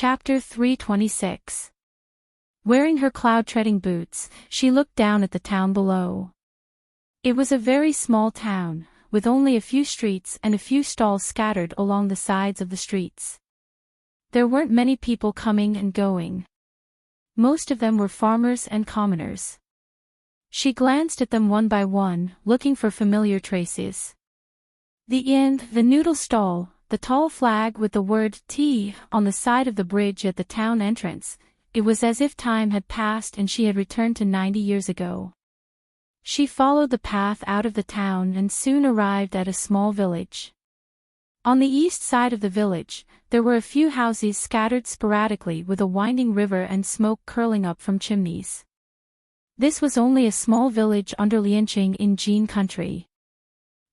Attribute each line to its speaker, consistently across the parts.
Speaker 1: Chapter 326. Wearing her cloud-treading boots, she looked down at the town below. It was a very small town, with only a few streets and a few stalls scattered along the sides of the streets. There weren't many people coming and going. Most of them were farmers and commoners. She glanced at them one by one, looking for familiar traces. The inn, the noodle stall, the tall flag with the word tea on the side of the bridge at the town entrance. It was as if time had passed and she had returned to 90 years ago. She followed the path out of the town and soon arrived at a small village. On the east side of the village, there were a few houses scattered sporadically with a winding river and smoke curling up from chimneys. This was only a small village under Lianqing in Jin country.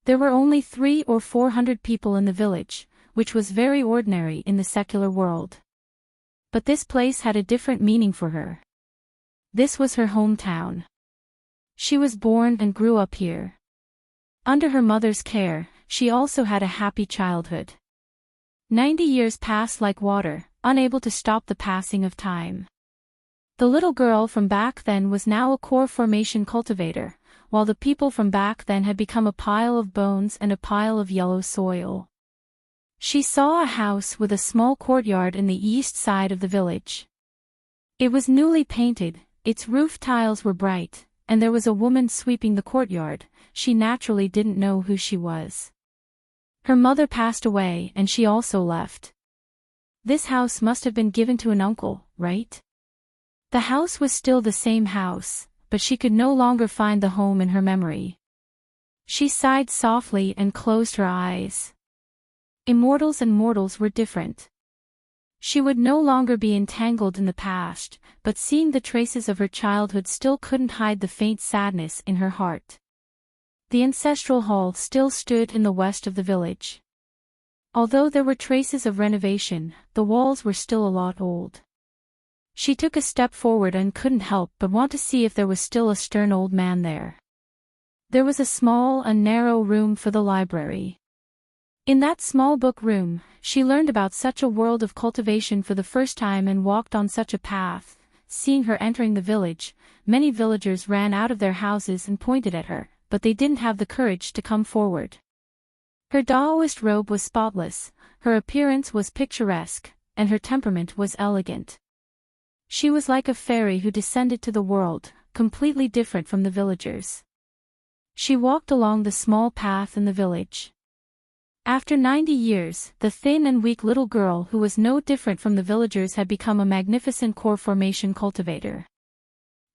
Speaker 1: There were only 300 or 400 people in the village, which was very ordinary in the secular world. But this place had a different meaning for her. This was her hometown. She was born and grew up here. Under her mother's care, she also had a happy childhood. 90 years passed like water, unable to stop the passing of time. The little girl from back then was now a core formation cultivator, while the people from back then had become a pile of bones and a pile of yellow soil. She saw a house with a small courtyard in the east side of the village. It was newly painted, its roof tiles were bright, and there was a woman sweeping the courtyard. She naturally didn't know who she was. Her mother passed away and she also left. This house must have been given to an uncle, right? The house was still the same house, but she could no longer find the home in her memory. She sighed softly and closed her eyes. Immortals and mortals were different. She would no longer be entangled in the past, but seeing the traces of her childhood still couldn't hide the faint sadness in her heart. The ancestral hall still stood in the west of the village. Although there were traces of renovation, the walls were still a lot old. She took a step forward and couldn't help but want to see if there was still a stern old man there. There was a small and narrow room for the library. In that small book room, she learned about such a world of cultivation for the first time and walked on such a path. Seeing her entering the village, many villagers ran out of their houses and pointed at her, but they didn't have the courage to come forward. Her Taoist robe was spotless, her appearance was picturesque, and her temperament was elegant. She was like a fairy who descended to the world, completely different from the villagers. She walked along the small path in the village. After 90 years, the thin and weak little girl who was no different from the villagers had become a magnificent core formation cultivator.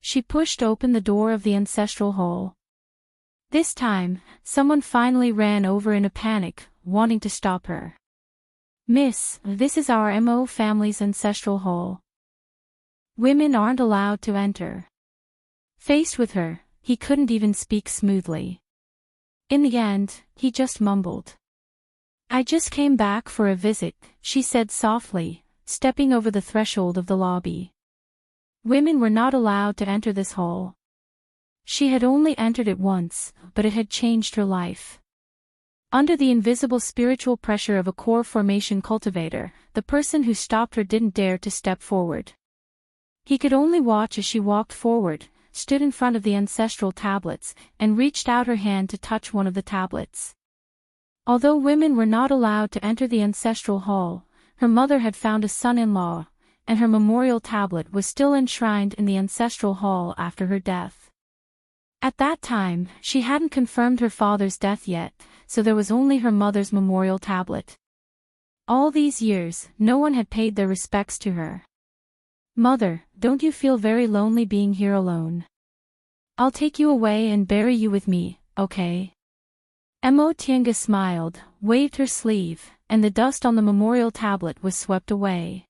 Speaker 1: She pushed open the door of the ancestral hall. This time, someone finally ran over in a panic, wanting to stop her. "Miss, this is our Mo family's ancestral hall. Women aren't allowed to enter." Faced with her, he couldn't even speak smoothly. In the end, he just mumbled. "I just came back for a visit," she said softly, stepping over the threshold of the lobby. Women were not allowed to enter this hall. She had only entered it once, but it had changed her life. Under the invisible spiritual pressure of a core formation cultivator, the person who stopped her didn't dare to step forward. He could only watch as she walked forward, stood in front of the ancestral tablets, and reached out her hand to touch one of the tablets. Although women were not allowed to enter the ancestral hall, her mother had found a son-in-law, and her memorial tablet was still enshrined in the ancestral hall after her death. At that time, she hadn't confirmed her father's death yet, so there was only her mother's memorial tablet. All these years, no one had paid their respects to her. "Mother, don't you feel very lonely being here alone? I'll take you away and bury you with me, okay?" Mo Tiange smiled, waved her sleeve, and the dust on the memorial tablet was swept away.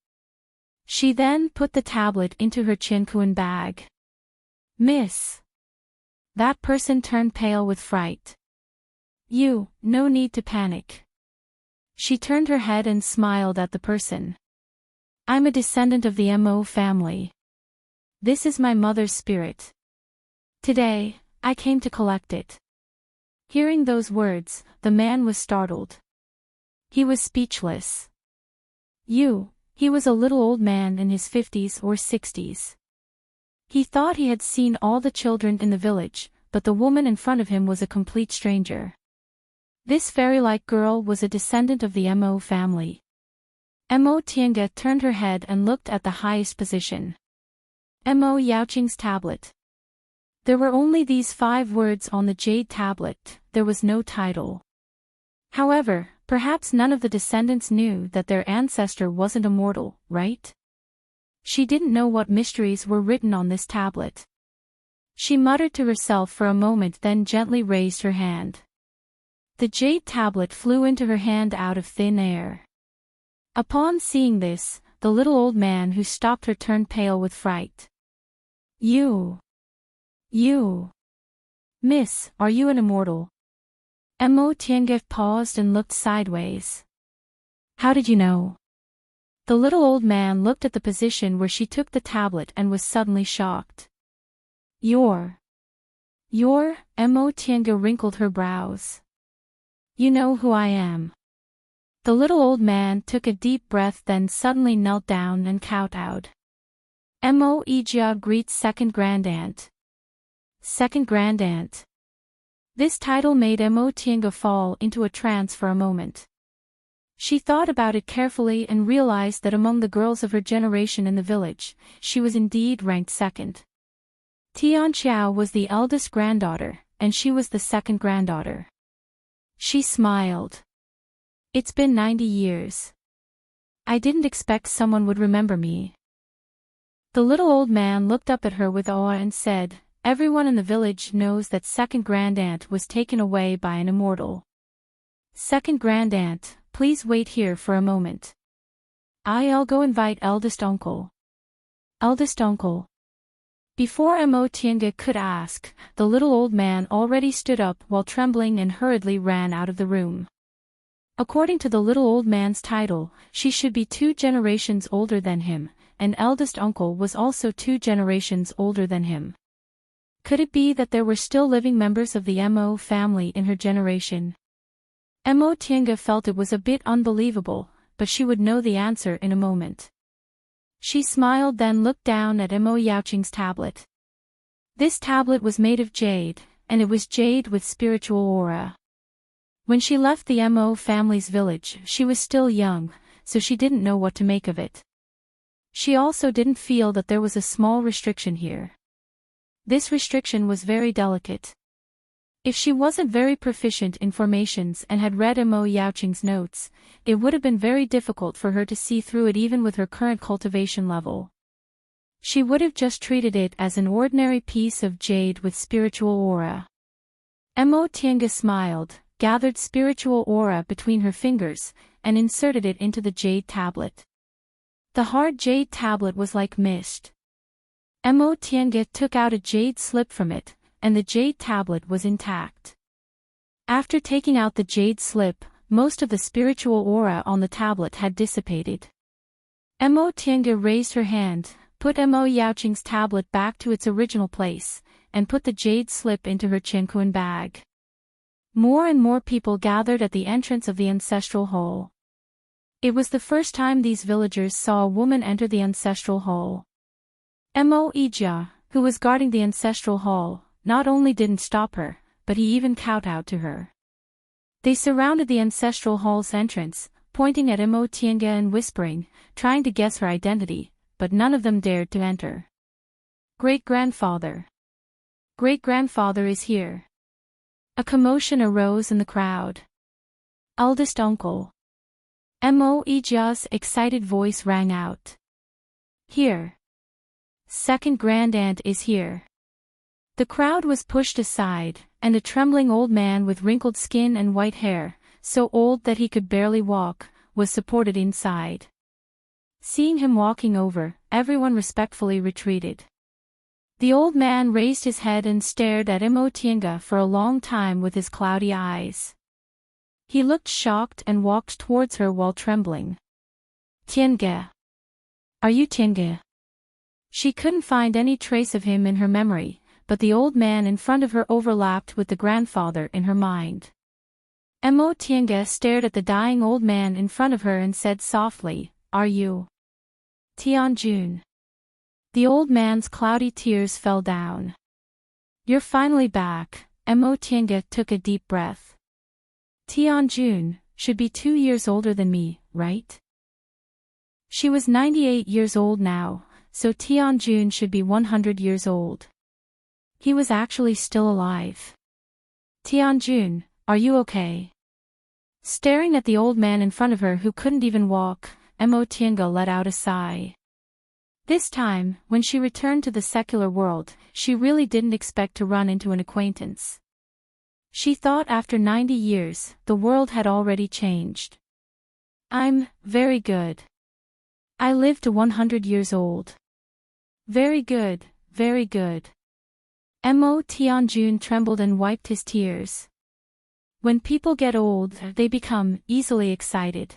Speaker 1: She then put the tablet into her chinkuan bag. "Miss." That person turned pale with fright. No need to panic." She turned her head and smiled at the person. "I'm a descendant of the Mo family. This is my mother's spirit. Today, I came to collect it." Hearing those words, the man was startled. He was speechless. He was a little old man in his 50s or 60s. He thought he had seen all the children in the village, but the woman in front of him was a complete stranger. This fairy-like girl was a descendant of the Mo family. Mo Tiange turned her head and looked at the highest position. Mo Yaoqing's tablet. There were only these 5 words on the jade tablet, there was no title. However, perhaps none of the descendants knew that their ancestor wasn't immortal, right? She didn't know what mysteries were written on this tablet. She muttered to herself for a moment, then gently raised her hand. The jade tablet flew into her hand out of thin air. Upon seeing this, the little old man who stopped her turned pale with fright. You. Miss, are you an immortal? Mo Tiange paused and looked sideways. How did you know? The little old man looked at the position where she took the tablet and was suddenly shocked. You're. Mo Tiange wrinkled her brows. You know who I am. The little old man took a deep breath, then suddenly knelt down and kowtowed. Mo Ijia greets second grandaunt. Second grandaunt. This title made Mo Tiange fall into a trance for a moment. She thought about it carefully and realized that among the girls of her generation in the village, she was indeed ranked second. Tian Xiao was the eldest granddaughter, and she was the second granddaughter. She smiled. It's been 90 years. I didn't expect someone would remember me. The little old man looked up at her with awe and said, Everyone in the village knows that second grandaunt was taken away by an immortal. Second grandaunt, please wait here for a moment. I'll go invite eldest uncle. Eldest uncle. Before Mo Tiange could ask, the little old man already stood up while trembling and hurriedly ran out of the room. According to the little old man's title, she should be 2 generations older than him, and eldest uncle was also 2 generations older than him. Could it be that there were still living members of the Mo family in her generation? Mo Tiange felt it was a bit unbelievable, but she would know the answer in a moment. She smiled, then looked down at Mo Yaoqing's tablet. This tablet was made of jade, and it was jade with spiritual aura. When she left the Mo family's village, she was still young, so she didn't know what to make of it. She also didn't feel that there was a small restriction here. This restriction was very delicate. If she wasn't very proficient in formations and had read Mo Yaoqing's notes, it would have been very difficult for her to see through it even with her current cultivation level. She would have just treated it as an ordinary piece of jade with spiritual aura. Mo Tiange smiled, gathered spiritual aura between her fingers, and inserted it into the jade tablet. The hard jade tablet was like mist. Mo Tiange took out a jade slip from it, and the jade tablet was intact. After taking out the jade slip, most of the spiritual aura on the tablet had dissipated. Mo Tiange raised her hand, put Mo Yaoqing's tablet back to its original place, and put the jade slip into her qianquan bag. More and more people gathered at the entrance of the ancestral hall. It was the first time these villagers saw a woman enter the ancestral hall. Mo Ijia, who was guarding the ancestral hall, not only didn't stop her, but he even kowtowed to her. They surrounded the ancestral hall's entrance, pointing at Mo Tiange and whispering, trying to guess her identity, but none of them dared to enter. Great-grandfather. Great-grandfather is here. A commotion arose in the crowd. Eldest uncle. Mo Ijia's excited voice rang out. Here. Second grandaunt is here. The crowd was pushed aside, and a trembling old man with wrinkled skin and white hair, so old that he could barely walk, was supported inside. Seeing him walking over, everyone respectfully retreated. The old man raised his head and stared at Mo Tiange for a long time with his cloudy eyes. He looked shocked and walked towards her while trembling. Tiange. Are you Tiange? She couldn't find any trace of him in her memory, but the old man in front of her overlapped with the grandfather in her mind. Mo Tiange stared at the dying old man in front of her and said softly, Are you? Tianjun. The old man's cloudy tears fell down. You're finally back. Mo Tiange took a deep breath. Tianjun should be 2 years older than me, right? She was 98 years old now, so Tianjun should be 100 years old. He was actually still alive. Tianjun, are you okay? Staring at the old man in front of her who couldn't even walk, Mo Tiange let out a sigh. This time, when she returned to the secular world, she really didn't expect to run into an acquaintance. She thought after 90 years, the world had already changed. I'm very good. I lived to 100 years old. Very good, very good. Mo Tianjun trembled and wiped his tears. When people get old, they become easily excited.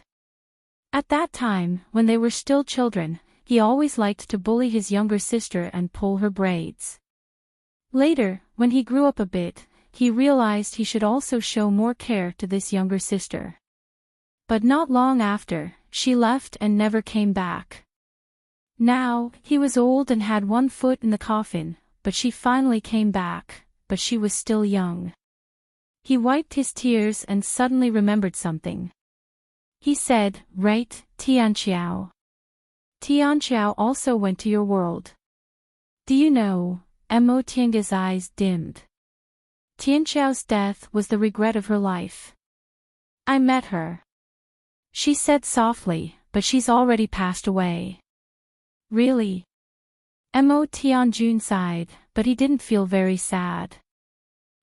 Speaker 1: At that time, when they were still children, he always liked to bully his younger sister and pull her braids. Later, when he grew up a bit, he realized he should also show more care to this younger sister. But not long after, she left and never came back. Now, he was old and had one foot in the coffin, but she finally came back, but she was still young. He wiped his tears and suddenly remembered something. He said, right, Tianqiao. Tianqiao also went to your world. Do you know? Mo Tiange's eyes dimmed. Tianqiao's death was the regret of her life. I met her. She said softly, but she's already passed away. Really? Mo Tianjun sighed, but he didn't feel very sad.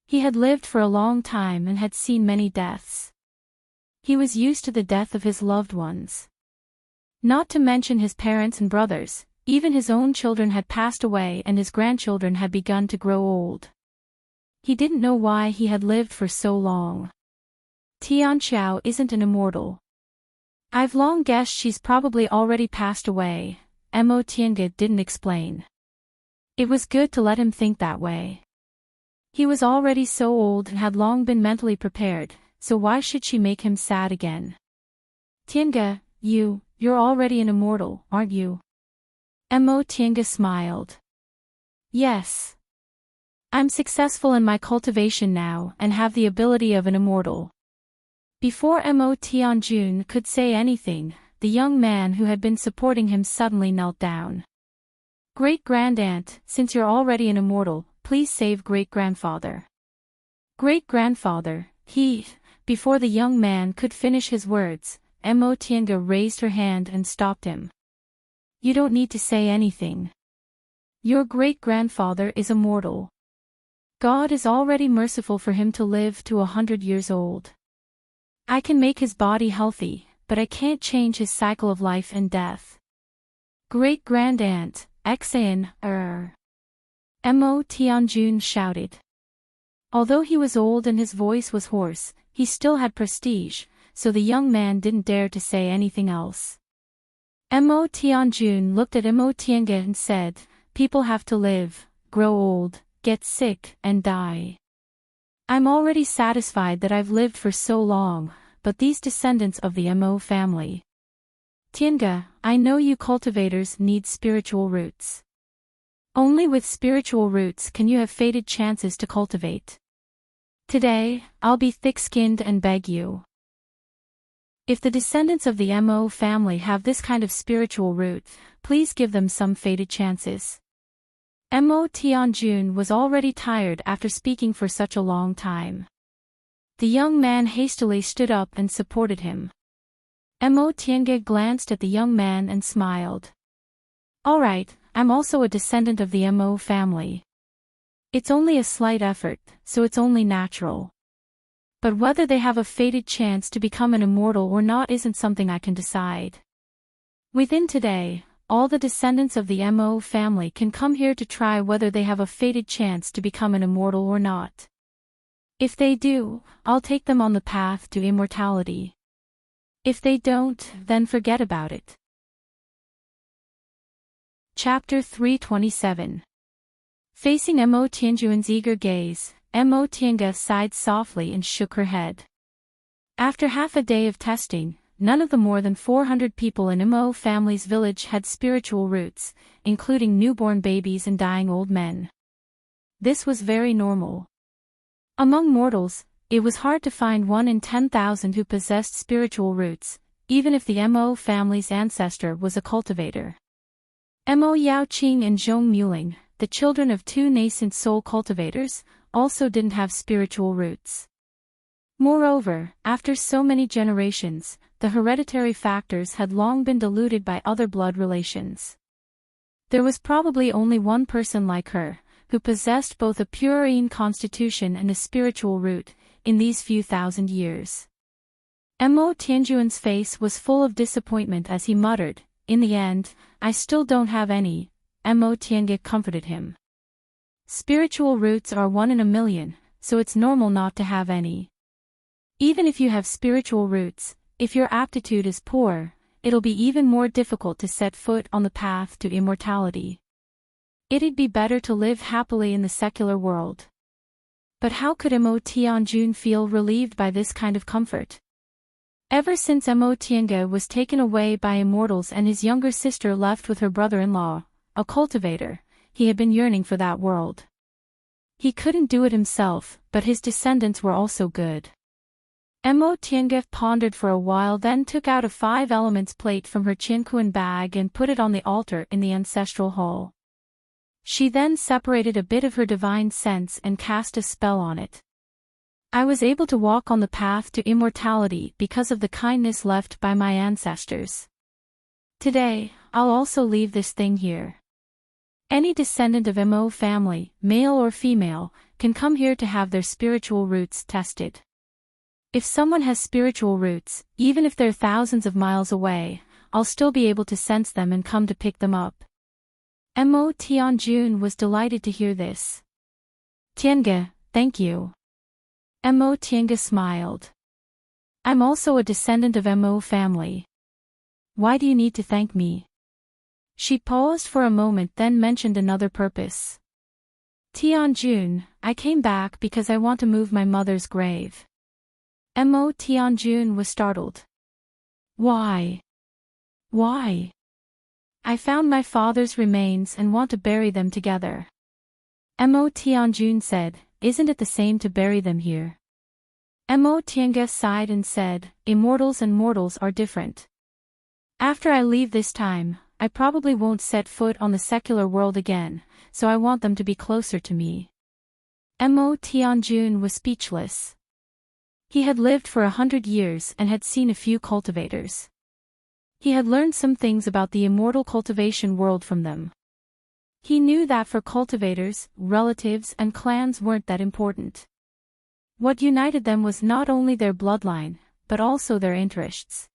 Speaker 1: He had lived for a long time and had seen many deaths. He was used to the death of his loved ones. Not to mention his parents and brothers, even his own children had passed away and his grandchildren had begun to grow old. He didn't know why he had lived for so long. Tianqiao isn't an immortal. I've long guessed she's probably already passed away, Mo Tiange didn't explain. It was good to let him think that way. He was already so old and had long been mentally prepared, so why should she make him sad again? Tiange, you're already an immortal, aren't you? Mo Tiange smiled. Yes. I'm successful in my cultivation now and have the ability of an immortal. Before Mo Tianjun could say anything, the young man who had been supporting him suddenly knelt down. Great-grandaunt, since you're already an immortal, please save great-grandfather. Great-grandfather, before the young man could finish his words, Mo Tiange raised her hand and stopped him. You don't need to say anything. Your great-grandfather is immortal. God is already merciful for him to live to 100 years old. I can make his body healthy, but I can't change his cycle of life and death. Great-grandaunt, Xan, Mo Tianjun shouted. Although he was old and his voice was hoarse, he still had prestige, so the young man didn't dare to say anything else. Mo Tianjun looked at Mo Tiange and said, people have to live, grow old, get sick, and die. I'm already satisfied that I've lived for so long, but these descendants of the Mo family. Tiange, I know you cultivators need spiritual roots. Only with spiritual roots can you have fated chances to cultivate. Today, I'll be thick-skinned and beg you. If the descendants of the Mo family have this kind of spiritual root, please give them some fated chances. Mo Tianjun was already tired after speaking for such a long time. The young man hastily stood up and supported him. Mo Tiange glanced at the young man and smiled. All right, I'm also a descendant of the Mo family. It's only a slight effort, so it's only natural. But whether they have a fated chance to become an immortal or not isn't something I can decide. Within today, all the descendants of the Mo family can come here to try whether they have a fated chance to become an immortal or not. If they do, I'll take them on the path to immortality. If they don't, then forget about it. Chapter 327. Facing Mo Tianjun's eager gaze, Mo Tiange sighed softly and shook her head. After half a day of testing, none of the more than 400 people in Mo family's village had spiritual roots, including newborn babies and dying old men. This was very normal. Among mortals, it was hard to find 1 in 10,000 who possessed spiritual roots, even if the Mo family's ancestor was a cultivator. Mo Yaoqing and Zhong Muling, the children of 2 nascent soul cultivators, also didn't have spiritual roots. Moreover, after so many generations, the hereditary factors had long been diluted by other blood relations. There was probably only one person like her, who possessed both a purine constitution and a spiritual root, in these few thousand years. Mo Tianjuan's face was full of disappointment as he muttered, "In the end, I still don't have any." Mo Tiange comforted him. Spiritual roots are 1 in a million, so it's normal not to have any. Even if you have spiritual roots, if your aptitude is poor, it'll be even more difficult to set foot on the path to immortality. It'd be better to live happily in the secular world. But how could Mo Tianjun feel relieved by this kind of comfort? Ever since Mo Tiange was taken away by immortals and his younger sister left with her brother-in-law, a cultivator, he had been yearning for that world. He couldn't do it himself, but his descendants were also good. Mo Tiange pondered for a while, then took out a 5 elements plate from her Qinquan bag and put it on the altar in the ancestral hall. She then separated a bit of her divine sense and cast a spell on it. I was able to walk on the path to immortality because of the kindness left by my ancestors. Today, I'll also leave this thing here. Any descendant of Mo family, male or female, can come here to have their spiritual roots tested. If someone has spiritual roots, even if they're thousands of miles away, I'll still be able to sense them and come to pick them up. Mo Tianjun was delighted to hear this. Tiange, thank you. Mo Tiange smiled. I'm also a descendant of Mo family. Why do you need to thank me? She paused for a moment, then mentioned another purpose. Tianjun, I came back because I want to move my mother's grave. Mo Tianjun was startled. Why? Why? I found my father's remains and want to bury them together. Mo Tianjun said, Isn't it the same to bury them here? Mo Tiange sighed and said, Immortals and mortals are different. After I leave this time, I probably won't set foot on the secular world again, so I want them to be closer to me. Mo Tianjun was speechless. He had lived for 100 years and had seen a few cultivators. He had learned some things about the immortal cultivation world from them. He knew that for cultivators, relatives and clans weren't that important. What united them was not only their bloodline, but also their interests.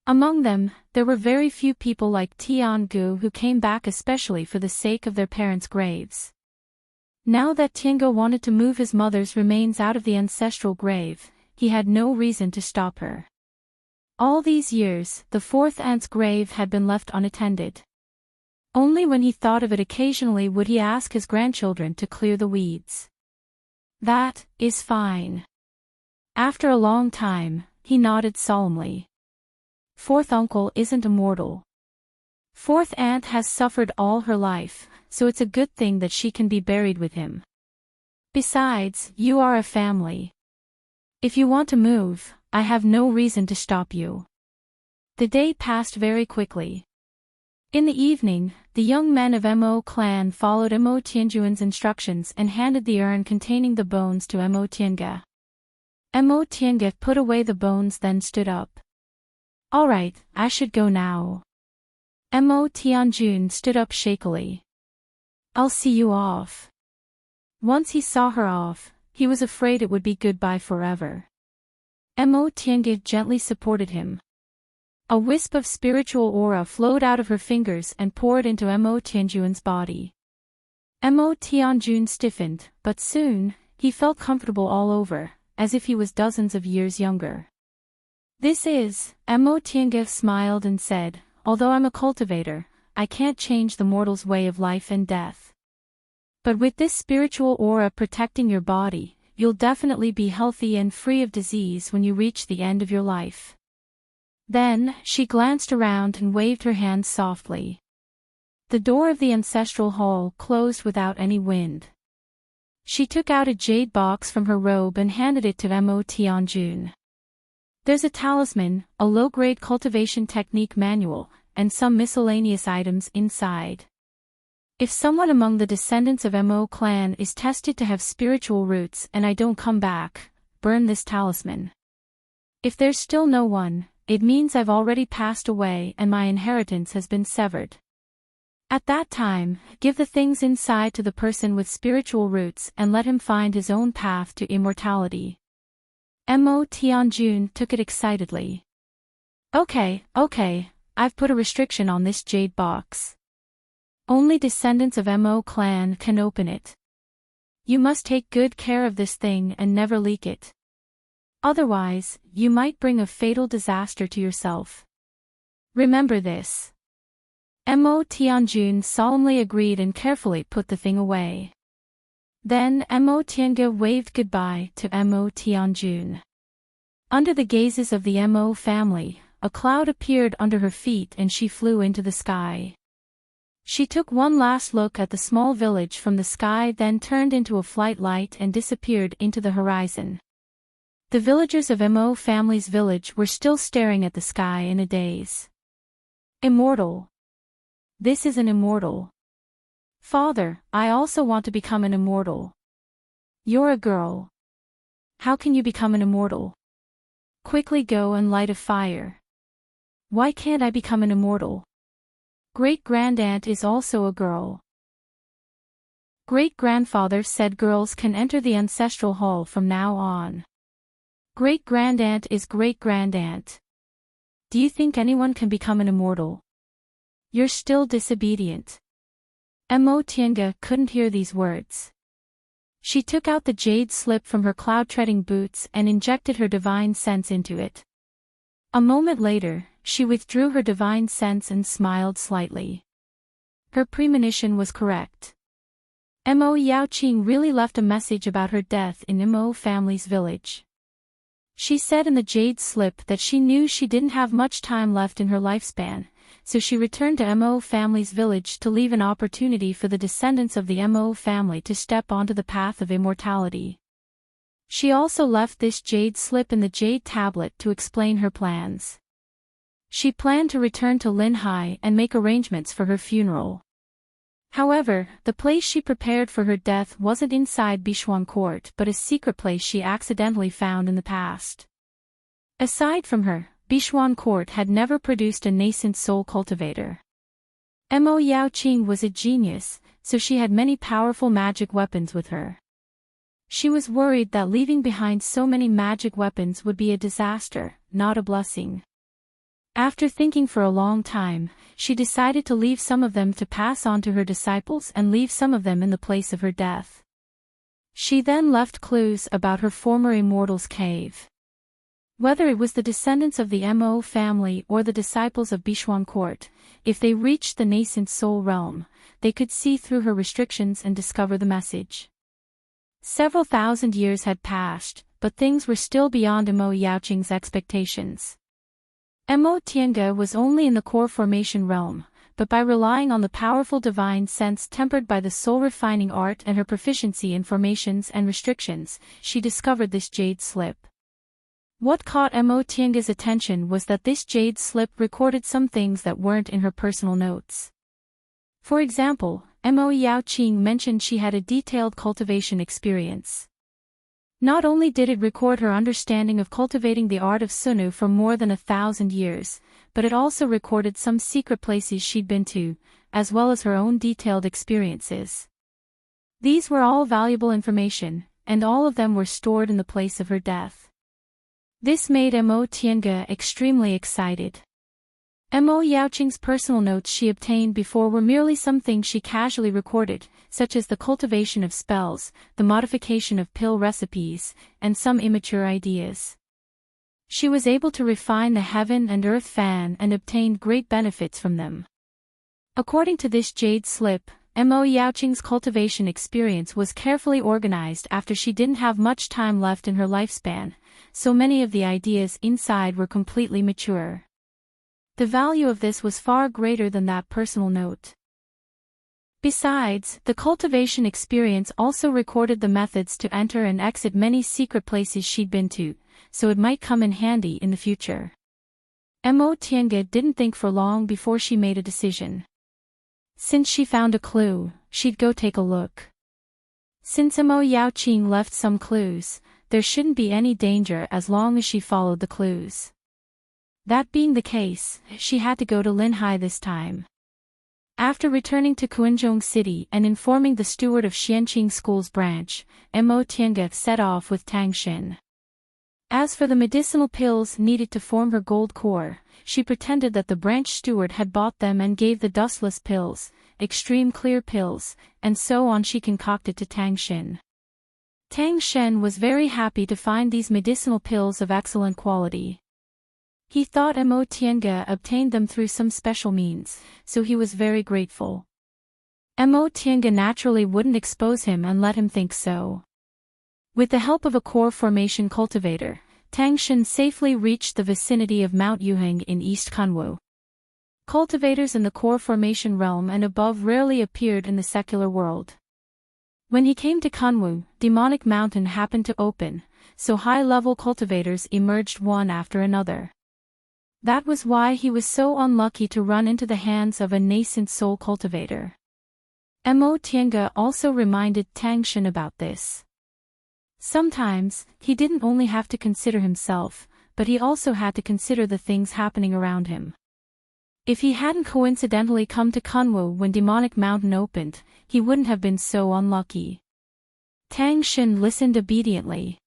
Speaker 1: Among them, there were very few people like Tiangu who came back especially for the sake of their parents' graves. Now that Tiange wanted to move his mother's remains out of the ancestral grave, he had no reason to stop her. All these years, the 4th aunt's grave had been left unattended. Only when he thought of it occasionally would he ask his grandchildren to clear the weeds. That is fine. After a long time, he nodded solemnly. 4th uncle isn't immortal. 4th aunt has suffered all her life, so it's a good thing that she can be buried with him. Besides, you are a family. If you want to move, I have no reason to stop you. The day passed very quickly. In the evening, the young men of Mo clan followed Mo Tianjuan's instructions and handed the urn containing the bones to Mo Tiange. Mo Tiange put away the bones, then stood up. All right, I should go now. Mo Tianjun stood up shakily. I'll see you off. Once he saw her off, he was afraid it would be goodbye forever. Mo Tiange gently supported him. A wisp of spiritual aura flowed out of her fingers and poured into Mo Tianjuan's body. Mo Tianjun stiffened, but soon, he felt comfortable all over, as if he was dozens of years younger. This is, Mo Tiange smiled and said, although I'm a cultivator, I can't change the mortal's way of life and death. But with this spiritual aura protecting your body, you'll definitely be healthy and free of disease when you reach the end of your life. Then, she glanced around and waved her hand softly. The door of the ancestral hall closed without any wind. She took out a jade box from her robe and handed it to Mo Tianjun. There's a talisman, a low-grade cultivation technique manual, and some miscellaneous items inside. If someone among the descendants of Mo clan is tested to have spiritual roots and I don't come back, burn this talisman. If there's still no one, it means I've already passed away and my inheritance has been severed. At that time, give the things inside to the person with spiritual roots and let him find his own path to immortality. Mo Tianjun took it excitedly. Okay, I've put a restriction on this jade box. Only descendants of Mo clan can open it. You must take good care of this thing and never leak it. Otherwise, you might bring a fatal disaster to yourself. Remember this. Mo Tianjun solemnly agreed and carefully put the thing away. Then Mo Tiange waved goodbye to Mo Tianjun. Under the gazes of the Mo family, a cloud appeared under her feet and she flew into the sky. She took one last look at the small village from the sky, then turned into a flight light and disappeared into the horizon. The villagers of Mo family's village were still staring at the sky in a daze. Immortal. This is an immortal. Father, I also want to become an immortal. You're a girl. How can you become an immortal? Quickly go and light a fire. Why can't I become an immortal? Great-grandaunt is also a girl. Great-grandfather said girls can enter the ancestral hall from now on. Great-grandaunt is great-grandaunt. Do you think anyone can become an immortal? You're still disobedient. Mo Tiange couldn't hear these words. She took out the jade slip from her cloud-treading boots and injected her divine sense into it. A moment later, she withdrew her divine sense and smiled slightly. Her premonition was correct. Mo Yaoqing really left a message about her death in Mo family's village. She said in the jade slip that she knew she didn't have much time left in her lifespan, so she returned to Mo family's village to leave an opportunity for the descendants of the Mo family to step onto the path of immortality. She also left this jade slip in the jade tablet to explain her plans. She planned to return to Linhai and make arrangements for her funeral. However, the place she prepared for her death wasn't inside Bishuan Court but a secret place she accidentally found in the past. Aside from her, Bishuan Court had never produced a nascent soul cultivator. Mo Yaoqing was a genius, so she had many powerful magic weapons with her. She was worried that leaving behind so many magic weapons would be a disaster, not a blessing. After thinking for a long time, she decided to leave some of them to pass on to her disciples and leave some of them in the place of her death. She then left clues about her former immortal's cave. Whether it was the descendants of the Mo family or the disciples of Bishuan Court, if they reached the nascent soul realm, they could see through her restrictions and discover the message. Several thousand years had passed, but things were still beyond Mo Yaoqing's expectations. Mo Tiange was only in the core formation realm, but by relying on the powerful divine sense tempered by the soul-refining art and her proficiency in formations and restrictions, she discovered this jade slip. What caught Mo Tiange's attention was that this jade slip recorded some things that weren't in her personal notes. For example, Mo Yaoqing mentioned she had a detailed cultivation experience. Not only did it record her understanding of cultivating the art of Sunu for more than 1,000 years, but it also recorded some secret places she'd been to, as well as her own detailed experiences. These were all valuable information, and all of them were stored in the place of her death. This made Mo Tiange extremely excited. Mo Yaoqing's personal notes she obtained before were merely some things she casually recorded, such as the cultivation of spells, the modification of pill recipes, and some immature ideas. She was able to refine the heaven and earth fan and obtained great benefits from them. According to this jade slip, Mo Yaoqing's cultivation experience was carefully organized after she didn't have much time left in her lifespan, so many of the ideas inside were completely mature. The value of this was far greater than that personal note. Besides, the cultivation experience also recorded the methods to enter and exit many secret places she'd been to, so it might come in handy in the future. Mo Tiange didn't think for long before she made a decision. Since she found a clue, she'd go take a look. Since Mo Yaoqing left some clues, there shouldn't be any danger as long as she followed the clues. That being the case, she had to go to Linhai this time. After returning to Quanzhong City and informing the steward of Xianqing School's branch, Mo Tiange set off with Tang Xin. As for the medicinal pills needed to form her gold core, she pretended that the branch steward had bought them and gave the dustless pills, extreme clear pills, and so on she concocted to Tang Xin. Tang Xin was very happy to find these medicinal pills of excellent quality. He thought Mo Tiange obtained them through some special means, so he was very grateful. Mo Tiange naturally wouldn't expose him and let him think so. With the help of a core formation cultivator, Tang Xin safely reached the vicinity of Mount Yuheng in East Kunwu. Cultivators in the core formation realm and above rarely appeared in the secular world. When he came to Kunwu, Demonic Mountain happened to open, so high-level cultivators emerged one after another. That was why he was so unlucky to run into the hands of a nascent soul cultivator. Mo Tiange also reminded Tang Xin about this. Sometimes, he didn't only have to consider himself, but he also had to consider the things happening around him. If he hadn't coincidentally come to Kunwu when Demonic Mountain opened, he wouldn't have been so unlucky. Tang Xin listened obediently.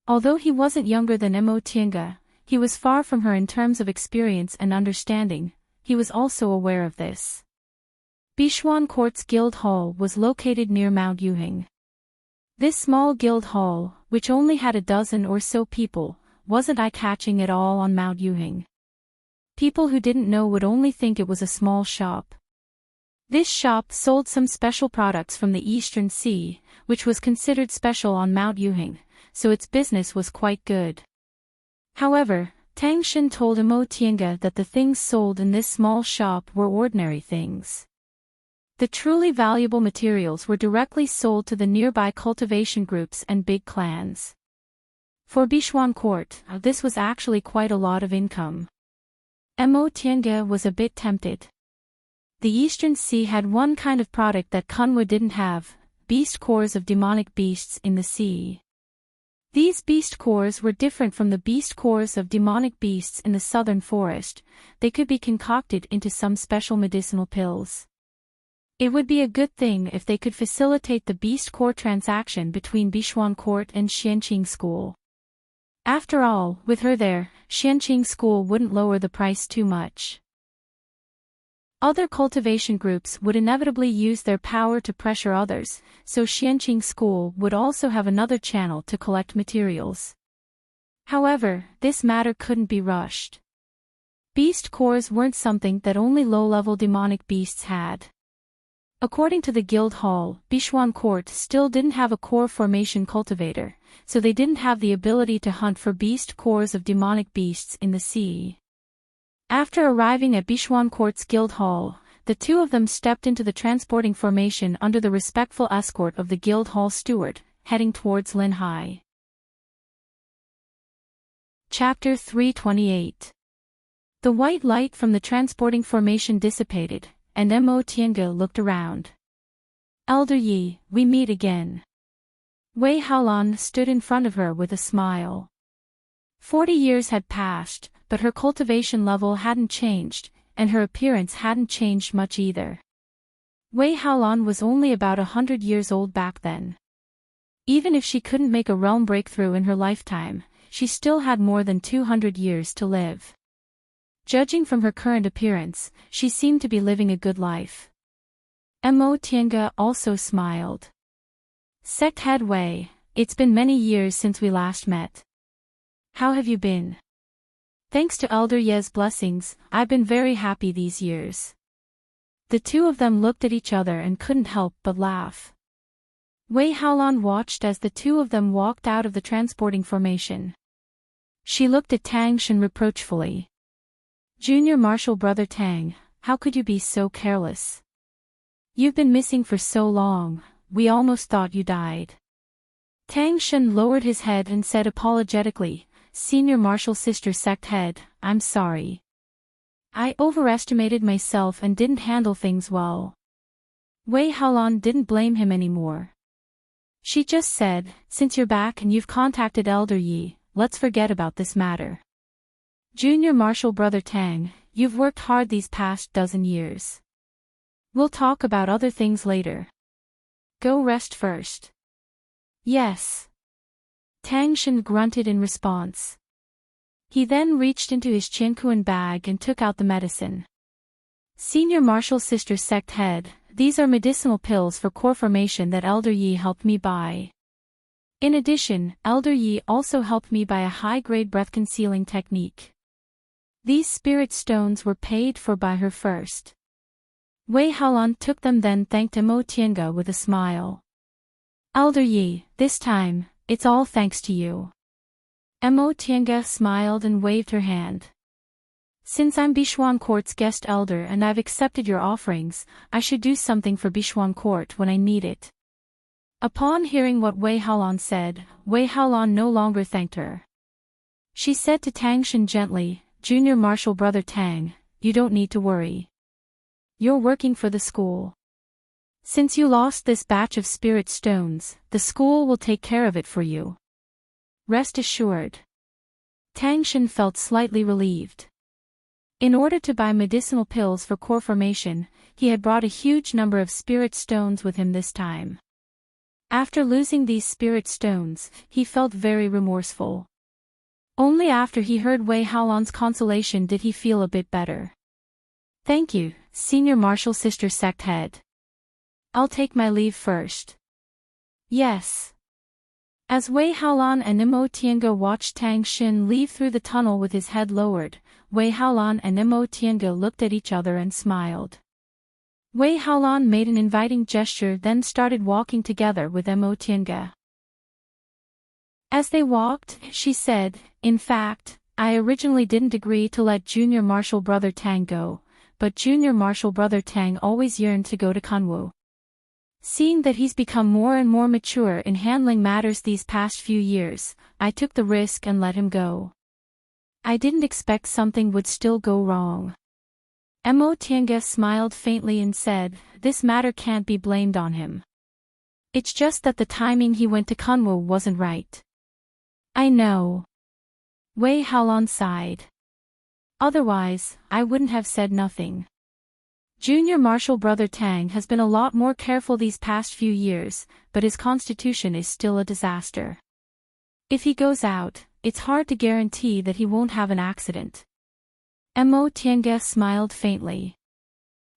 Speaker 1: Although he wasn't younger than Mo Tiange, he was far from her in terms of experience and understanding. He was also aware of this. Bishuan Court's guild hall was located near Mount Yuheng. This small guild hall, which only had a dozen or so people, wasn't eye-catching at all on Mount Yuheng. People who didn't know would only think it was a small shop. This shop sold some special products from the Eastern Sea, which was considered special on Mount Yuheng, so its business was quite good. However, Tang Xin told Mo Tiange that the things sold in this small shop were ordinary things. The truly valuable materials were directly sold to the nearby cultivation groups and big clans. For Bishuan Court, this was actually quite a lot of income. Mo Tiange was a bit tempted. The Eastern Sea had one kind of product that Kunwu didn't have, beast cores of demonic beasts in the sea. These beast cores were different from the beast cores of demonic beasts in the southern forest. They could be concocted into some special medicinal pills. It would be a good thing if they could facilitate the beast core transaction between Bishuan Court and Xianqing School. After all, with her there, Xianqing School wouldn't lower the price too much. Other cultivation groups would inevitably use their power to pressure others, so Xianqing School would also have another channel to collect materials. However, this matter couldn't be rushed. Beast cores weren't something that only low-level demonic beasts had. According to the guild hall, Bishuan Court still didn't have a core formation cultivator, so they didn't have the ability to hunt for beast cores of demonic beasts in the sea. After arriving at Bishuan Court's guild hall, the two of them stepped into the transporting formation under the respectful escort of the guild hall steward, heading towards Linhai. Chapter 328. The white light from the transporting formation dissipated, and Mo Tiange looked around. Elder Yi, we meet again. Wei Haolan stood in front of her with a smile. 40 years had passed, but her cultivation level hadn't changed, and her appearance hadn't changed much either. Wei Haolan was only about 100 years old back then. Even if she couldn't make a realm breakthrough in her lifetime, she still had more than 200 years to live. Judging from her current appearance, she seemed to be living a good life. Mo Tiange also smiled. Sect Head Wei, it's been many years since we last met. How have you been? Thanks to Elder Ye's blessings, I've been very happy these years. The two of them looked at each other and couldn't help but laugh. Wei Haolan watched as the two of them walked out of the transporting formation. She looked at Tang Xin reproachfully. Junior Marshall Brother Tang, how could you be so careless? You've been missing for so long, we almost thought you died. Tang Shen lowered his head and said apologetically, Senior Marshal Sister Sect Head, I'm sorry. I overestimated myself and didn't handle things well. Wei Haolan didn't blame him anymore. She just said, since you're back and you've contacted Elder Yi, let's forget about this matter. Junior Marshal Brother Tang, you've worked hard these past dozen years. We'll talk about other things later. Go rest first. Yes. Tang Shen grunted in response. He then reached into his Qiankuan bag and took out the medicine. Senior Marshal Sister Sect Head, these are medicinal pills for core formation that Elder Yi helped me buy. In addition, Elder Yi also helped me buy a high-grade breath-concealing technique. These spirit stones were paid for by her first. Wei Haolan took them then thanked Mo Tiange with a smile. Elder Yi, this time, it's all thanks to you. Mo Tiange smiled and waved her hand. Since I'm Bishuan Court's guest elder and I've accepted your offerings, I should do something for Bishuan Court when I need it. Upon hearing what Wei Haolan said, Wei Haolan no longer thanked her. She said to Tang Shen gently, Junior Marshal Brother Tang, you don't need to worry. You're working for the school. Since you lost this batch of spirit stones, the school will take care of it for you. Rest assured. Tang Shen felt slightly relieved. In order to buy medicinal pills for core formation, he had brought a huge number of spirit stones with him this time. After losing these spirit stones, he felt very remorseful. Only after he heard Wei Haolan's consolation did he feel a bit better. Thank you, Senior Marshal Sister Sect Head. I'll take my leave first. Yes. As Wei Haolan and Mo Tiange watched Tang Shen leave through the tunnel with his head lowered, Wei Haolan and Mo Tiange looked at each other and smiled. Wei Haolan made an inviting gesture then started walking together with Mo Tiange. As they walked, she said, in fact, I originally didn't agree to let Junior Marshal Brother Tang go, but Junior Marshal Brother Tang always yearned to go to Kunwu. Seeing that he's become more and more mature in handling matters these past few years, I took the risk and let him go. I didn't expect something would still go wrong. Mo Tiange smiled faintly and said, this matter can't be blamed on him. It's just that the timing he went to Kunwu wasn't right. I know. Wei Haolan sighed. Otherwise, I wouldn't have said nothing. Junior Marshal Brother Tang has been a lot more careful these past few years, but his constitution is still a disaster. If he goes out, it's hard to guarantee that he won't have an accident. Mo Tiange smiled faintly.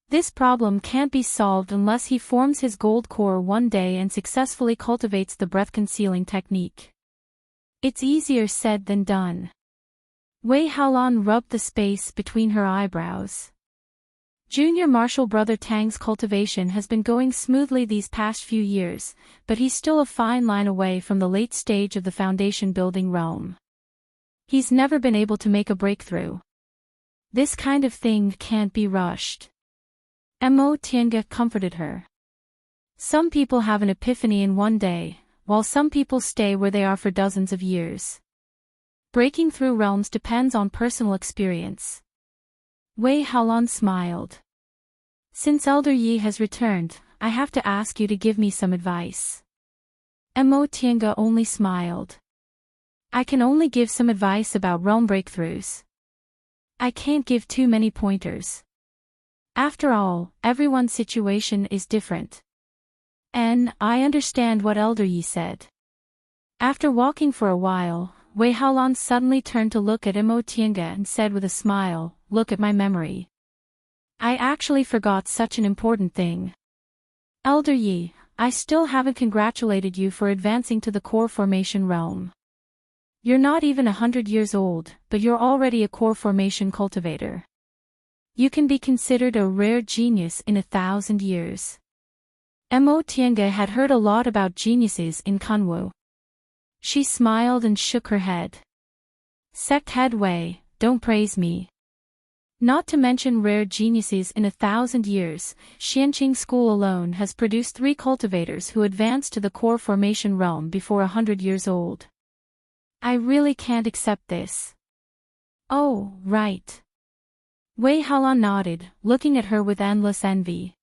Speaker 1: This problem can't be solved unless he forms his gold core one day and successfully cultivates the breath-concealing technique. It's easier said than done. Wei Haolan rubbed the space between her eyebrows. Junior Marshal Brother Tang's cultivation has been going smoothly these past few years, but he's still a fine line away from the late stage of the foundation building realm. He's never been able to make a breakthrough. This kind of thing can't be rushed. Mo Tiange comforted her. Some people have an epiphany in one day, while some people stay where they are for dozens of years. Breaking through realms depends on personal experience. Wei Haolan smiled. Since Elder Yi has returned, I have to ask you to give me some advice. Mo Tiange only smiled. I can only give some advice about realm breakthroughs. I can't give too many pointers. After all, everyone's situation is different. And I understand what Elder Yi said. After walking for a while, Wei Haolan suddenly turned to look at Mo Tiange and said with a smile, look at my memory. I actually forgot such an important thing. Elder Yi, I still haven't congratulated you for advancing to the core formation realm. You're not even 100 years old, but you're already a core formation cultivator. You can be considered a rare genius in 1,000 years. Mo Tiange had heard a lot about geniuses in Kunwu. She smiled and shook her head. Sect Head Wei, don't praise me. Not to mention rare geniuses in 1,000 years, Xianqing School alone has produced 3 cultivators who advanced to the core formation realm before 100 years old. I really can't accept this. Oh, right. Wei Haolan nodded, looking at her with endless envy.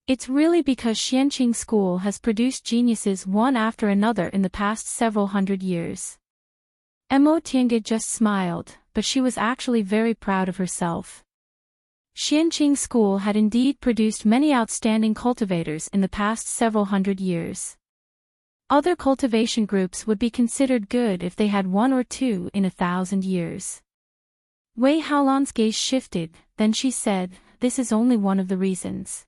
Speaker 1: It's really because Xianqing School has produced geniuses one after another in the past several hundred years. Mo Tiange just smiled, but she was actually very proud of herself. Xianqing School had indeed produced many outstanding cultivators in the past several hundred years. Other cultivation groups would be considered good if they had 1 or 2 in 1,000 years. Wei Haolan's gaze shifted, then she said, "This is only one of the reasons."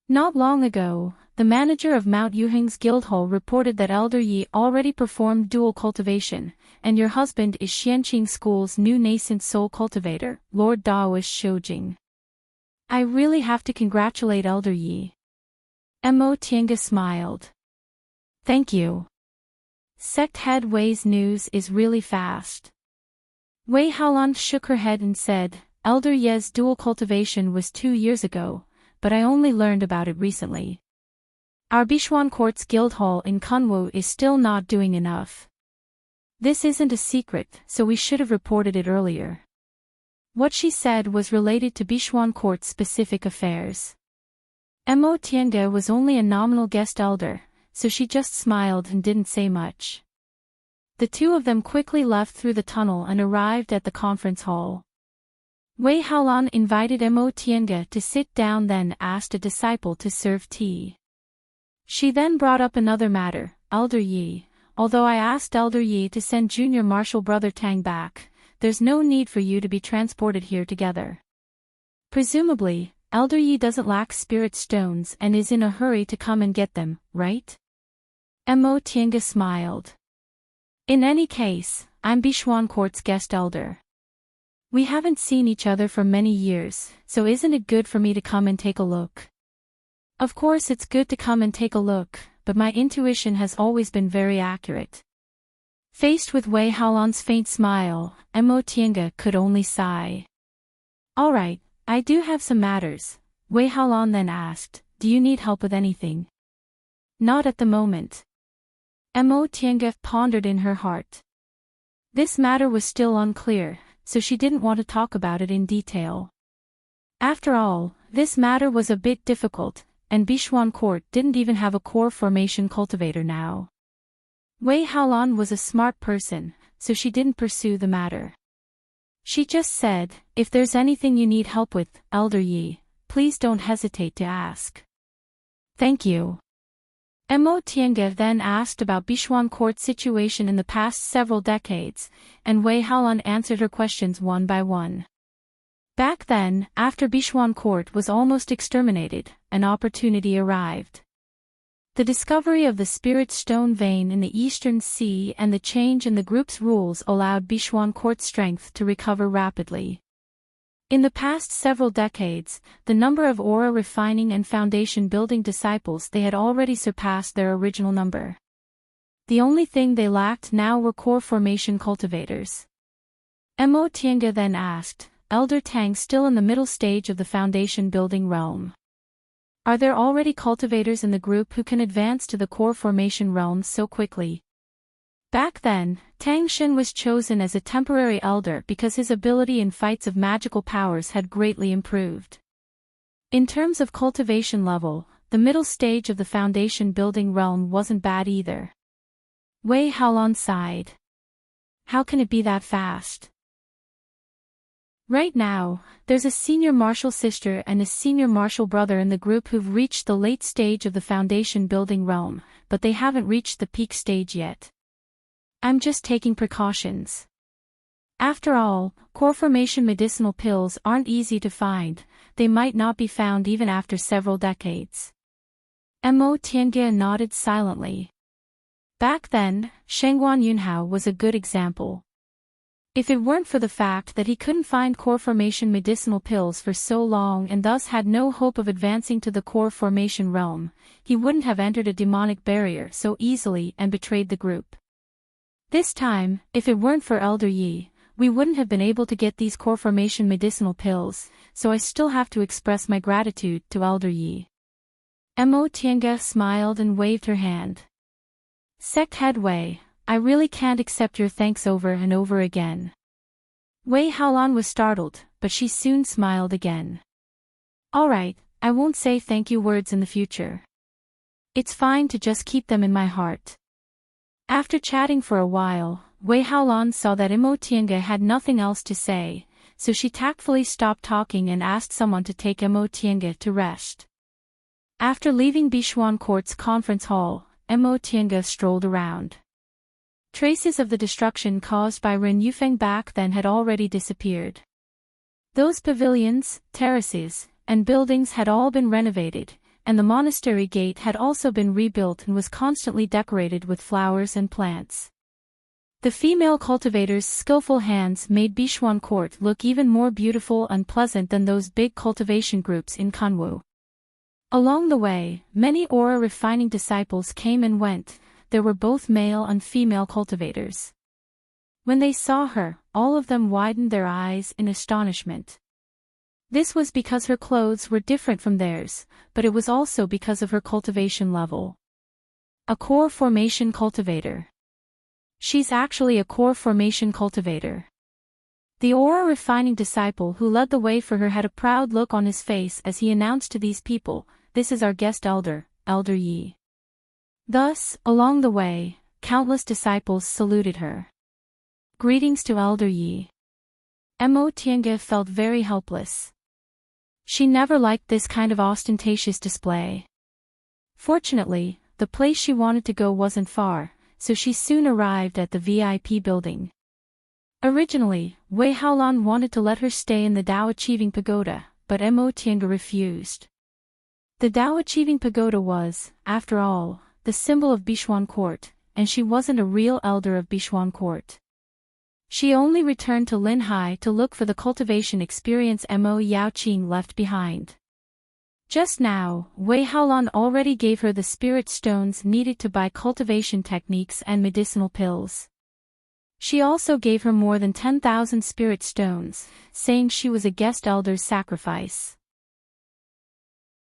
Speaker 1: Not long ago, the manager of Mount Yuheng's Guildhall reported that Elder Yi already performed dual cultivation, and your husband is Xianqing School's new nascent soul cultivator, Lord Daoist Shoujing. I really have to congratulate Elder Yi. Mo Tiange smiled. Thank you. Sect Head Wei's news is really fast. Wei Haolan shook her head and said, Elder Ye's dual cultivation was 2 years ago, but I only learned about it recently. Our Bichuan Court's Guildhall in Kunwu is still not doing enough. This isn't a secret, so we should have reported it earlier. What she said was related to Bichuan Court's specific affairs. Mo Tiange was only a nominal guest elder, so she just smiled and didn't say much. The two of them quickly left through the tunnel and arrived at the conference hall. Wei Haolan invited Mo Tiange to sit down, then asked a disciple to serve tea. She then brought up another matter, Elder Yi. Although I asked Elder Yi to send Junior Marshal Brother Tang back, there's no need for you to be transported here together. Presumably, Elder Yi doesn't lack spirit stones and is in a hurry to come and get them, right? Mo Tiange smiled. In any case, I'm Bichuan Court's guest elder. We haven't seen each other for many years, so isn't it good for me to come and take a look? Of course it's good to come and take a look, but my intuition has always been very accurate. Faced with Wei Haolan's faint smile, Mo Tiange could only sigh. Alright, I do have some matters, Wei Haolan then asked, do you need help with anything? Not at the moment. Mo Tiange pondered in her heart. This matter was still unclear, so she didn't want to talk about it in detail. After all, this matter was a bit difficult, and Bichuan Court didn't even have a core formation cultivator now. Wei Haolan was a smart person, so she didn't pursue the matter. She just said, if there's anything you need help with, Elder Yi, please don't hesitate to ask. Thank you. Mo Tiange then asked about Bichuan Court's situation in the past several decades, and Wei Haolan answered her questions one by one. Back then, after Bichuan Court was almost exterminated, an opportunity arrived. The discovery of the Spirit Stone vein in the Eastern Sea and the change in the group's rules allowed Bichuan Court's strength to recover rapidly. In the past several decades, the number of aura refining and foundation building disciples they had already surpassed their original number. The only thing they lacked now were core formation cultivators. Mo Tiange then asked, Elder Tang still in the middle stage of the foundation building realm. Are there already cultivators in the group who can advance to the core formation realm so quickly? Back then, Tang Shen was chosen as a temporary elder because his ability in fights of magical powers had greatly improved. In terms of cultivation level, the middle stage of the foundation building realm wasn't bad either. Wei Haolan sighed. How can it be that fast? Right now, there's a senior martial sister and a senior martial brother in the group who've reached the late stage of the foundation building realm, but they haven't reached the peak stage yet. I'm just taking precautions. After all, core formation medicinal pills aren't easy to find, they might not be found even after several decades. Mo Tiange nodded silently. Back then, Shengguan Yunhao was a good example. If it weren't for the fact that he couldn't find core formation medicinal pills for so long and thus had no hope of advancing to the core formation realm, he wouldn't have entered a demonic barrier so easily and betrayed the group. This time, if it weren't for Elder Yi, we wouldn't have been able to get these core formation medicinal pills, so I still have to express my gratitude to Elder Yi. Mo Tiange smiled and waved her hand. Sect head Wei, I really can't accept your thanks over and over again. Wei Haolan was startled, but she soon smiled again. Alright, I won't say thank you words in the future. It's fine to just keep them in my heart. After chatting for a while, Wei Haolan saw that Mo Tiange had nothing else to say, so she tactfully stopped talking and asked someone to take Mo Tiange to rest. After leaving Bishuan Court's conference hall, Mo Tiange strolled around. Traces of the destruction caused by Ren Yufeng back then had already disappeared. Those pavilions, terraces, and buildings had all been renovated, and the monastery gate had also been rebuilt and was constantly decorated with flowers and plants. The female cultivators' skillful hands made Bishuan Court look even more beautiful and pleasant than those big cultivation groups in Kunwu. Along the way, many aura refining disciples came and went. There were both male and female cultivators. When they saw her, all of them widened their eyes in astonishment. This was because her clothes were different from theirs, but it was also because of her cultivation level. A core formation cultivator. She's actually a core formation cultivator. The aura refining disciple who led the way for her had a proud look on his face as he announced to these people, "This is our guest elder, Elder Yi." Thus, along the way, countless disciples saluted her. Greetings to Elder Yi. Mo Tiange felt very helpless. She never liked this kind of ostentatious display. Fortunately, the place she wanted to go wasn't far, so she soon arrived at the VIP building. Originally, Wei Haolan wanted to let her stay in the Dao Achieving Pagoda, but Mo Tiange refused. The Dao Achieving Pagoda was, after all, the symbol of Bishuan Court, and she wasn't a real elder of Bishuan Court. She only returned to Linhai to look for the cultivation experience Mo Yaoqing left behind. Just now, Wei Haolan already gave her the spirit stones needed to buy cultivation techniques and medicinal pills. She also gave her more than 10,000 spirit stones, saying she was a guest elder's sacrifice.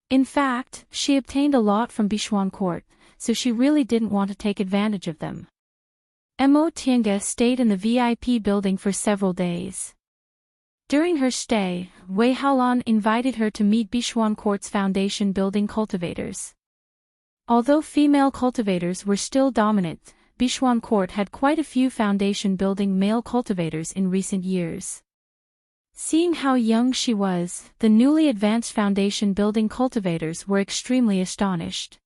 Speaker 1: In fact, she obtained a lot from Bishuan Court, so she really didn't want to take advantage of them. Mo Tiange stayed in the VIP building for several days. During her stay, Wei Haolan invited her to meet Bishuan Court's foundation building cultivators. Although female cultivators were still dominant, Bishuan Court had quite a few foundation building male cultivators in recent years. Seeing how young she was, the newly advanced foundation building cultivators were extremely astonished.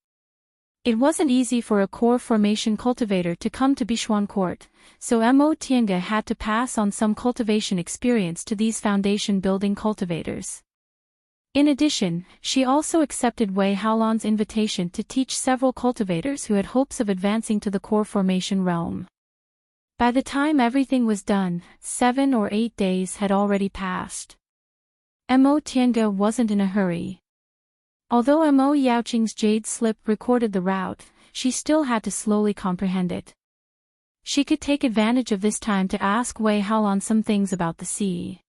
Speaker 1: It wasn't easy for a core formation cultivator to come to Bishuan Court, so Mo Tiange had to pass on some cultivation experience to these foundation building cultivators. In addition, she also accepted Wei Haolan's invitation to teach several cultivators who had hopes of advancing to the core formation realm. By the time everything was done, 7 or 8 days had already passed. Mo Tiange wasn't in a hurry. Although Mo Yaoqing's jade slip recorded the route, she still had to slowly comprehend it. She could take advantage of this time to ask Wei Haolan some things about the sea.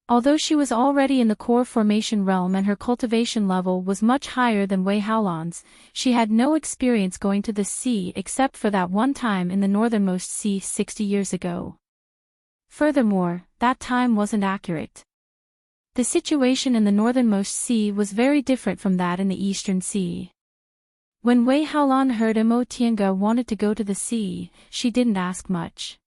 Speaker 1: Although she was already in the core formation realm and her cultivation level was much higher than Wei Haolan's, she had no experience going to the sea except for that one time in the northernmost sea 60 years ago. Furthermore, that time wasn't accurate. The situation in the northernmost sea was very different from that in the eastern sea. When Wei Haolan heard Mo Tiange wanted to go to the sea, she didn't ask much.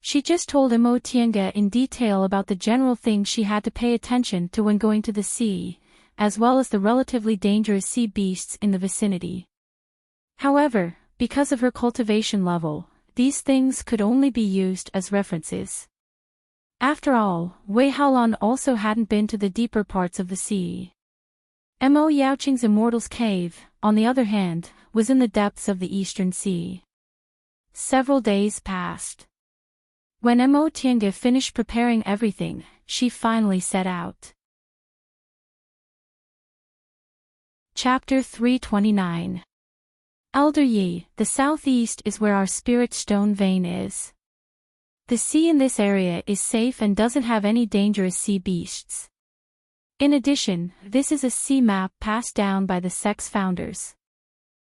Speaker 1: She just told Mo Tiange in detail about the general things she had to pay attention to when going to the sea, as well as the relatively dangerous sea beasts in the vicinity. However, because of her cultivation level, these things could only be used as references. After all, Wei Haolan also hadn't been to the deeper parts of the sea. Mo Yaoqing's Immortal's cave, on the other hand, was in the depths of the eastern sea. Several days passed. When Mo Tiange finished preparing everything, she finally set out. Chapter 329. Elder Yi, the southeast is where our spirit stone vein is. The sea in this area is safe and doesn't have any dangerous sea beasts. In addition, this is a sea map passed down by the sect's founders.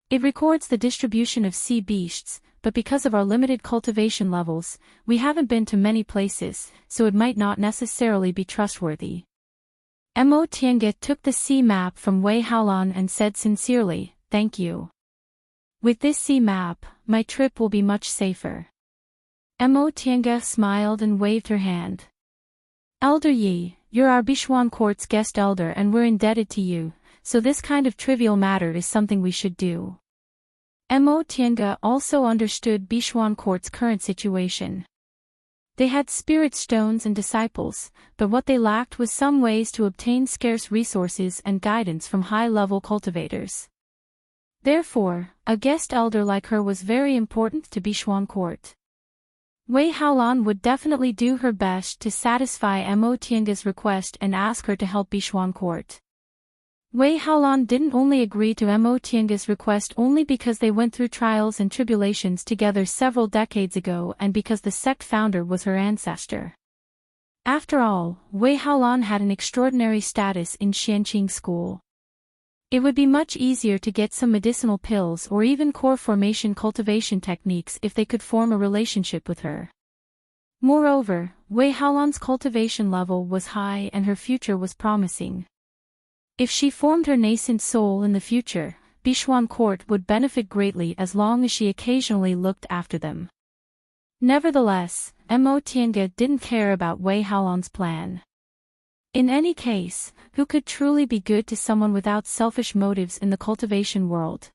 Speaker 1: It records the distribution of sea beasts, but because of our limited cultivation levels, we haven't been to many places, so it might not necessarily be trustworthy. Mo Tiange took the sea map from Wei Haolan and said sincerely, "Thank you. With this sea map, my trip will be much safer." Mo Tiange smiled and waved her hand. "Elder Yi, you're our Bichuan court's guest elder and we're indebted to you, so this kind of trivial matter is something we should do." Mo Tiange also understood Bichuan court's current situation. They had spirit stones and disciples, but what they lacked was some ways to obtain scarce resources and guidance from high-level cultivators. Therefore, a guest elder like her was very important to Bichuan court. Wei Haolan would definitely do her best to satisfy Mo Tiange's request and ask her to help Bichuan court. Wei Haolan didn't only agree to Mo Tiange's request only because they went through trials and tribulations together several decades ago and because the sect founder was her ancestor. After all, Wei Haolan had an extraordinary status in Xianqing school. It would be much easier to get some medicinal pills or even core formation cultivation techniques if they could form a relationship with her. Moreover, Wei Haolan's cultivation level was high and her future was promising. If she formed her nascent soul in the future, Bichuan court would benefit greatly as long as she occasionally looked after them. Nevertheless, Mo Tiange didn't care about Wei Haolan's plan. In any case, who could truly be good to someone without selfish motives in the cultivation world?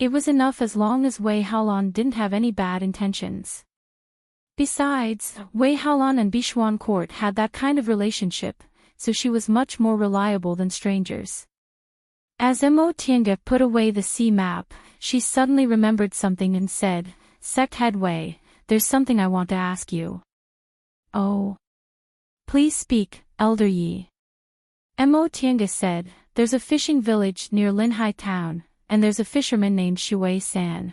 Speaker 1: It was enough as long as Wei Haolan didn't have any bad intentions. Besides, Wei Haolan and Bichuan court had that kind of relationship, so she was much more reliable than strangers. As Mo Tiange put away the sea map, she suddenly remembered something and said, "Sect head Wei, there's something I want to ask you." "Oh. Please speak, Elder Yi." Mo Tiange said, "There's a fishing village near Linhai town, and there's a fisherman named Shui San.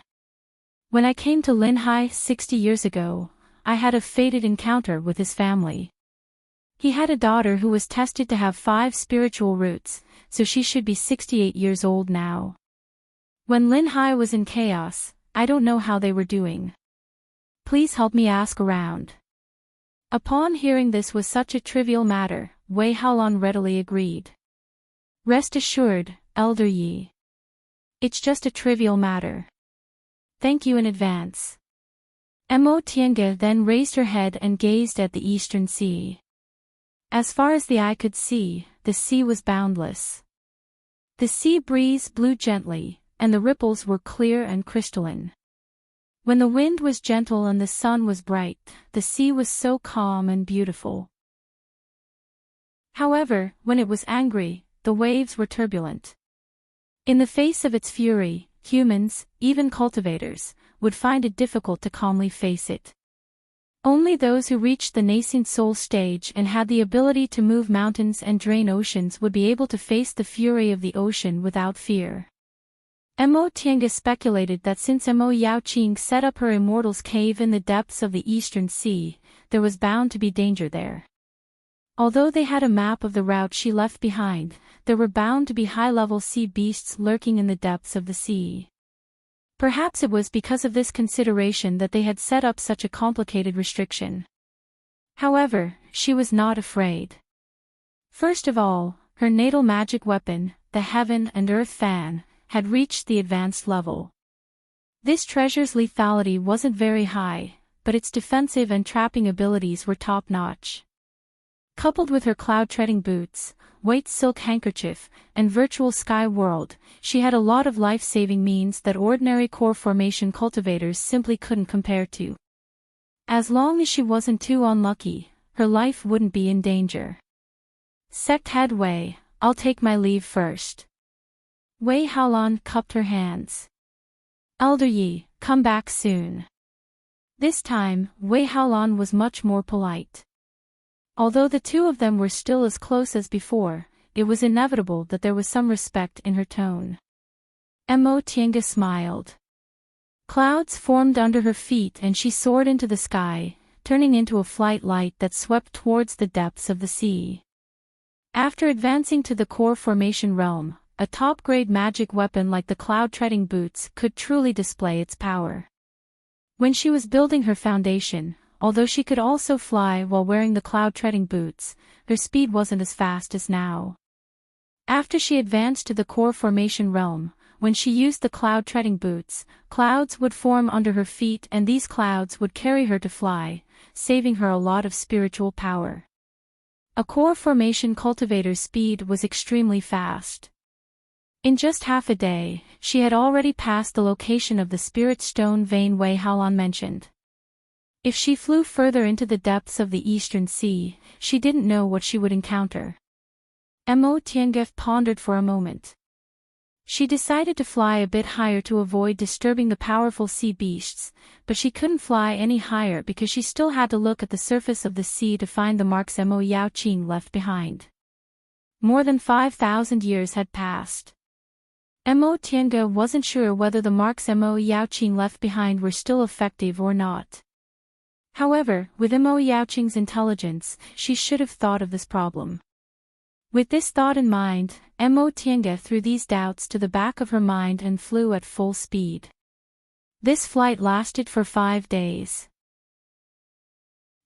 Speaker 1: When I came to Linhai 60 years ago, I had a fated encounter with his family. He had a daughter who was tested to have 5 spiritual roots, so she should be 68 years old now. When Linhai was in chaos, I don't know how they were doing. Please help me ask around." Upon hearing this was such a trivial matter, Wei Haolan readily agreed. "Rest assured, Elder Yi. It's just a trivial matter. Thank you in advance." Mo Tiange then raised her head and gazed at the eastern sea. As far as the eye could see, the sea was boundless. The sea breeze blew gently, and the ripples were clear and crystalline. When the wind was gentle and the sun was bright, the sea was so calm and beautiful. However, when it was angry, the waves were turbulent. In the face of its fury, humans, even cultivators, would find it difficult to calmly face it. Only those who reached the nascent soul stage and had the ability to move mountains and drain oceans would be able to face the fury of the ocean without fear. Mo Tiange speculated that since Mo Yaoqing set up her Immortal's cave in the depths of the eastern sea, there was bound to be danger there. Although they had a map of the route she left behind, there were bound to be high-level sea beasts lurking in the depths of the sea. Perhaps it was because of this consideration that they had set up such a complicated restriction. However, she was not afraid. First of all, her natal magic weapon, the Heaven and Earth Fan, had reached the advanced level. This treasure's lethality wasn't very high, but its defensive and trapping abilities were top-notch. Coupled with her cloud-treading boots, white silk handkerchief, and virtual sky world, she had a lot of life-saving means that ordinary core formation cultivators simply couldn't compare to. As long as she wasn't too unlucky, her life wouldn't be in danger. "Sect head Wei, I'll take my leave first." Wei Haolan cupped her hands. "Elder Yi, come back soon." This time, Wei Haolan was much more polite. Although the two of them were still as close as before, it was inevitable that there was some respect in her tone. Mo Tiange smiled. Clouds formed under her feet and she soared into the sky, turning into a flight light that swept towards the depths of the sea. After advancing to the core formation realm, a top-grade magic weapon like the cloud-treading boots could truly display its power. When she was building her foundation, although she could also fly while wearing the cloud-treading boots, her speed wasn't as fast as now. After she advanced to the core formation realm, when she used the cloud-treading boots, clouds would form under her feet and these clouds would carry her to fly, saving her a lot of spiritual power. A core formation cultivator's speed was extremely fast. In just half a day, she had already passed the location of the spirit stone vein Wei Haolan mentioned. If she flew further into the depths of the Eastern Sea, she didn't know what she would encounter. Mo Tiange pondered for a moment. She decided to fly a bit higher to avoid disturbing the powerful sea beasts, but she couldn't fly any higher because she still had to look at the surface of the sea to find the marks Mo Yaoqing left behind. More than 5,000 years had passed. Mo Tiange wasn't sure whether the marks Mo Yaoqing left behind were still effective or not. However, with Mo Yaoqing's intelligence, she should have thought of this problem. With this thought in mind, Mo Tiange threw these doubts to the back of her mind and flew at full speed. This flight lasted for 5 days.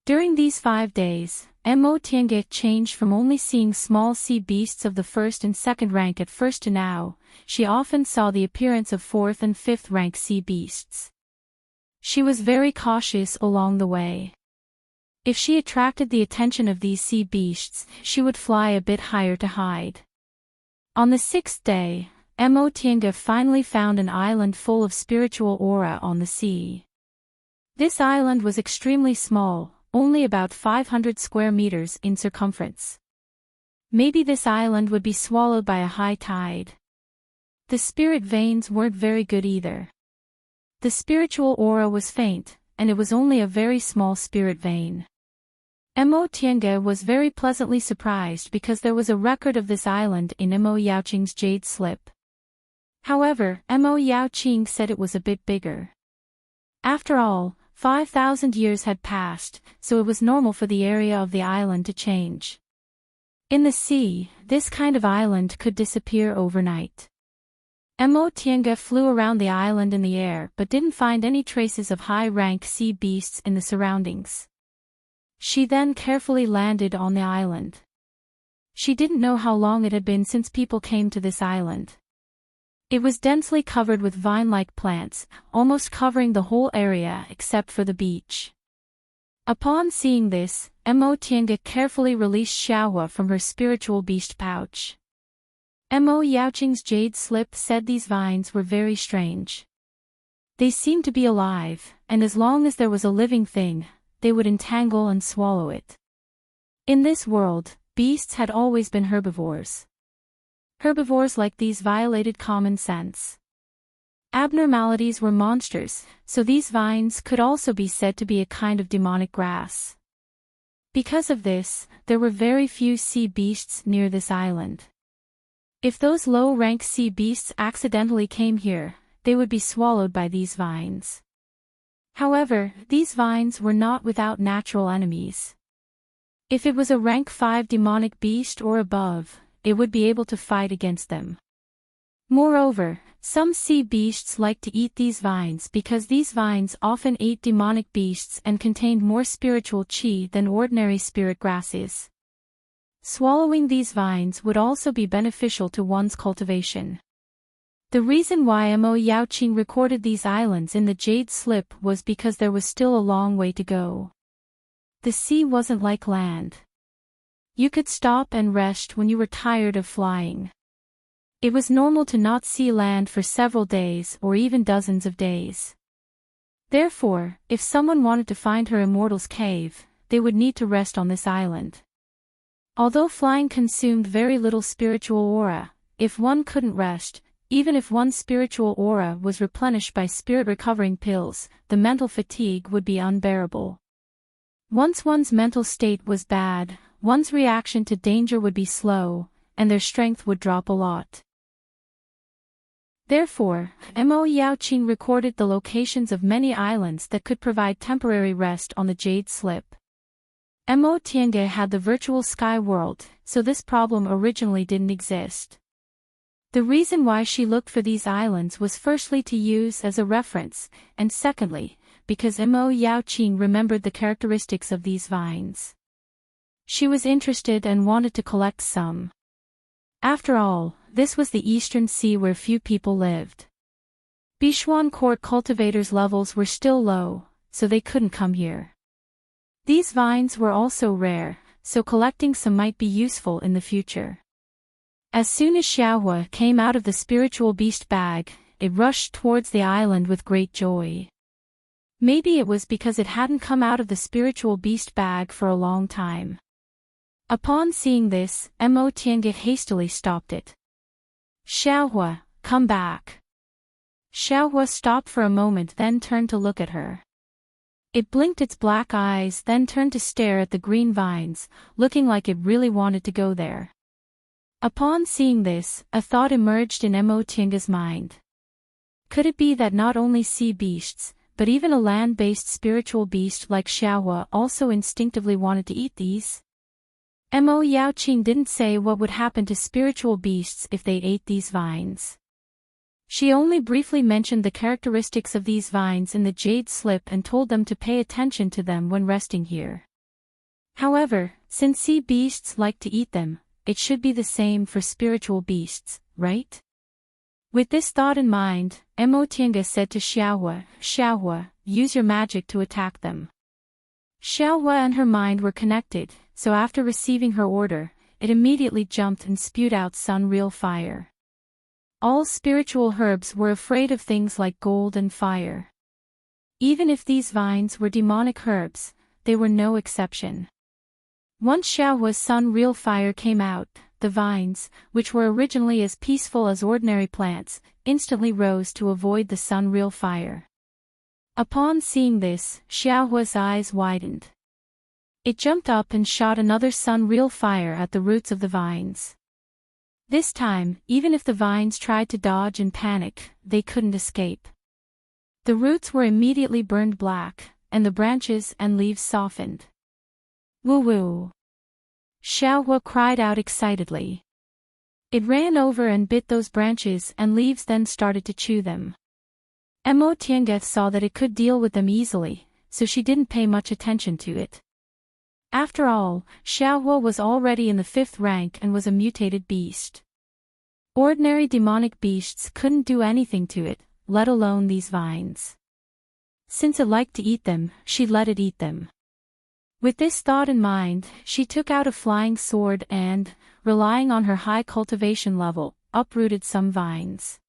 Speaker 1: During these 5 days, Mo Tiange changed from only seeing small sea beasts of the first and second rank at first to now, she often saw the appearance of fourth and fifth rank sea beasts. She was very cautious along the way. If she attracted the attention of these sea beasts, she would fly a bit higher to hide. On the 6th day, Mo Tiange finally found an island full of spiritual aura on the sea. This island was extremely small, only about 500 square meters in circumference. Maybe this island would be swallowed by a high tide. The spirit veins weren't very good either. The spiritual aura was faint, and it was only a very small spirit vein. Mo Tiange was very pleasantly surprised because there was a record of this island in Mo Yaoqing's jade slip. However, Mo Yaoqing said it was a bit bigger. After all, 5,000 years had passed, so it was normal for the area of the island to change. In the sea, this kind of island could disappear overnight. Mo Tiange flew around the island in the air but didn't find any traces of high-rank sea beasts in the surroundings. She then carefully landed on the island. She didn't know how long it had been since people came to this island. It was densely covered with vine-like plants, almost covering the whole area except for the beach. Upon seeing this, Mo Tiange carefully released Xiaohua from her spiritual beast pouch. Mo Yaoqing's jade slip said these vines were very strange. They seemed to be alive, and as long as there was a living thing, they would entangle and swallow it. In this world, beasts had always been herbivores. Herbivores like these violated common sense. Abnormalities were monsters, so these vines could also be said to be a kind of demonic grass. Because of this, there were very few sea beasts near this island. If those low-rank sea beasts accidentally came here, they would be swallowed by these vines. However, these vines were not without natural enemies. If it was a rank 5 demonic beast or above, it would be able to fight against them. Moreover, some sea beasts liked to eat these vines because these vines often ate demonic beasts and contained more spiritual qi than ordinary spirit grasses. Swallowing these vines would also be beneficial to one's cultivation. The reason why Mo Yaoqing recorded these islands in the jade slip was because there was still a long way to go. The sea wasn't like land. You could stop and rest when you were tired of flying. It was normal to not see land for several days or even dozens of days. Therefore, if someone wanted to find her immortal's cave, they would need to rest on this island. Although flying consumed very little spiritual aura, if one couldn't rest, even if one's spiritual aura was replenished by spirit recovering pills, the mental fatigue would be unbearable. Once one's mental state was bad, one's reaction to danger would be slow, and their strength would drop a lot. Therefore, Mo Yaoqing recorded the locations of many islands that could provide temporary rest on the jade slip. Mo Tiange had the virtual sky world, so this problem originally didn't exist. The reason why she looked for these islands was firstly to use as a reference, and secondly, because Mo Yaoqing remembered the characteristics of these vines. She was interested and wanted to collect some. After all, this was the Eastern Sea where few people lived. Bichuan court cultivators' levels were still low, so they couldn't come here. These vines were also rare, so collecting some might be useful in the future. As soon as Xiaohua came out of the spiritual beast bag, it rushed towards the island with great joy. Maybe it was because it hadn't come out of the spiritual beast bag for a long time. Upon seeing this, Mo Tiange hastily stopped it. Xiaohua, come back. Xiaohua stopped for a moment, then turned to look at her. It blinked its black eyes, then turned to stare at the green vines, looking like it really wanted to go there. Upon seeing this, a thought emerged in Mo Tiange's mind. Could it be that not only sea beasts, but even a land-based spiritual beast like Xiaohua also instinctively wanted to eat these? Mo Yaoqing didn't say what would happen to spiritual beasts if they ate these vines. She only briefly mentioned the characteristics of these vines in the jade slip and told them to pay attention to them when resting here. However, since sea beasts like to eat them, it should be the same for spiritual beasts, right? With this thought in mind, Mo Tiange said to Xiaohua, Xiaohua, use your magic to attack them. Xiaohua and her mind were connected, so after receiving her order, it immediately jumped and spewed out sun-real fire. All spiritual herbs were afraid of things like gold and fire. Even if these vines were demonic herbs, they were no exception. Once Xiaohua's sun-real fire came out, the vines, which were originally as peaceful as ordinary plants, instantly rose to avoid the sun-real fire. Upon seeing this, Xiaohua's eyes widened. It jumped up and shot another sun-real fire at the roots of the vines. This time, even if the vines tried to dodge and panic, they couldn't escape. The roots were immediately burned black, and the branches and leaves softened. Woo-woo! Xiaohua cried out excitedly. It ran over and bit those branches and leaves, then started to chew them. Mo Tiange saw that it could deal with them easily, so she didn't pay much attention to it. After all, Xiaohua was already in the 5th rank and was a mutated beast. Ordinary demonic beasts couldn't do anything to it, let alone these vines. Since it liked to eat them, she let it eat them. With this thought in mind, she took out a flying sword and, relying on her high cultivation level, uprooted some vines.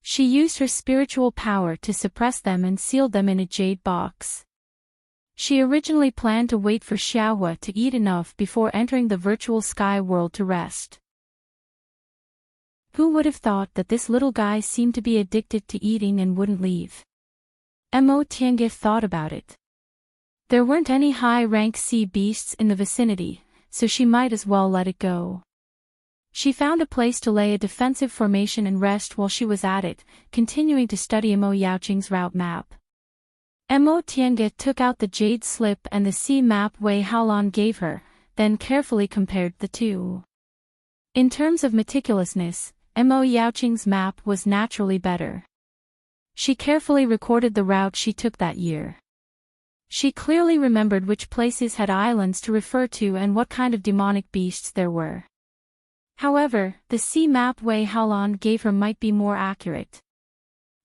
Speaker 1: She used her spiritual power to suppress them and sealed them in a jade box. She originally planned to wait for Xiaohua to eat enough before entering the virtual sky world to rest. Who would have thought that this little guy seemed to be addicted to eating and wouldn't leave? Mo Tiange thought about it. There weren't any high-rank sea beasts in the vicinity, so she might as well let it go. She found a place to lay a defensive formation and rest while she was at it, continuing to study Mo Yaoqing's route map. Mo Tiange took out the jade slip and the sea map Wei Haolan gave her, then carefully compared the two. In terms of meticulousness, Mo Yaoqing's map was naturally better. She carefully recorded the route she took that year. She clearly remembered which places had islands to refer to and what kind of demonic beasts there were. However, the sea map Wei Haolan gave her might be more accurate.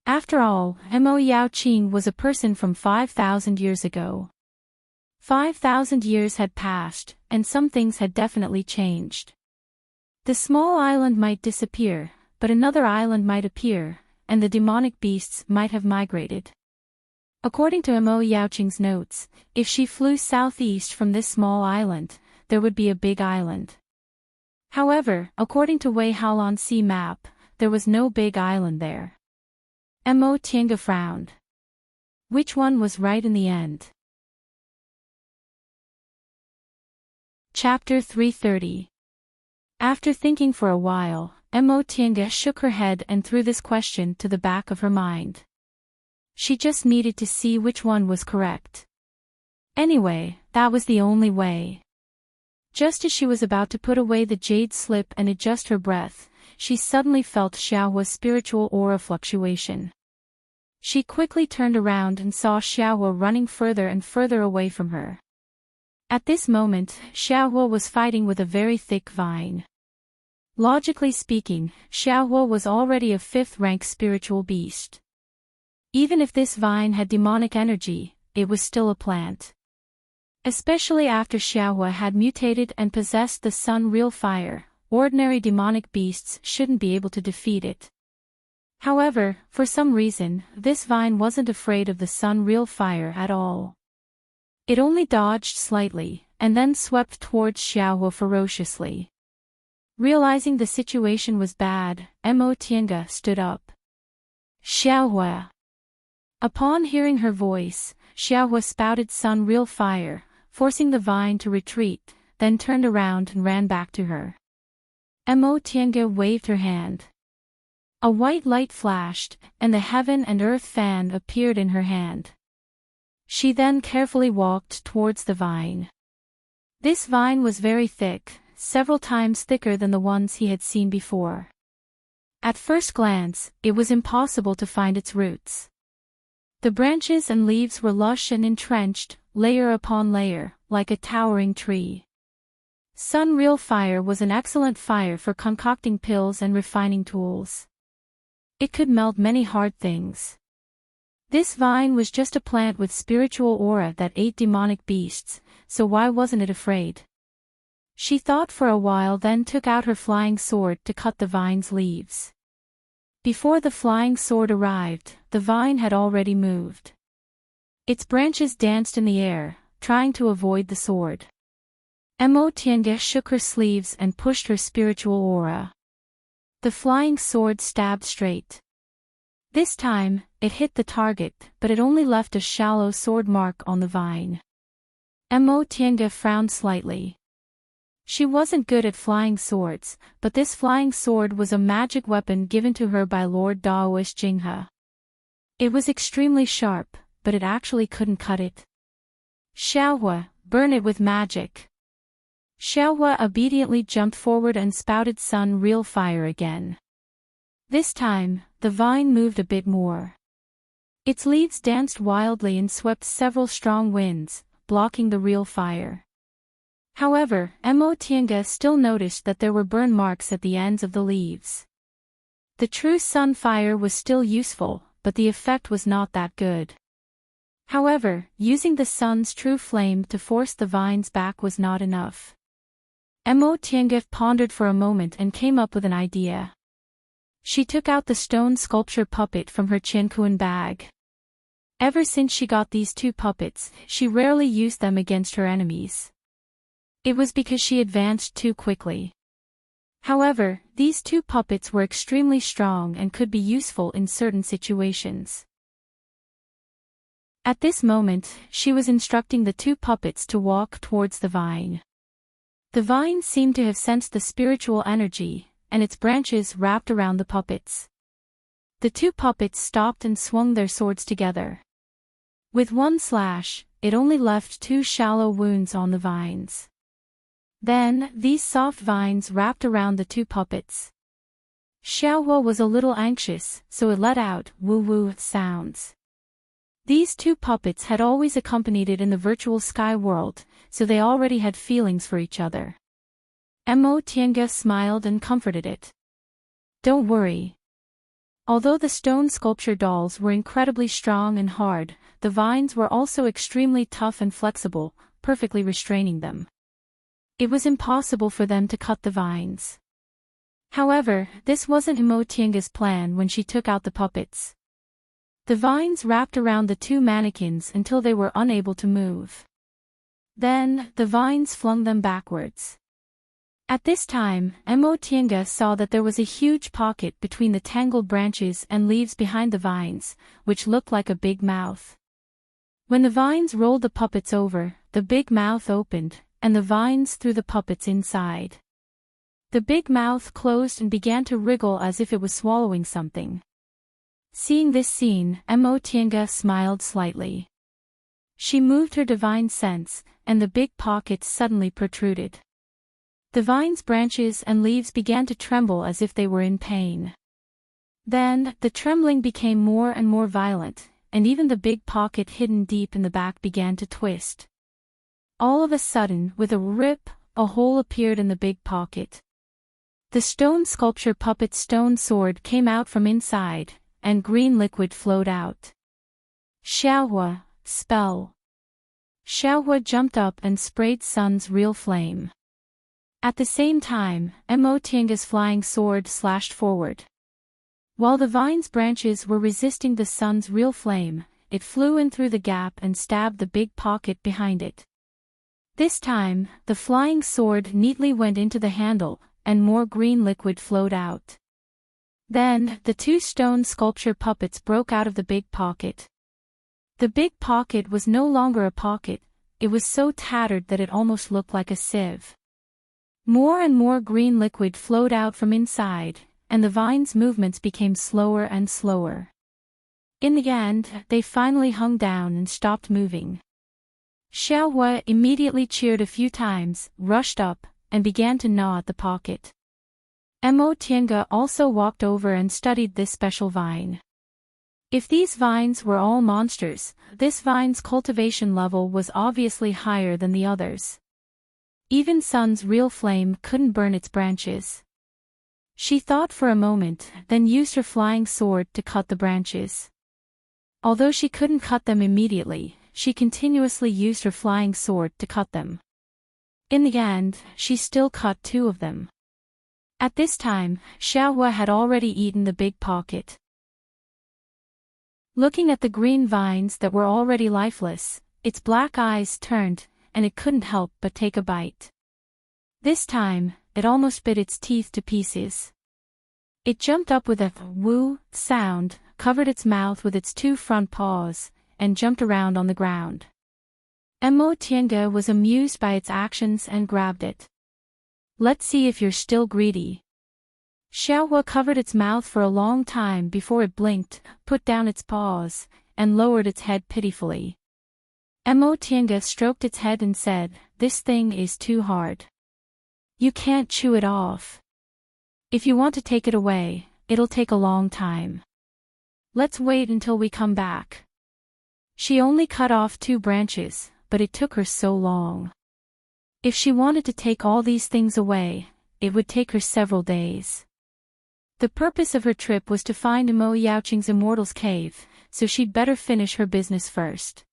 Speaker 1: After all, Mo Yaoqing was a person from 5,000 years ago. 5,000 years had passed, and some things had definitely changed. The small island might disappear, but another island might appear, and the demonic beasts might have migrated. According to Mo Yaoqing's notes, if she flew southeast from this small island, there would be a big island. However, according to Wei Haolan's sea map, there was no big island there. Mo Tiange frowned. Which one was right in the end? Chapter 330. After thinking for a while, Emotianga shook her head and threw this question to the back of her mind. She just needed to see which one was correct. Anyway, that was the only way. Just as she was about to put away the jade slip and adjust her breath, she suddenly felt Xiaohua's spiritual aura fluctuation. She quickly turned around and saw Xiaohua running further and further away from her. At this moment, Xiaohua was fighting with a very thick vine. Logically speaking, Xiaohua was already a 5th-rank spiritual beast. Even if this vine had demonic energy, it was still a plant. Especially after Xiaohua had mutated and possessed the Sun Real Fire, ordinary demonic beasts shouldn't be able to defeat it. However, for some reason, this vine wasn't afraid of the Sun Real Fire at all. It only dodged slightly, and then swept towards Xiaohua ferociously. Realizing the situation was bad, Emotianga stood up. Xiaohua. Upon hearing her voice, Xiaohua spouted Sun Real Fire, forcing the vine to retreat, then turned around and ran back to her. Emotianga waved her hand. A white light flashed, and the heaven and earth fan appeared in her hand. She then carefully walked towards the vine. This vine was very thick, several times thicker than the ones he had seen before. At first glance, it was impossible to find its roots. The branches and leaves were lush and entrenched, layer upon layer, like a towering tree. Sun Real Fire was an excellent fire for concocting pills and refining tools. It could melt many hard things. This vine was just a plant with spiritual aura that ate demonic beasts, so why wasn't it afraid? She thought for a while, then took out her flying sword to cut the vine's leaves. Before the flying sword arrived, the vine had already moved. Its branches danced in the air, trying to avoid the sword. Emotianga shook her sleeves and pushed her spiritual aura. The flying sword stabbed straight. This time, it hit the target, but it only left a shallow sword mark on the vine. Emotianga frowned slightly. She wasn't good at flying swords, but this flying sword was a magic weapon given to her by Lord Daoist Jinghe. It was extremely sharp, but it actually couldn't cut it. Xiaohua, burn it with magic. Xiaohua obediently jumped forward and spouted Sun Real Fire again. This time, the vine moved a bit more. Its leaves danced wildly and swept several strong winds, blocking the real fire. However, Emotianga still noticed that there were burn marks at the ends of the leaves. The true sun fire was still useful, but the effect was not that good. However, using the sun's true flame to force the vines back was not enough. Emotianga pondered for a moment and came up with an idea. She took out the stone sculpture puppet from her chinkuan bag. Ever since she got these 2 puppets, she rarely used them against her enemies. It was because she advanced too quickly. However, these 2 puppets were extremely strong and could be useful in certain situations. At this moment, she was instructing the 2 puppets to walk towards the vine. The vine seemed to have sensed the spiritual energy, and its branches wrapped around the puppets. The 2 puppets stopped and swung their swords together. With one slash, it only left 2 shallow wounds on the vines. Then, these soft vines wrapped around the 2 puppets. Xiaohua was a little anxious, so it let out woo-woo sounds. These 2 puppets had always accompanied it in the virtual sky world, so they already had feelings for each other. Emotianga smiled and comforted it. Don't worry. Although the stone sculpture dolls were incredibly strong and hard, the vines were also extremely tough and flexible, perfectly restraining them. It was impossible for them to cut the vines. However, this wasn't Emotianga's plan when she took out the puppets. The vines wrapped around the 2 mannequins until they were unable to move. Then, the vines flung them backwards. At this time, Emotianga saw that there was a huge pocket between the tangled branches and leaves behind the vines, which looked like a big mouth. When the vines rolled the puppets over, the big mouth opened, and the vines threw the puppets inside. The big mouth closed and began to wriggle as if it was swallowing something. Seeing this scene, Emotianga smiled slightly. She moved her divine sense, and the big pocket suddenly protruded. The vine's branches and leaves began to tremble as if they were in pain. Then, the trembling became more and more violent, and even the big pocket hidden deep in the back began to twist. All of a sudden, with a rip, a hole appeared in the big pocket. The stone sculpture puppet's stone sword came out from inside, and green liquid flowed out. Xiaohua, spell. Xiaohua jumped up and sprayed Sun's real flame. At the same time, Emotianga's flying sword slashed forward. While the vine's branches were resisting the sun's real flame, it flew in through the gap and stabbed the big pocket behind it. This time, the flying sword neatly went into the handle, and more green liquid flowed out. Then, the two stone sculpture puppets broke out of the big pocket. The big pocket was no longer a pocket, it was so tattered that it almost looked like a sieve. More and more green liquid flowed out from inside, and the vine's movements became slower and slower. In the end, they finally hung down and stopped moving. Xiaohua immediately cheered a few times, rushed up, and began to gnaw at the pocket. Emotianga also walked over and studied this special vine. If these vines were all monsters, this vine's cultivation level was obviously higher than the others. Even Sun's real flame couldn't burn its branches. She thought for a moment, then used her flying sword to cut the branches. Although she couldn't cut them immediately, she continuously used her flying sword to cut them. In the end, she still cut two of them. At this time, Xiaohua had already eaten the big pocket. Looking at the green vines that were already lifeless, its black eyes turned, and it couldn't help but take a bite. This time, it almost bit its teeth to pieces. It jumped up with a woo sound, covered its mouth with its two front paws, and jumped around on the ground. Emotianga was amused by its actions and grabbed it. Let's see if you're still greedy. Xiaohua covered its mouth for a long time before it blinked, put down its paws, and lowered its head pitifully. Emotianga stroked its head and said, "This thing is too hard. You can't chew it off. If you want to take it away, it'll take a long time. Let's wait until we come back." She only cut off 2 branches, but it took her so long. If she wanted to take all these things away, it would take her several days. The purpose of her trip was to find Mo Yaoqing's Immortal's cave, so she'd better finish her business first.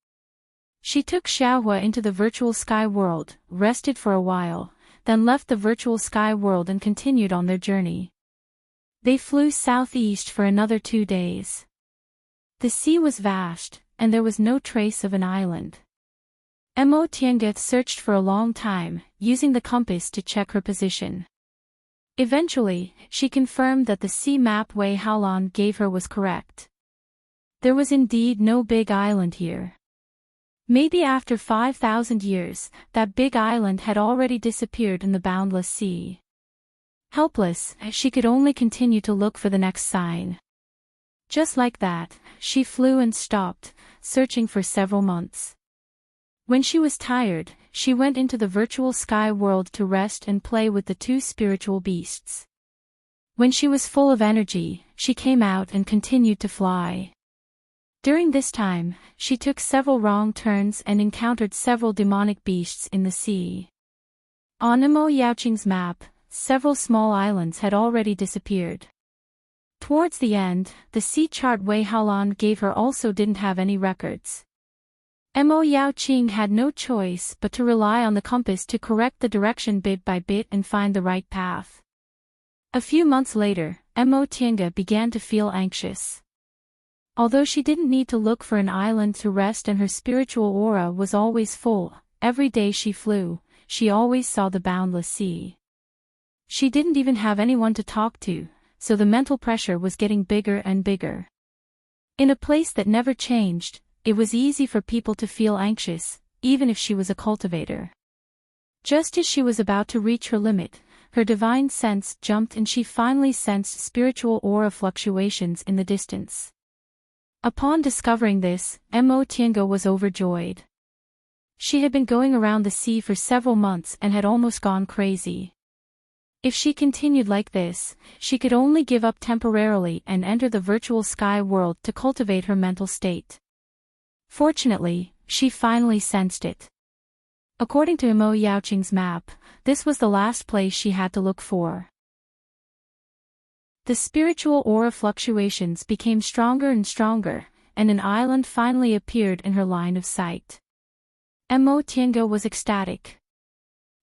Speaker 1: She took Xiaohua into the virtual sky world, rested for a while, then left the virtual sky world and continued on their journey. They flew southeast for another 2 days. The sea was vast, and there was no trace of an island. Emotianga searched for a long time, using the compass to check her position. Eventually, she confirmed that the sea map Wei Haolan gave her was correct. There was indeed no big island here. Maybe after 5,000 years, that big island had already disappeared in the boundless sea. Helpless, she could only continue to look for the next sign. Just like that, she flew and stopped, searching for several months. When she was tired, she went into the virtual sky world to rest and play with the 2 spiritual beasts. When she was full of energy, she came out and continued to fly. During this time, she took several wrong turns and encountered several demonic beasts in the sea. On Mo Yaoqing's map, several small islands had already disappeared. Towards the end, the sea chart Wei Haolan gave her also didn't have any records. Mo Yaoqing had no choice but to rely on the compass to correct the direction bit by bit and find the right path. A few months later, Emotianga began to feel anxious. Although she didn't need to look for an island to rest and her spiritual aura was always full, every day she flew, she always saw the boundless sea. She didn't even have anyone to talk to, so the mental pressure was getting bigger and bigger. In a place that never changed, it was easy for people to feel anxious, even if she was a cultivator. Just as she was about to reach her limit, her divine sense jumped and she finally sensed spiritual aura fluctuations in the distance. Upon discovering this, Mo was overjoyed. She had been going around the sea for several months and had almost gone crazy. If she continued like this, she could only give up temporarily and enter the virtual sky world to cultivate her mental state. Fortunately, she finally sensed it. According to Mo Yaoqing's map, this was the last place she had to look for. The spiritual aura fluctuations became stronger and stronger, and an island finally appeared in her line of sight. Mo was ecstatic.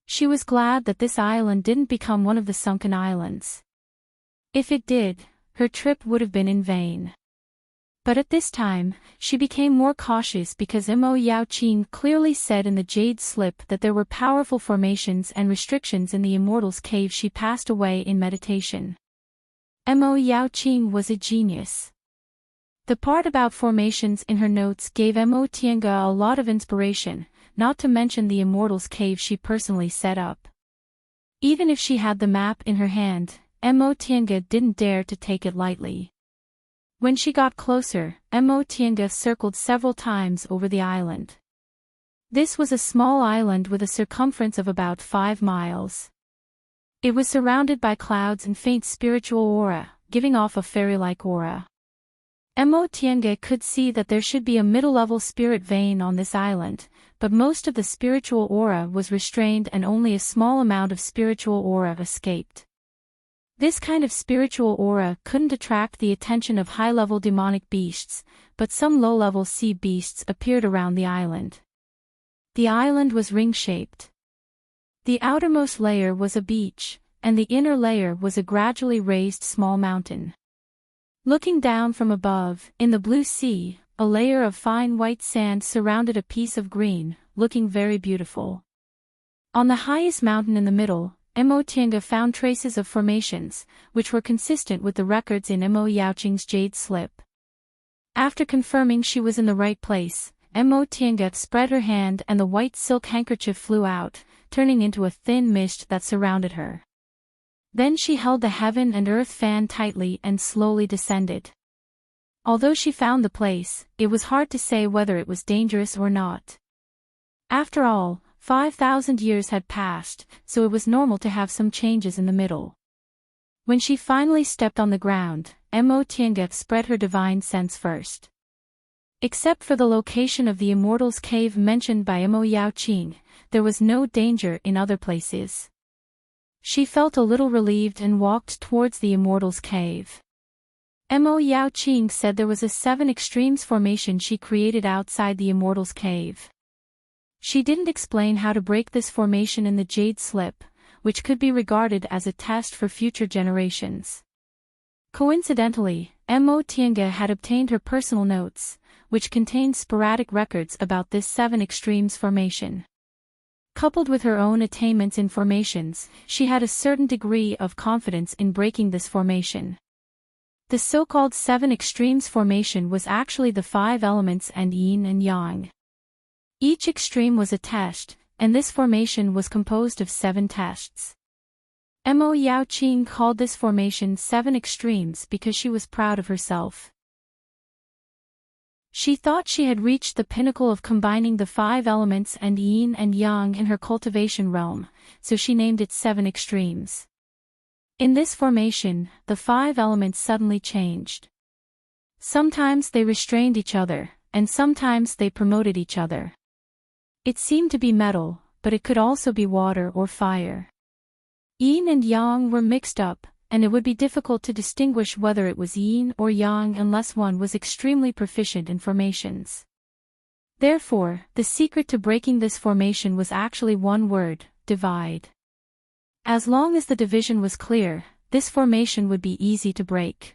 Speaker 1: She was glad that this island didn't become one of the sunken islands. If it did, her trip would have been in vain. But at this time, she became more cautious because Mo Yaoqing clearly said in the jade slip that there were powerful formations and restrictions in the Immortal's cave. She passed away in meditation. Mo Yaoqing was a genius. The part about formations in her notes gave Mo a lot of inspiration, not to mention the Immortal's cave she personally set up. Even if she had the map in her hand, Mo didn't dare to take it lightly. When she got closer, Mo circled several times over the island. This was a small island with a circumference of about 5 miles. It was surrounded by clouds and faint spiritual aura, giving off a fairy-like aura. Mo could see that there should be a middle-level spirit vein on this island, but most of the spiritual aura was restrained and only a small amount of spiritual aura escaped. This kind of spiritual aura couldn't attract the attention of high-level demonic beasts, but some low-level sea beasts appeared around the island. The island was ring-shaped. The outermost layer was a beach, and the inner layer was a gradually raised small mountain. Looking down from above, in the blue sea, a layer of fine white sand surrounded a piece of green, looking very beautiful. On the highest mountain in the middle, Mo found traces of formations, which were consistent with the records in Mo Yaoqing's jade slip. After confirming she was in the right place, Mo spread her hand and the white silk handkerchief flew out, turning into a thin mist that surrounded her. Then she held the heaven and earth fan tightly and slowly descended. Although she found the place, it was hard to say whether it was dangerous or not. After all, 5,000 years had passed, so it was normal to have some changes in the middle. When she finally stepped on the ground, Mo spread her divine sense first. Except for the location of the Immortal's cave mentioned by Mo Yaoqing, there was no danger in other places. She felt a little relieved and walked towards the Immortal's cave. Mo Yaoqing said there was a 7 extremes formation she created outside the Immortal's cave. She didn't explain how to break this formation in the jade slip, which could be regarded as a test for future generations. Coincidentally, Mo had obtained her personal notes, which contained sporadic records about this 7 extremes formation. Coupled with her own attainments in formations, she had a certain degree of confidence in breaking this formation. The so-called 7 extremes formation was actually the 5 elements and yin and yang. Each extreme was a test, and this formation was composed of 7 tests. Mo Yaoqing called this formation 7 extremes because she was proud of herself. She thought she had reached the pinnacle of combining the 5 elements and yin and yang in her cultivation realm, so she named it 7 extremes. In this formation, the 5 elements suddenly changed. Sometimes they restrained each other, and sometimes they promoted each other. It seemed to be metal, but it could also be water or fire. Yin and yang were mixed up, and it would be difficult to distinguish whether it was yin or yang unless one was extremely proficient in formations. Therefore, the secret to breaking this formation was actually one word: divide. As long as the division was clear, this formation would be easy to break.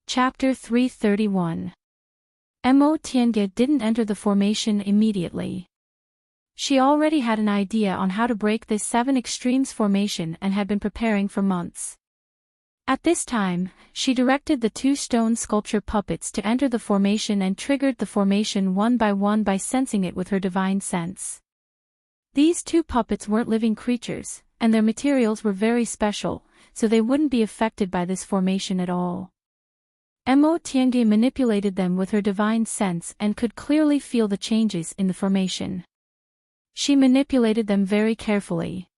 Speaker 1: Chapter 331. Mo didn't enter the formation immediately. She already had an idea on how to break this 7 extremes formation and had been preparing for months. At this time, she directed the 2 stone sculpture puppets to enter the formation and triggered the formation one by sensing it with her divine sense. These two puppets weren't living creatures, and their materials were very special, so they wouldn't be affected by this formation at all. Tiange manipulated them with her divine sense and could clearly feel the changes in the formation. She manipulated them very carefully.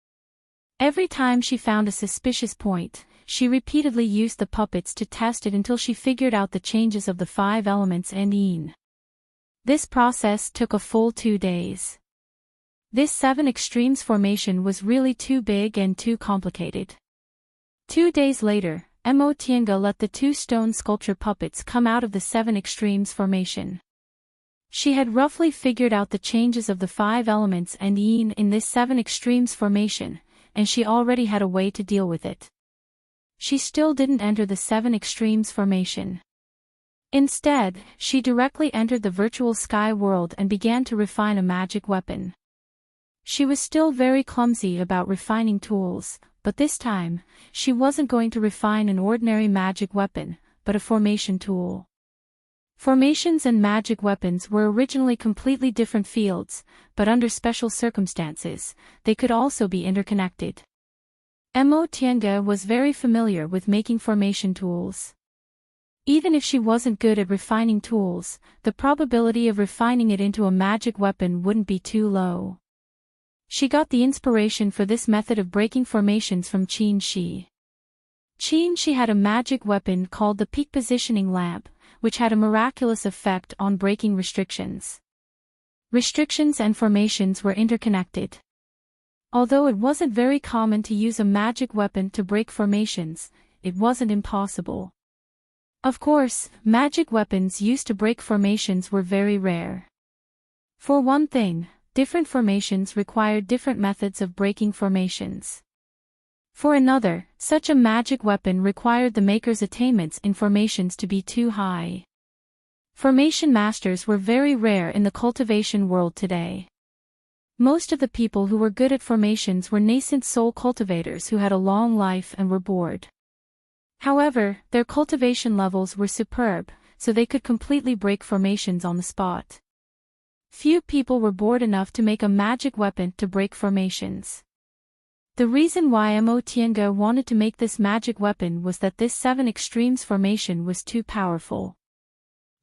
Speaker 1: Every time she found a suspicious point, she repeatedly used the puppets to test it until she figured out the changes of the 5 elements and yin. This process took a full 2 days. This 7 extremes formation was really too big and too complicated. 2 days later, Tiange let the 2 stone sculpture puppets come out of the 7 extremes formation. She had roughly figured out the changes of the 5 elements and yin in this 7 extremes formation, and she already had a way to deal with it. She still didn't enter the 7 extremes formation. Instead, she directly entered the virtual sky world and began to refine a magic weapon. She was still very clumsy about refining tools, but this time, she wasn't going to refine an ordinary magic weapon, but a formation tool. Formations and magic weapons were originally completely different fields, but under special circumstances, they could also be interconnected. Tiange was very familiar with making formation tools. Even if she wasn't good at refining tools, the probability of refining it into a magic weapon wouldn't be too low. She got the inspiration for this method of breaking formations from Qin Shi. Qin Shi had a magic weapon called the peak positioning lamp, which had a miraculous effect on breaking restrictions. Restrictions and formations were interconnected. Although it wasn't very common to use a magic weapon to break formations, it wasn't impossible. Of course, magic weapons used to break formations were very rare. For one thing, different formations required different methods of breaking formations. For another, such a magic weapon required the maker's attainments in formations to be too high. Formation masters were very rare in the cultivation world today. Most of the people who were good at formations were nascent soul cultivators who had a long life and were bored. However, their cultivation levels were superb, so they could completely break formations on the spot. Few people were bored enough to make a magic weapon to break formations. The reason why Tiange wanted to make this magic weapon was that this 7 extremes formation was too powerful.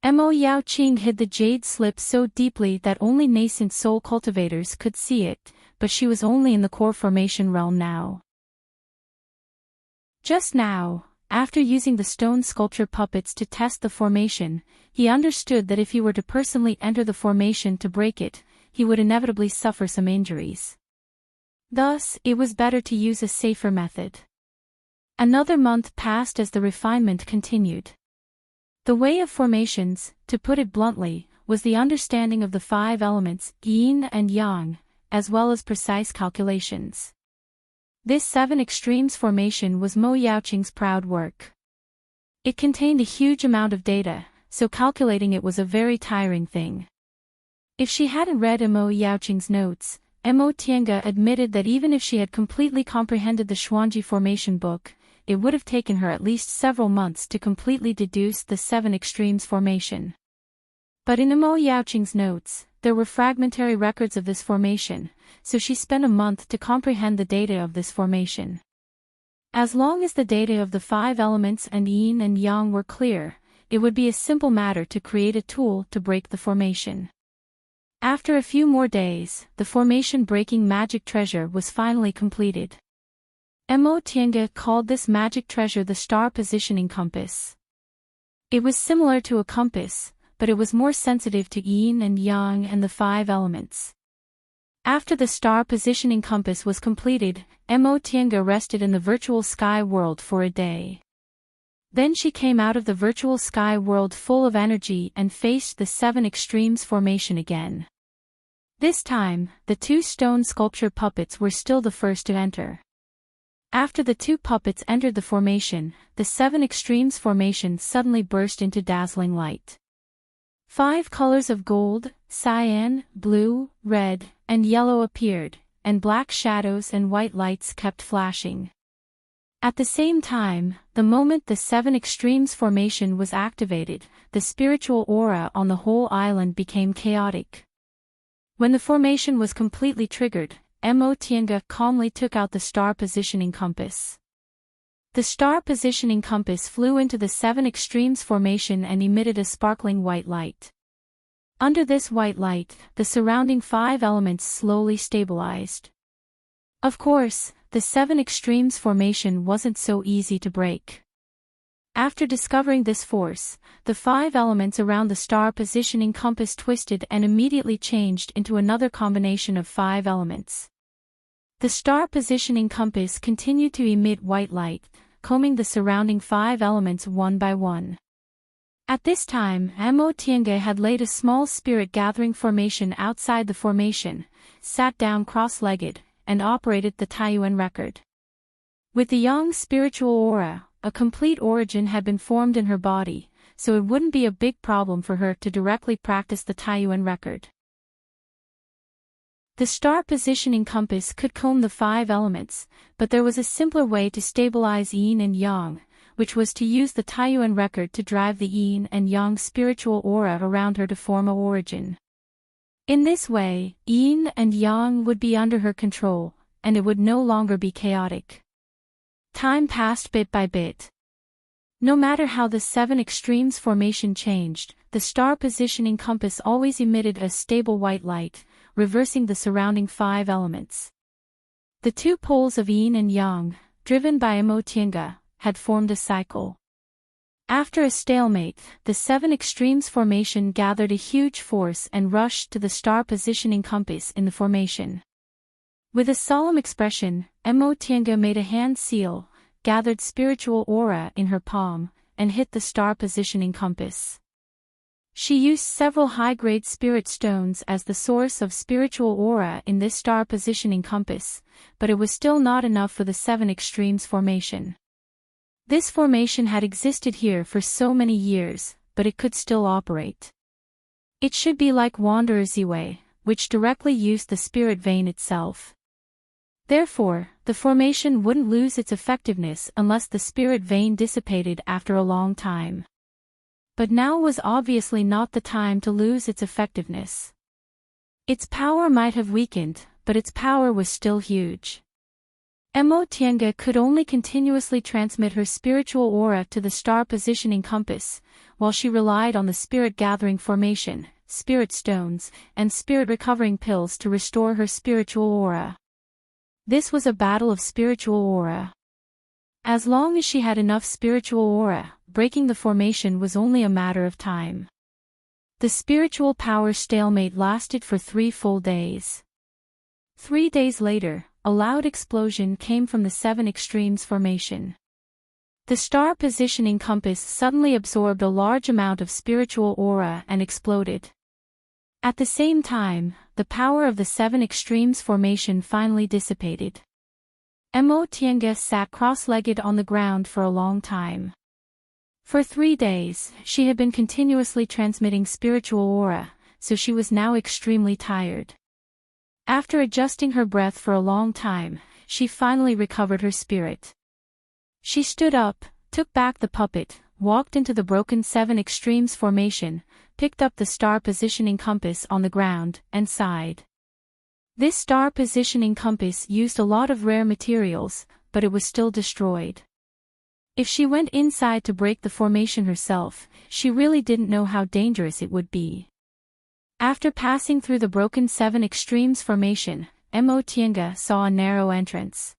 Speaker 1: Yaoqing hid the jade slip so deeply that only nascent soul cultivators could see it, but she was only in the core formation realm now. Just now, after using the stone sculpture puppets to test the formation, he understood that if he were to personally enter the formation to break it, he would inevitably suffer some injuries. Thus, it was better to use a safer method. Another month passed as the refinement continued. The way of formations, to put it bluntly, was the understanding of the 5 elements, yin and yang, as well as precise calculations. This 7 extremes formation was Mo Yaoqing's proud work. It contained a huge amount of data, so calculating it was a very tiring thing. If she hadn't read Mo Yaoqing's notes, Tiange admitted that even if she had completely comprehended the Xuanji formation book, it would have taken her at least several months to completely deduce the 7 extremes formation. But in Mo Yaoqing's notes, there were fragmentary records of this formation, so she spent a month to comprehend the data of this formation. As long as the data of the 5 elements and yin and yang were clear, it would be a simple matter to create a tool to break the formation. After a few more days, the formation-breaking magic treasure was finally completed. Tiange called this magic treasure the star positioning compass. It was similar to a compass, but it was more sensitive to yin and yang and the 5 elements. After the star positioning compass was completed, Tiange rested in the virtual sky world for a day. Then she came out of the virtual sky world full of energy and faced the 7 extremes formation again. This time, the 2 stone sculpture puppets were still the first to enter. After the 2 puppets entered the formation, the 7 extremes formation suddenly burst into dazzling light. 5 colors of gold, cyan, blue, red, and yellow appeared, and black shadows and white lights kept flashing. At the same time, the moment the 7 extremes formation was activated, the spiritual aura on the whole island became chaotic. When the formation was completely triggered, Mo Tiange calmly took out the star positioning compass. The star positioning compass flew into the 7 extremes formation and emitted a sparkling white light. Under this white light, the surrounding 5 elements slowly stabilized. Of course, the 7 extremes formation wasn't so easy to break. After discovering this force, the 5 elements around the star positioning compass twisted and immediately changed into another combination of 5 elements. The star positioning compass continued to emit white light, combing the surrounding 5 elements one by one. At this time, Mo Tiange had laid a small spirit gathering formation outside the formation, sat down cross-legged, and operated the Taiyuan record. With the Yang spiritual aura, a complete origin had been formed in her body, so it wouldn't be a big problem for her to directly practice the Taiyuan record. The star positioning compass could comb the 5 elements, but there was a simpler way to stabilize yin and yang, which was to use the Taiyuan record to drive the yin and yang spiritual aura around her to form a origin. In this way, yin and yang would be under her control, and it would no longer be chaotic. Time passed bit by bit. No matter how the 7 extremes formation changed, the star positioning compass always emitted a stable white light, reversing the surrounding 5 elements. The 2 poles of yin and yang, driven by Mo Tiange, had formed a cycle. After a stalemate, the 7 extremes formation gathered a huge force and rushed to the star positioning compass in the formation. With a solemn expression, Mo Tiange made a hand seal, gathered spiritual aura in her palm, and hit the star positioning compass. She used several high-grade spirit stones as the source of spiritual aura in this star positioning compass, but it was still not enough for the 7 extremes formation. This formation had existed here for so many years, but it could still operate. It should be like Wanderer's Ziwei, which directly used the spirit vein itself. Therefore, the formation wouldn't lose its effectiveness unless the spirit vein dissipated after a long time. But now was obviously not the time to lose its effectiveness. Its power might have weakened, but its power was still huge. Mo Tiange could only continuously transmit her spiritual aura to the star positioning compass, while she relied on the spirit gathering formation, spirit stones, and spirit recovering pills to restore her spiritual aura. This was a battle of spiritual aura. As long as she had enough spiritual aura, breaking the formation was only a matter of time. The spiritual power stalemate lasted for 3 full days. 3 days later, a loud explosion came from the 7 extremes formation. The star positioning compass suddenly absorbed a large amount of spiritual aura and exploded. At the same time, the power of the 7 extremes formation finally dissipated. Mo Tiange sat cross-legged on the ground for a long time. For 3 days, she had been continuously transmitting spiritual aura, so she was now extremely tired. After adjusting her breath for a long time, she finally recovered her spirit. She stood up, took back the puppet, walked into the broken 7 extremes formation, picked up the star positioning compass on the ground, and sighed. This star positioning compass used a lot of rare materials, but it was still destroyed. If she went inside to break the formation herself, she really didn't know how dangerous it would be. After passing through the broken 7 extremes formation, Mo Tiange saw a narrow entrance.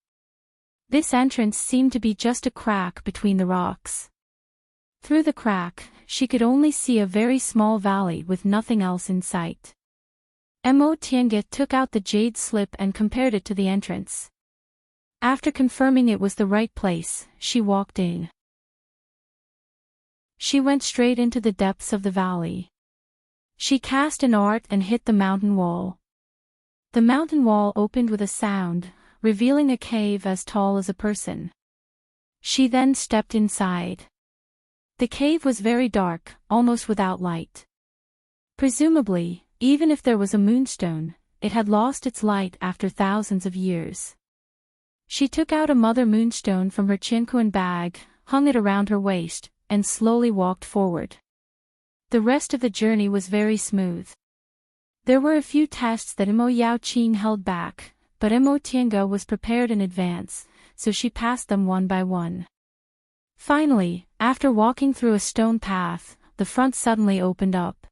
Speaker 1: This entrance seemed to be just a crack between the rocks. Through the crack, she could only see a very small valley with nothing else in sight. Mo Tiange took out the jade slip and compared it to the entrance. After confirming it was the right place, she walked in. She went straight into the depths of the valley. She cast an art and hit the mountain wall. The mountain wall opened with a sound, revealing a cave as tall as a person. She then stepped inside. The cave was very dark, almost without light. Presumably, even if there was a moonstone, it had lost its light after thousands of years. She took out a mother moonstone from her chinquan bag, hung it around her waist, and slowly walked forward. The rest of the journey was very smooth. There were a few tests that Mo Yaoqing held back, but Emotianga was prepared in advance, so she passed them one by one. Finally, after walking through a stone path, the front suddenly opened up.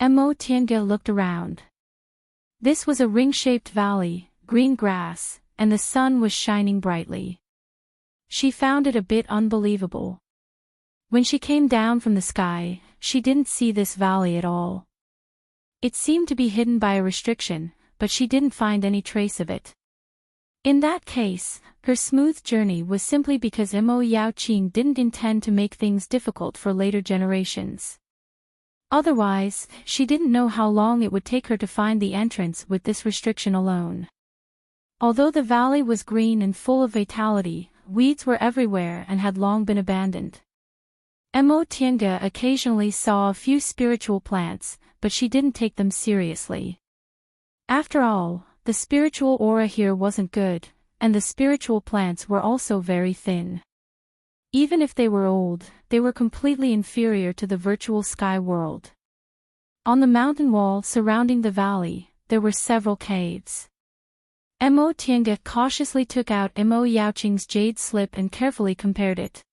Speaker 1: Emotianga looked around. This was a ring-shaped valley, green grass, and the sun was shining brightly. She found it a bit unbelievable. When she came down from the sky, she didn't see this valley at all. It seemed to be hidden by a restriction, but she didn't find any trace of it. In that case, her smooth journey was simply because Mo Yaoqing didn't intend to make things difficult for later generations. Otherwise, she didn't know how long it would take her to find the entrance with this restriction alone. Although the valley was green and full of vitality, weeds were everywhere and had long been abandoned. Emotianga occasionally saw a few spiritual plants, but she didn't take them seriously. After all, the spiritual aura here wasn't good, and the spiritual plants were also very thin. Even if they were old, they were completely inferior to the virtual sky world. On the mountain wall surrounding the valley, there were several caves. Emotianga cautiously took out Mo Yaoqing's jade slip and carefully compared it.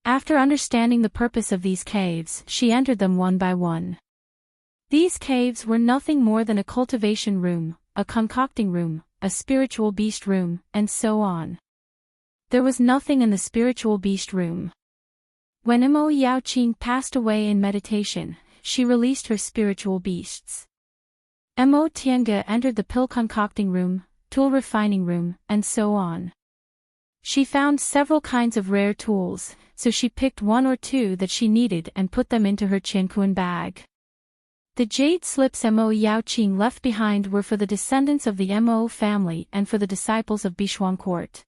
Speaker 1: After understanding the purpose of these caves, she entered them one by one. These caves were nothing more than a cultivation room, a concocting room, a spiritual beast room, and so on. There was nothing in the spiritual beast room. When Mo Yaoqing passed away in meditation, she released her spiritual beasts. Emotianga entered the pill concocting room, tool refining room, and so on. She found several kinds of rare tools, so she picked one or two that she needed and put them into her Qianquan bag. The jade slips Mo Yaoqing left behind were for the descendants of the Mo family and for the disciples of Bishuan court.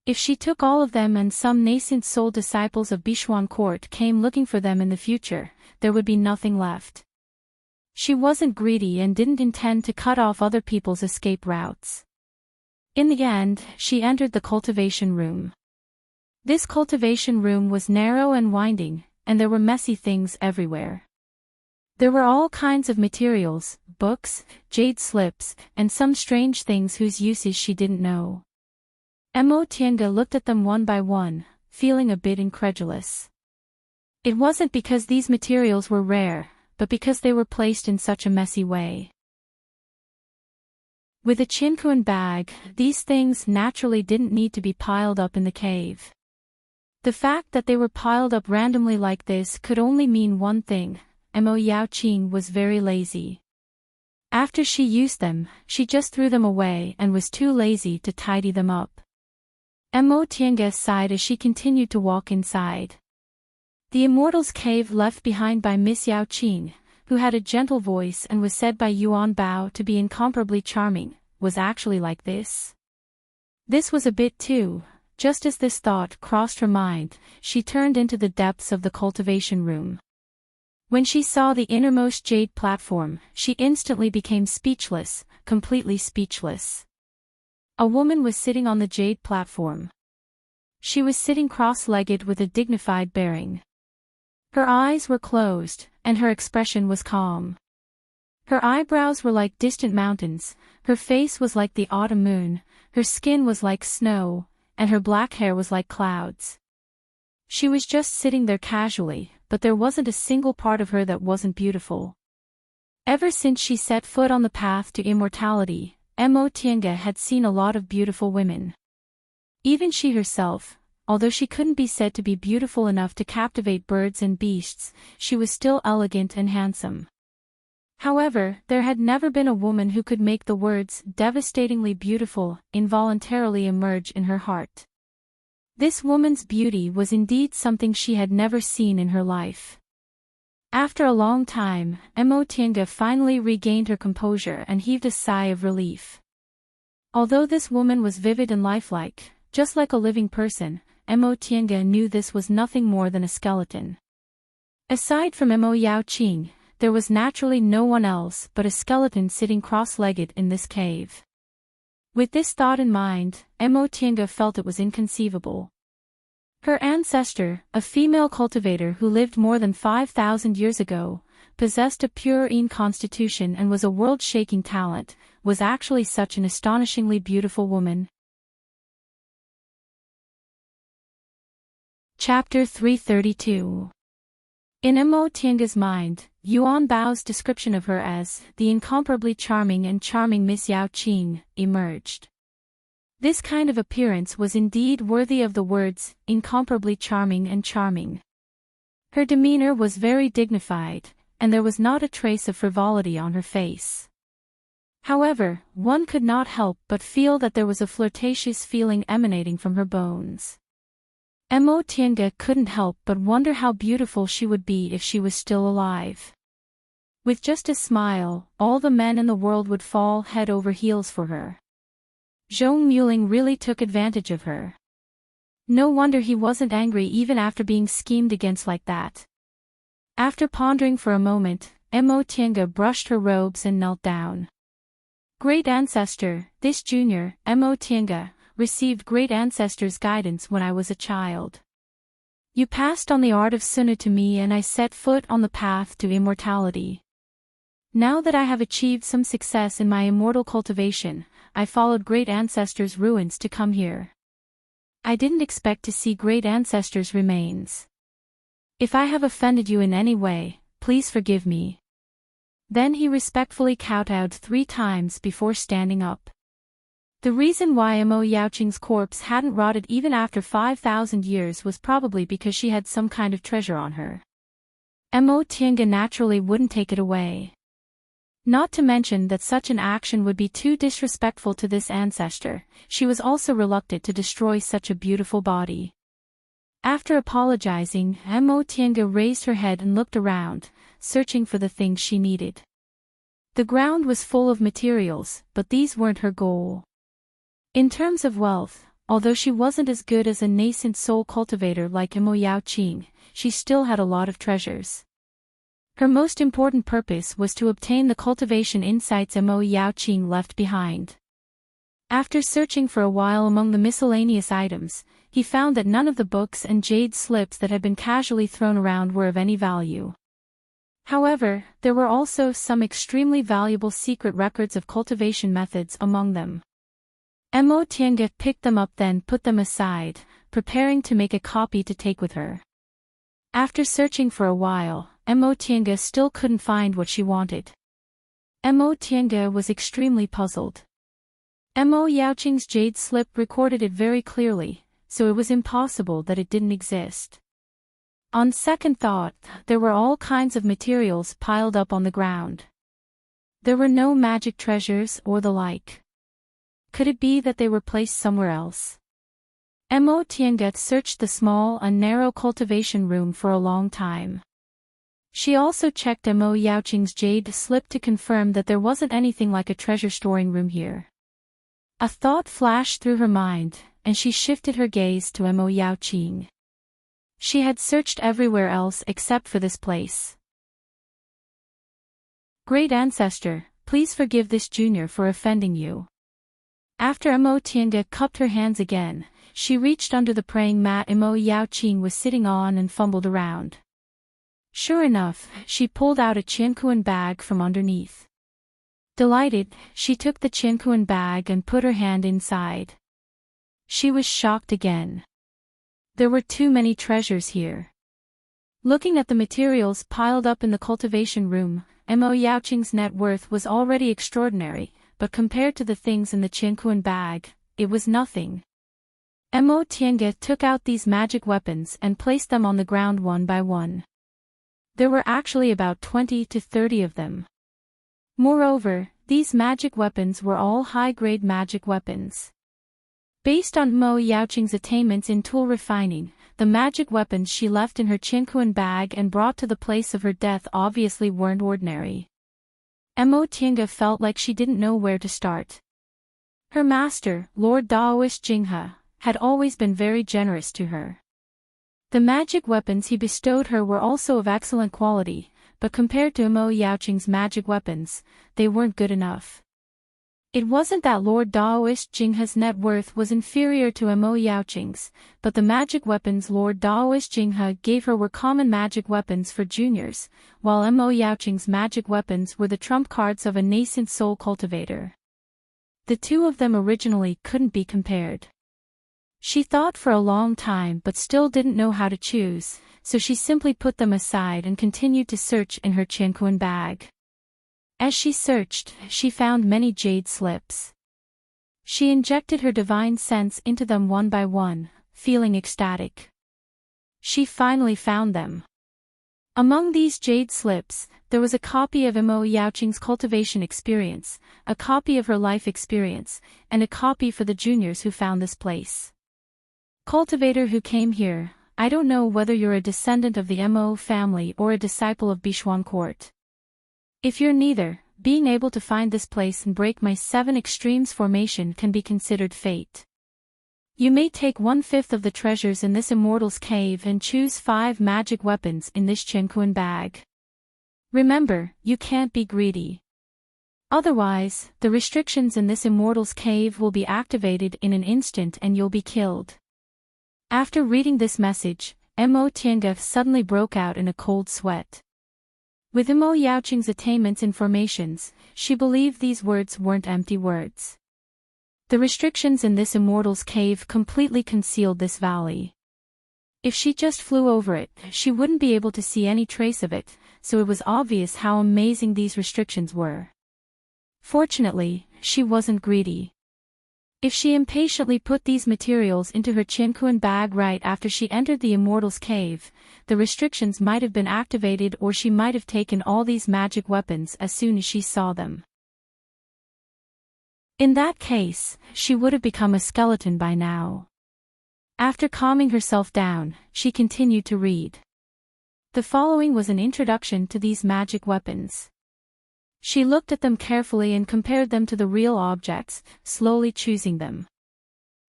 Speaker 1: If she took all of them and some nascent soul disciples of Bishuan court came looking for them in the future, there would be nothing left. She wasn't greedy and didn't intend to cut off other people's escape routes. In the end, she entered the cultivation room. This cultivation room was narrow and winding, and there were messy things everywhere. There were all kinds of materials, books, jade slips, and some strange things whose uses she didn't know. Emotianga looked at them one by one, feeling a bit incredulous. It wasn't because these materials were rare, but because they were placed in such a messy way. With a Qianquan bag, these things naturally didn't need to be piled up in the cave. The fact that they were piled up randomly like this could only mean one thing: Mo Yaoqing was very lazy. After she used them, she just threw them away and was too lazy to tidy them up. Emotianga sighed as she continued to walk inside. The Immortal's cave left behind by Miss Yaoqing, who had a gentle voice and was said by Yuan Bao to be incomparably charming, was actually like this. This was a bit too. Just as this thought crossed her mind, she turned into the depths of the cultivation room. When she saw the innermost jade platform, she instantly became speechless, completely speechless. A woman was sitting on the jade platform. She was sitting cross-legged with a dignified bearing. Her eyes were closed, and her expression was calm. Her eyebrows were like distant mountains, her face was like the autumn moon, her skin was like snow, and her black hair was like clouds. She was just sitting there casually, but there wasn't a single part of her that wasn't beautiful. Ever since she set foot on the path to immortality, Emotianga had seen a lot of beautiful women. Even she herself, although she couldn't be said to be beautiful enough to captivate birds and beasts, she was still elegant and handsome. However, there had never been a woman who could make the words "devastatingly beautiful" involuntarily emerge in her heart. This woman's beauty was indeed something she had never seen in her life. After a long time, Emotianga finally regained her composure and heaved a sigh of relief. Although this woman was vivid and lifelike, just like a living person, Emotianga knew this was nothing more than a skeleton. Aside from Mo Yaoqing, there was naturally no one else but a skeleton sitting cross-legged in this cave. With this thought in mind, Emotianga felt it was inconceivable. Her ancestor, a female cultivator who lived more than 5,000 years ago, possessed a pure constitution and was a world-shaking talent, was actually such an astonishingly beautiful woman. Chapter 332. In Tiange's mind, Yuan Bao's description of her as the incomparably charming and charming Miss Yao Qing emerged. This kind of appearance was indeed worthy of the words incomparably charming and charming. Her demeanor was very dignified, and there was not a trace of frivolity on her face. However, one could not help but feel that there was a flirtatious feeling emanating from her bones. Tiange couldn't help but wonder how beautiful she would be if she was still alive. With just a smile, all the men in the world would fall head over heels for her. Zhong Muling really took advantage of her. No wonder he wasn't angry even after being schemed against like that. After pondering for a moment, Tiange brushed her robes and knelt down. Great Ancestor, this junior, Tiange, received Great Ancestor's guidance when I was a child. You passed on the art of Sunu to me and I set foot on the path to immortality. Now that I have achieved some success in my immortal cultivation, I followed Great Ancestor's ruins to come here. I didn't expect to see Great Ancestor's remains. If I have offended you in any way, please forgive me. Then he respectfully kowtowed 3 times before standing up. The reason why Yaoqing's corpse hadn't rotted even after 5,000 years was probably because she had some kind of treasure on her. Tiange naturally wouldn't take it away. Not to mention that such an action would be too disrespectful to this ancestor, she was also reluctant to destroy such a beautiful body. After apologizing, Tiange raised her head and looked around, searching for the things she needed. The ground was full of materials, but these weren't her goal. In terms of wealth, although she wasn't as good as a nascent soul cultivator like Yao Qing, she still had a lot of treasures. Her most important purpose was to obtain the cultivation insights Yao Qing left behind. After searching for a while among the miscellaneous items, he found that none of the books and jade slips that had been casually thrown around were of any value. However, there were also some extremely valuable secret records of cultivation methods among them. Tiange picked them up then put them aside, preparing to make a copy to take with her. After searching for a while, Tiange still couldn't find what she wanted. Tiange was extremely puzzled. Yao Qing's jade slip recorded it very clearly, so it was impossible that it didn't exist. On second thought, there were all kinds of materials piled up on the ground. There were no magic treasures or the like. Could it be that they were placed somewhere else? Tiange searched the small and narrow cultivation room for a long time. She also checked Yao Qing's jade slip to confirm that there wasn't anything like a treasure storing room here. A thought flashed through her mind, and she shifted her gaze to Yao Qing. She had searched everywhere else except for this place. Great Ancestor, please forgive this junior for offending you. After Tiange cupped her hands again, she reached under the praying mat Yao Qing was sitting on and fumbled around. Sure enough, she pulled out a Qiankuan bag from underneath. Delighted, she took the Qiankuan bag and put her hand inside. She was shocked again. There were too many treasures here. Looking at the materials piled up in the cultivation room, Yao Qing's net worth was already extraordinary, but compared to the things in the Qiankuan bag, it was nothing. Tiange took out these magic weapons and placed them on the ground one by one. There were actually about 20 to 30 of them. Moreover, these magic weapons were all high-grade magic weapons. Based on Yao Qing's attainments in tool refining, the magic weapons she left in her Qiankuan bag and brought to the place of her death obviously weren't ordinary. Tiange felt like she didn't know where to start. Her master, Lord Daoist Jinghe, had always been very generous to her. The magic weapons he bestowed her were also of excellent quality, but compared to Yao Qing's magic weapons, they weren't good enough. It wasn't that Lord Daoist Jinghe's net worth was inferior to Yao Qing's, but the magic weapons Lord Daoist Jinghe gave her were common magic weapons for juniors, while Yao Qing's magic weapons were the trump cards of a nascent soul cultivator. The two of them originally couldn't be compared. She thought for a long time but still didn't know how to choose, so she simply put them aside and continued to search in her Qianquan bag. As she searched, she found many jade slips. She injected her divine sense into them one by one, feeling ecstatic. She finally found them. Among these jade slips, there was a copy of Mo Yaoqing's cultivation experience, a copy of her life experience, and a copy for the juniors who found this place. Cultivator who came here, I don't know whether you're a descendant of the Mo family or a disciple of Bishuan court. If you're neither, being able to find this place and break my 7 extremes formation can be considered fate. You may take 1/5 of the treasures in this Immortal's cave and choose 5 magic weapons in this Qianquan bag. Remember, you can't be greedy. Otherwise, the restrictions in this Immortal's cave will be activated in an instant and you'll be killed. After reading this message, Mo Tiange suddenly broke out in a cold sweat. With Mo Yaoqing's attainments and formations, she believed these words weren't empty words. The restrictions in this Immortal's cave completely concealed this valley. If she just flew over it, she wouldn't be able to see any trace of it, so it was obvious how amazing these restrictions were. Fortunately, she wasn't greedy. If she impatiently put these materials into her Qianquan bag right after she entered the Immortal's cave, the restrictions might have been activated or she might have taken all these magic weapons as soon as she saw them. In that case, she would have become a skeleton by now. After calming herself down, she continued to read. The following was an introduction to these magic weapons. She looked at them carefully and compared them to the real objects, slowly choosing them.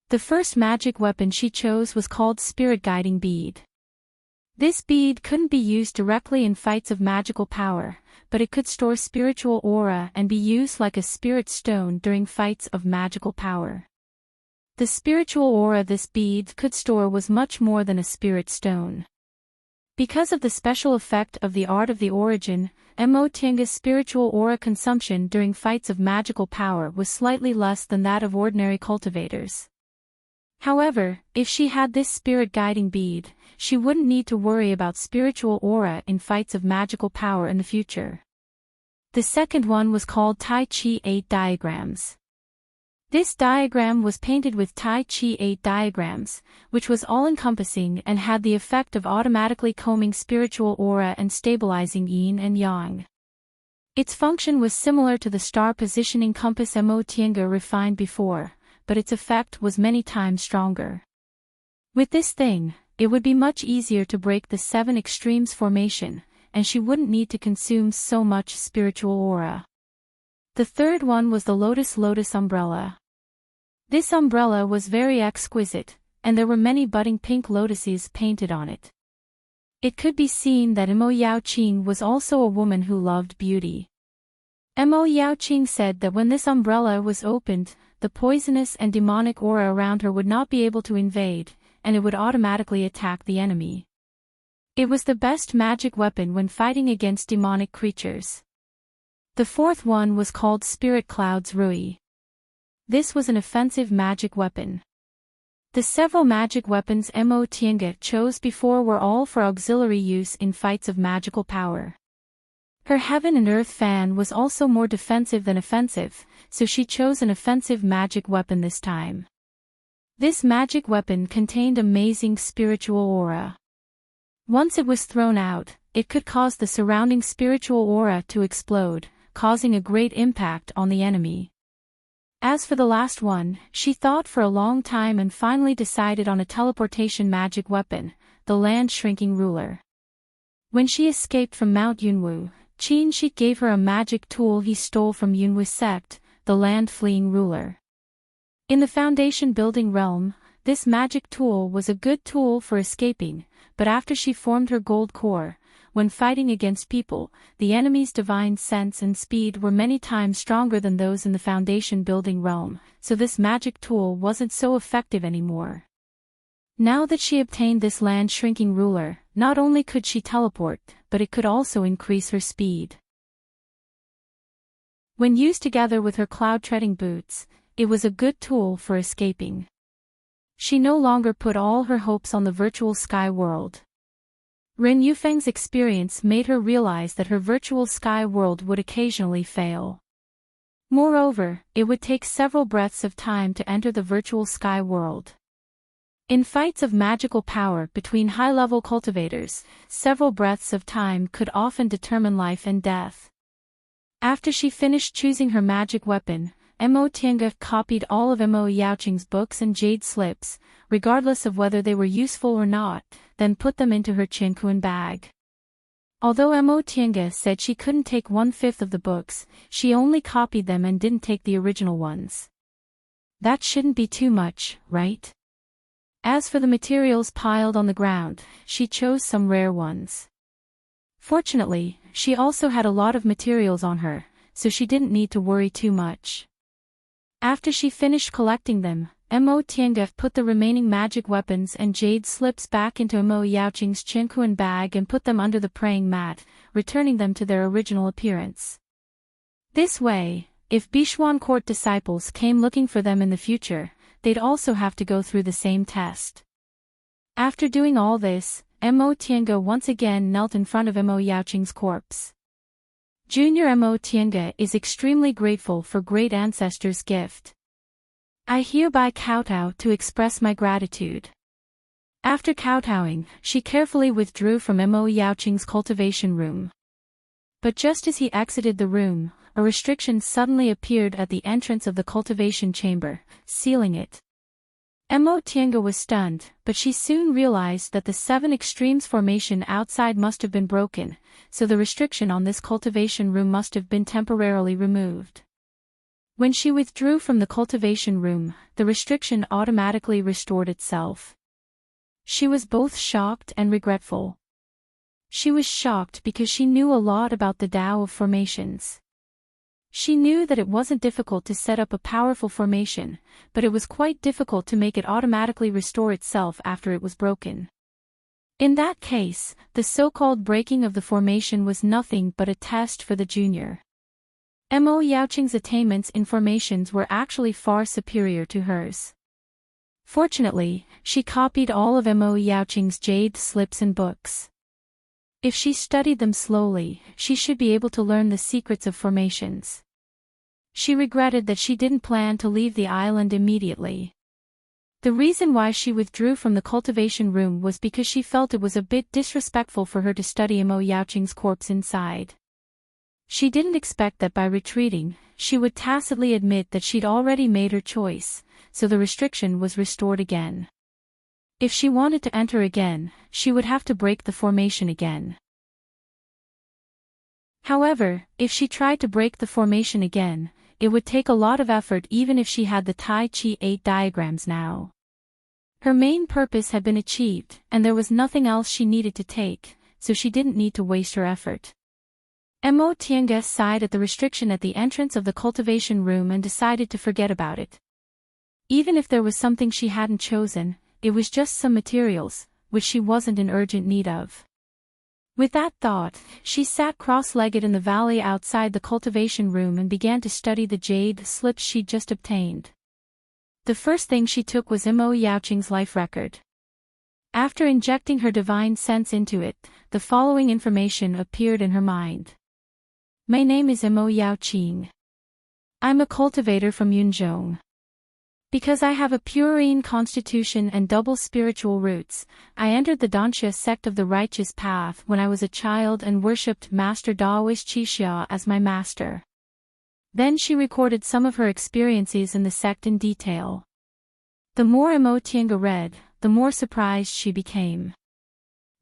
Speaker 1: The first magic weapon she chose was called Spirit Guiding Bead. This bead couldn't be used directly in fights of magical power, but it could store spiritual aura and be used like a spirit stone during fights of magical power. The spiritual aura this bead could store was much more than a spirit stone. Because of the special effect of the art of the origin, Mo Tiange's spiritual aura consumption during fights of magical power was slightly less than that of ordinary cultivators. However, if she had this spirit guiding bead, she wouldn't need to worry about spiritual aura in fights of magical power in the future. The second one was called Tai Chi 8 Diagrams. This diagram was painted with Tai Chi 8 diagrams, which was all-encompassing and had the effect of automatically combing spiritual aura and stabilizing yin and yang. Its function was similar to the star positioning compass Mo Tiange refined before, but its effect was many times stronger. With this thing, it would be much easier to break the 7 extremes formation, and she wouldn't need to consume so much spiritual aura. The third one was the Lotus umbrella. This umbrella was very exquisite, and there were many budding pink lotuses painted on it. It could be seen that Mo Yaoqing was also a woman who loved beauty. Mo Yaoqing said that when this umbrella was opened, the poisonous and demonic aura around her would not be able to invade, and it would automatically attack the enemy. It was the best magic weapon when fighting against demonic creatures. The fourth one was called Spirit Cloud's Rui. This was an offensive magic weapon. The several magic weapons Mo Tiange chose before were all for auxiliary use in fights of magical power. Her Heaven and Earth fan was also more defensive than offensive, so she chose an offensive magic weapon this time. This magic weapon contained amazing spiritual aura. Once it was thrown out, it could cause the surrounding spiritual aura to explode, causing a great impact on the enemy. As for the last one, she thought for a long time and finally decided on a teleportation magic weapon, the Land Shrinking Ruler. When she escaped from Mount Yunwu, Qin Shi gave her a magic tool he stole from Yunwu sect, the Land Fleeing Ruler. In the foundation building realm, this magic tool was a good tool for escaping, but after she formed her gold core, when fighting against people, the enemy's divine sense and speed were many times stronger than those in the foundation building realm, so this magic tool wasn't so effective anymore. Now that she obtained this Land Shrinking Ruler, not only could she teleport, but it could also increase her speed. When used together with her cloud-treading boots, it was a good tool for escaping. She no longer put all her hopes on the virtual sky world. Ren Yufeng's experience made her realize that her virtual sky world would occasionally fail. Moreover, it would take several breaths of time to enter the virtual sky world. In fights of magical power between high-level cultivators, several breaths of time could often determine life and death. After she finished choosing her magic weapon, Mo Tiange copied all of Mo Yaoqing's books and jade slips, regardless of whether they were useful or not, then put them into her Qinquan bag. Although Mo Tiange said she couldn't take 1/5 of the books, she only copied them and didn't take the original ones. That shouldn't be too much, right? As for the materials piled on the ground, she chose some rare ones. Fortunately, she also had a lot of materials on her, so she didn't need to worry too much. After she finished collecting them, Mo Tiange put the remaining magic weapons and jade slips back into Mo Yaoqing's Qinquan bag and put them under the praying mat, returning them to their original appearance. This way, if Bishuan court disciples came looking for them in the future, they'd also have to go through the same test. After doing all this, Mo Tiange once again knelt in front of Mo Yaoqing's corpse. Junior Mo Tiange is extremely grateful for great ancestors' gift. I hereby kowtow to express my gratitude. After kowtowing, she carefully withdrew from Mo Yaoqing's cultivation room. But just as he exited the room, a restriction suddenly appeared at the entrance of the cultivation chamber, sealing it. Mo Tiange was stunned, but she soon realized that the 7 extremes formation outside must have been broken, so the restriction on this cultivation room must have been temporarily removed. When she withdrew from the cultivation room, the restriction automatically restored itself. She was both shocked and regretful. She was shocked because she knew a lot about the Tao of formations. She knew that it wasn't difficult to set up a powerful formation, but it was quite difficult to make it automatically restore itself after it was broken. In that case, the so-called breaking of the formation was nothing but a test for the junior. Mo Yaoqing's attainments in formations were actually far superior to hers. Fortunately, she copied all of Mo Yaoqing's jade slips and books. If she studied them slowly, she should be able to learn the secrets of formations. She regretted that she didn't plan to leave the island immediately. The reason why she withdrew from the cultivation room was because she felt it was a bit disrespectful for her to study Mo Yaoqing's corpse inside. She didn't expect that by retreating, she would tacitly admit that she'd already made her choice, so the restriction was restored again. If she wanted to enter again, she would have to break the formation again. However, if she tried to break the formation again, it would take a lot of effort even if she had the Tai Chi 8 diagrams now. Her main purpose had been achieved, and there was nothing else she needed to take, so she didn't need to waste her effort. Mo Tiange sighed at the restriction at the entrance of the cultivation room and decided to forget about it. Even if there was something she hadn't chosen, it was just some materials, which she wasn't in urgent need of. With that thought, she sat cross-legged in the valley outside the cultivation room and began to study the jade slips she'd just obtained. The first thing she took was Mo Yaoqing's life record. After injecting her divine sense into it, the following information appeared in her mind. My name is Mo Yaoqing. I'm a cultivator from Yunzhong. Because I have a purine constitution and double spiritual roots, I entered the Danxia sect of the righteous path when I was a child and worshipped Master Daoist Qixia as my master. Then she recorded some of her experiences in the sect in detail. The more Mo Tiange read, the more surprised she became.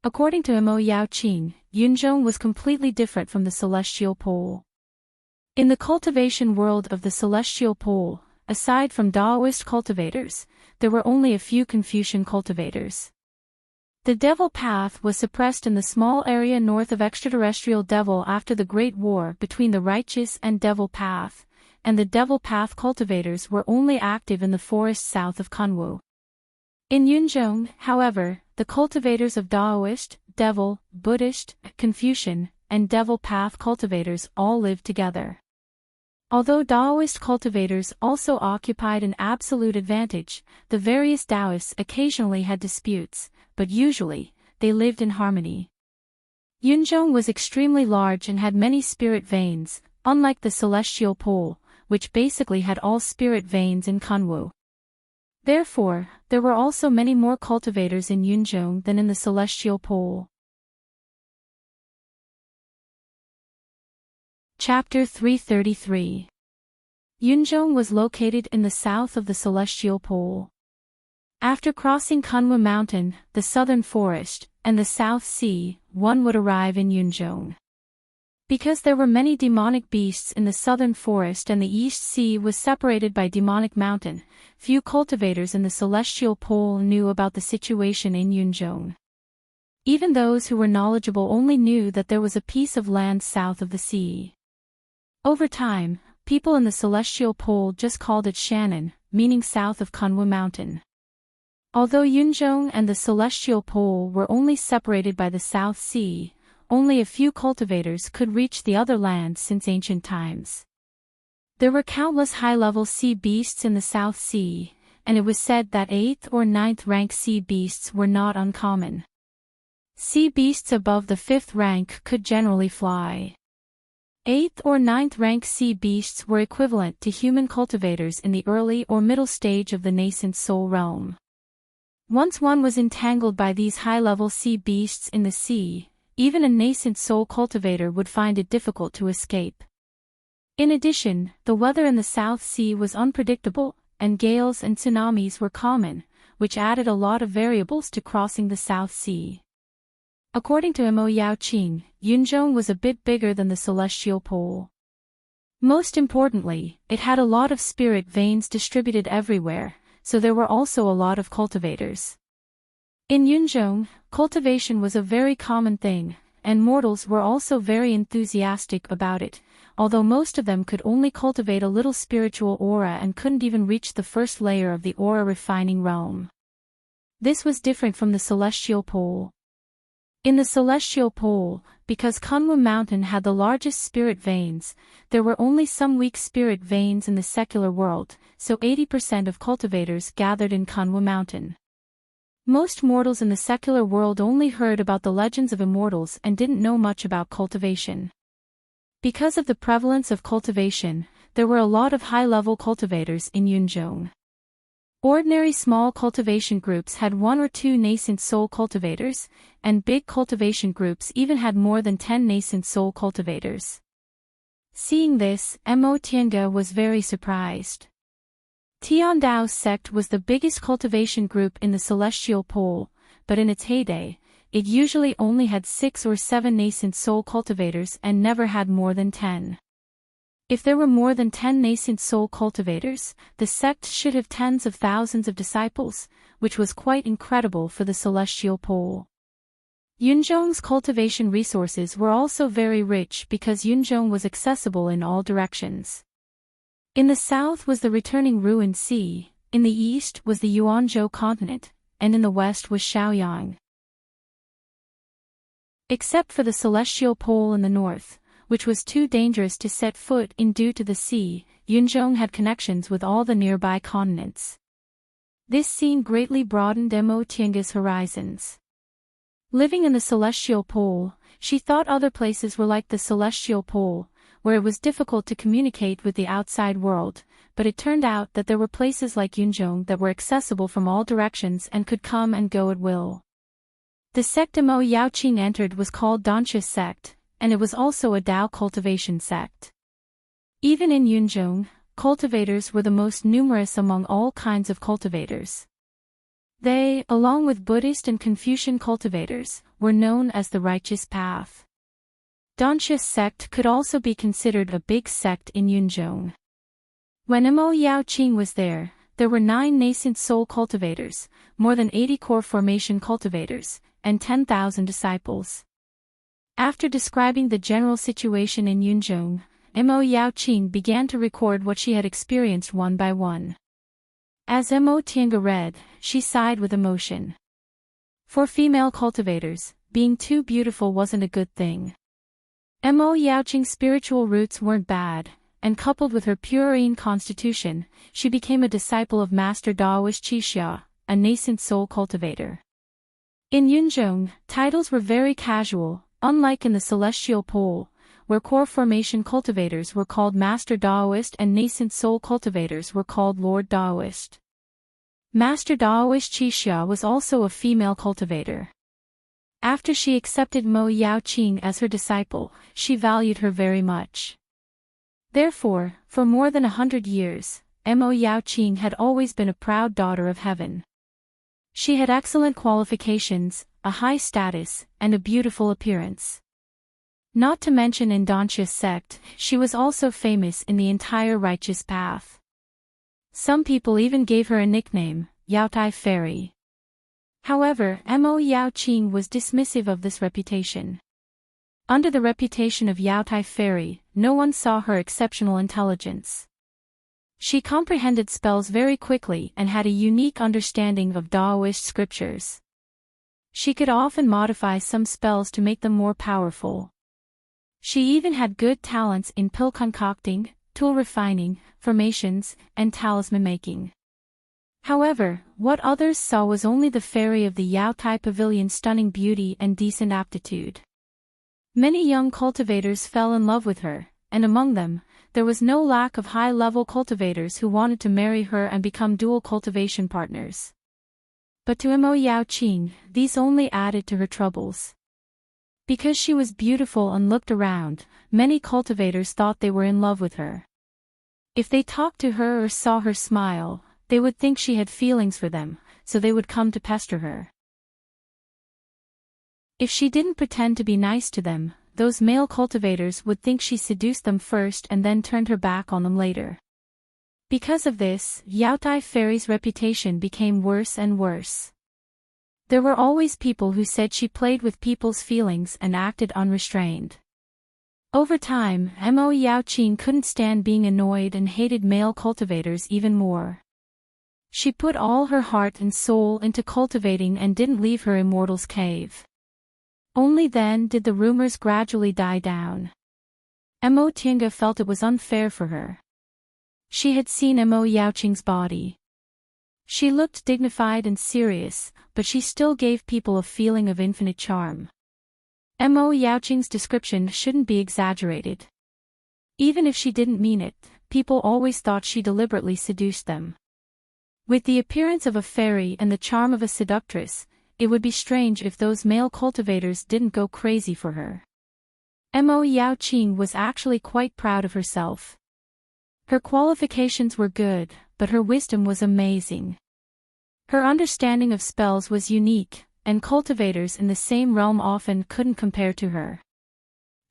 Speaker 1: According to Mo Yaoqing, Yunzhong was completely different from the celestial pole. In the cultivation world of the celestial pole, aside from Daoist cultivators, there were only a few Confucian cultivators. The Devil Path was suppressed in the small area north of extraterrestrial Devil after the Great War between the Righteous and Devil Path, and the Devil Path cultivators were only active in the forest south of Kunwu. In Yunzhong, however, the cultivators of Daoist, Devil, Buddhist, Confucian, and Devil Path cultivators all lived together. Although Taoist cultivators also occupied an absolute advantage, the various Taoists occasionally had disputes, but usually, they lived in harmony. Yunzhong was extremely large and had many spirit veins, unlike the celestial pole, which basically had all spirit veins in Kunwu. Therefore, there were also many more cultivators in Yunzhong than in the celestial pole. Chapter 333. Yunzhong was located in the south of the celestial pole. After crossing Kunwu Mountain, the southern forest, and the South Sea, one would arrive in Yunzhong. Because there were many demonic beasts in the southern forest and the East Sea was separated by Demonic Mountain, few cultivators in the celestial pole knew about the situation in Yunzhong. Even those who were knowledgeable only knew that there was a piece of land south of the sea. Over time, people in the celestial pole just called it Shannon, meaning south of Kunwu Mountain. Although Yunzhong and the celestial pole were only separated by the South Sea, only a few cultivators could reach the other land since ancient times. There were countless high-level sea beasts in the South Sea, and it was said that 8th or 9th rank sea beasts were not uncommon. Sea beasts above the 5th rank could generally fly. 8th or 9th rank sea beasts were equivalent to human cultivators in the early or middle stage of the nascent soul realm. Once one was entangled by these high-level sea beasts in the sea, even a nascent soul cultivator would find it difficult to escape. In addition, the weather in the South Sea was unpredictable, and gales and tsunamis were common, which added a lot of variables to crossing the South Sea. According to Mo Yaoqing, Yunzhong was a bit bigger than the celestial pole. Most importantly, it had a lot of spirit veins distributed everywhere, so there were also a lot of cultivators. In Yunzhong, cultivation was a very common thing, and mortals were also very enthusiastic about it, although most of them could only cultivate a little spiritual aura and couldn't even reach the first layer of the aura refining realm. This was different from the celestial pole. In the celestial pole, because Kunwu Mountain had the largest spirit veins, there were only some weak spirit veins in the secular world, so 80% of cultivators gathered in Kunwu Mountain. Most mortals in the secular world only heard about the legends of immortals and didn't know much about cultivation. Because of the prevalence of cultivation, there were a lot of high-level cultivators in Yunzhong. Ordinary small cultivation groups had 1 or 2 nascent soul cultivators, and big cultivation groups even had more than 10 nascent soul cultivators. Seeing this, Mo Tiange was very surprised. Tiandao's sect was the biggest cultivation group in the celestial pole, but in its heyday, it usually only had 6 or 7 nascent soul cultivators and never had more than 10. If there were more than 10 nascent soul cultivators, the sect should have tens of thousands of disciples, which was quite incredible for the celestial pole. Yunzhong's cultivation resources were also very rich because Yunzhong was accessible in all directions. In the south was the returning Ruined Sea, in the east was the Yuanzhou continent, and in the west was Shaoyang. Except for the celestial pole in the north, which was too dangerous to set foot in due to the sea, Yunzhong had connections with all the nearby continents. This scene greatly broadened Mo Tiange's horizons. Living in the celestial pole, she thought other places were like the celestial pole, where it was difficult to communicate with the outside world, but it turned out that there were places like Yunzhong that were accessible from all directions and could come and go at will. The sect Mo Yaoqing entered was called Dansha sect, and it was also a Tao cultivation sect. Even in Yunzhong, cultivators were the most numerous among all kinds of cultivators. They, along with Buddhist and Confucian cultivators, were known as the righteous path. Dansha sect could also be considered a big sect in Yunzhong. When Mo Yaoqing was there, there were 9 nascent soul cultivators, more than 80 core formation cultivators, and 10,000 disciples. After describing the general situation in Yunzhong, Mo Yaoqing began to record what she had experienced one by one. As Mo Tiange read, she sighed with emotion. For female cultivators, being too beautiful wasn't a good thing. Mo Yaoqing's spiritual roots weren't bad, and coupled with her purine constitution, she became a disciple of Master Daoist Qixia, a nascent soul cultivator. In Yunzhong, titles were very casual, unlike in the Celestial Pole, where core formation cultivators were called Master Daoist and nascent soul cultivators were called Lord Daoist. Master Daoist Qixia was also a female cultivator. After she accepted Mo Yaoqing as her disciple, she valued her very much. Therefore, for more than 100 years, Mo Yaoqing had always been a proud daughter of heaven. She had excellent qualifications, a high status, and a beautiful appearance. Not to mention in Danxia's sect, she was also famous in the entire righteous path. Some people even gave her a nickname, Yaotai Fairy. However, Mo Yaoqing was dismissive of this reputation. Under the reputation of Yaotai Fairy, no one saw her exceptional intelligence. She comprehended spells very quickly and had a unique understanding of Daoist scriptures. She could often modify some spells to make them more powerful. She even had good talents in pill concocting, tool refining, formations, and talisman making. However, what others saw was only the fairy of the Yaotai Pavilion's stunning beauty and decent aptitude. Many young cultivators fell in love with her, and among them, there was no lack of high-level cultivators who wanted to marry her and become dual cultivation partners. But to Mo Yaoqing, these only added to her troubles. Because she was beautiful and looked around, many cultivators thought they were in love with her. If they talked to her or saw her smile, they would think she had feelings for them, so they would come to pester her. If she didn't pretend to be nice to them, those male cultivators would think she seduced them first and then turned her back on them later. Because of this, Yaotai Fairy's reputation became worse and worse. There were always people who said she played with people's feelings and acted unrestrained. Over time, Mo Yaoqing couldn't stand being annoyed and hated male cultivators even more. She put all her heart and soul into cultivating and didn't leave her Immortal's cave. Only then did the rumors gradually die down. Mo Tinga felt it was unfair for her. She had seen Mo Yaoqing's body. She looked dignified and serious, but she still gave people a feeling of infinite charm. Mo Yaoqing's description shouldn't be exaggerated. Even if she didn't mean it, people always thought she deliberately seduced them. With the appearance of a fairy and the charm of a seductress, it would be strange if those male cultivators didn't go crazy for her. Mo Yaoqing was actually quite proud of herself. Her qualifications were good, but her wisdom was amazing. Her understanding of spells was unique, and cultivators in the same realm often couldn't compare to her.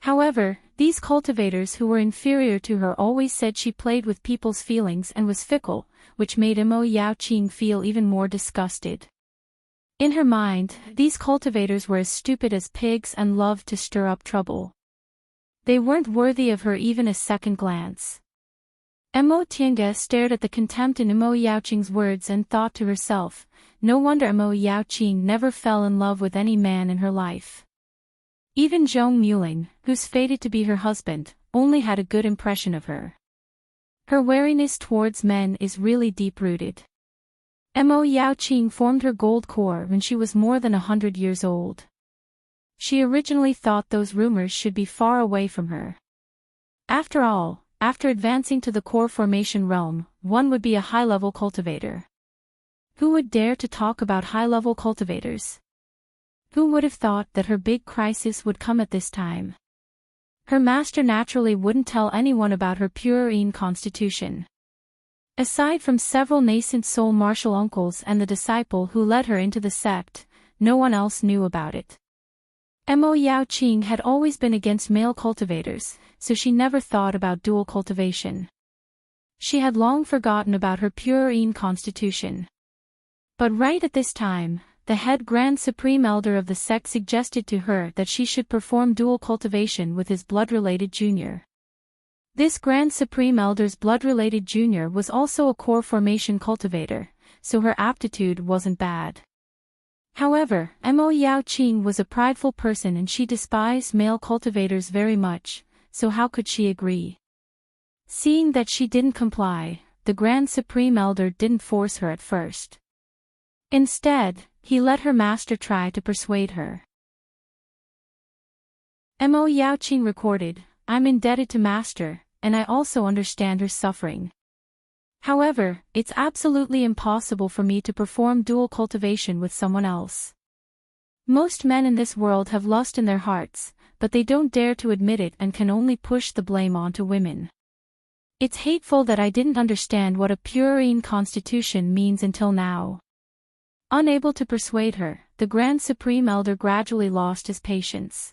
Speaker 1: However, these cultivators who were inferior to her always said she played with people's feelings and was fickle, which made Mo Yaoqing feel even more disgusted. In her mind, these cultivators were as stupid as pigs and loved to stir up trouble. They weren't worthy of her even a second glance. Mo Tinga stared at the contempt in Mo Yaoqing's words and thought to herself, no wonder Mo Yaoqing never fell in love with any man in her life. Even Zhong Muling, who's fated to be her husband, only had a good impression of her. Her wariness towards men is really deep-rooted. Mo Yaoqing formed her gold core when she was more than 100 years old. She originally thought those rumors should be far away from her. After all, after advancing to the core formation realm, one would be a high-level cultivator. Who would dare to talk about high-level cultivators? Who would have thought that her big crisis would come at this time? Her master naturally wouldn't tell anyone about her purine constitution. Aside from several nascent soul martial uncles and the disciple who led her into the sect, no one else knew about it. Mo Yaoqing had always been against male cultivators, so she never thought about dual cultivation. She had long forgotten about her purine constitution. But right at this time, the head Grand Supreme Elder of the sect suggested to her that she should perform dual cultivation with his blood-related junior. This Grand Supreme Elder's blood-related junior was also a core formation cultivator, so her aptitude wasn't bad. However, Mo Yaoqing was a prideful person and she despised male cultivators very much, so how could she agree? Seeing that she didn't comply, the Grand Supreme Elder didn't force her at first. Instead, he let her master try to persuade her. Mo Yaoqing recorded, "I'm indebted to master, and I also understand her suffering. However, it's absolutely impossible for me to perform dual cultivation with someone else. Most men in this world have lust in their hearts, but they don't dare to admit it and can only push the blame onto women. It's hateful that I didn't understand what a purine constitution means until now." Unable to persuade her, the Grand Supreme Elder gradually lost his patience.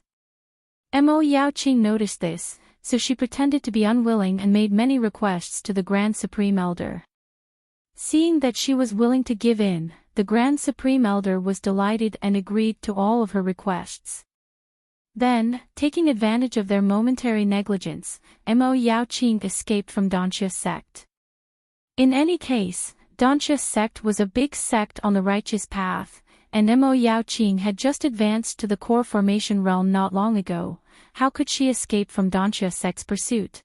Speaker 1: Mo Yaoqing noticed this, so she pretended to be unwilling and made many requests to the Grand Supreme Elder. Seeing that she was willing to give in, the Grand Supreme Elder was delighted and agreed to all of her requests. Then, taking advantage of their momentary negligence, Mo Yaoqing escaped from Danxia's sect. In any case, Danxia's sect was a big sect on the righteous path, and Mo Yaoqing had just advanced to the core formation realm not long ago. How could she escape from Danxia's sect's pursuit?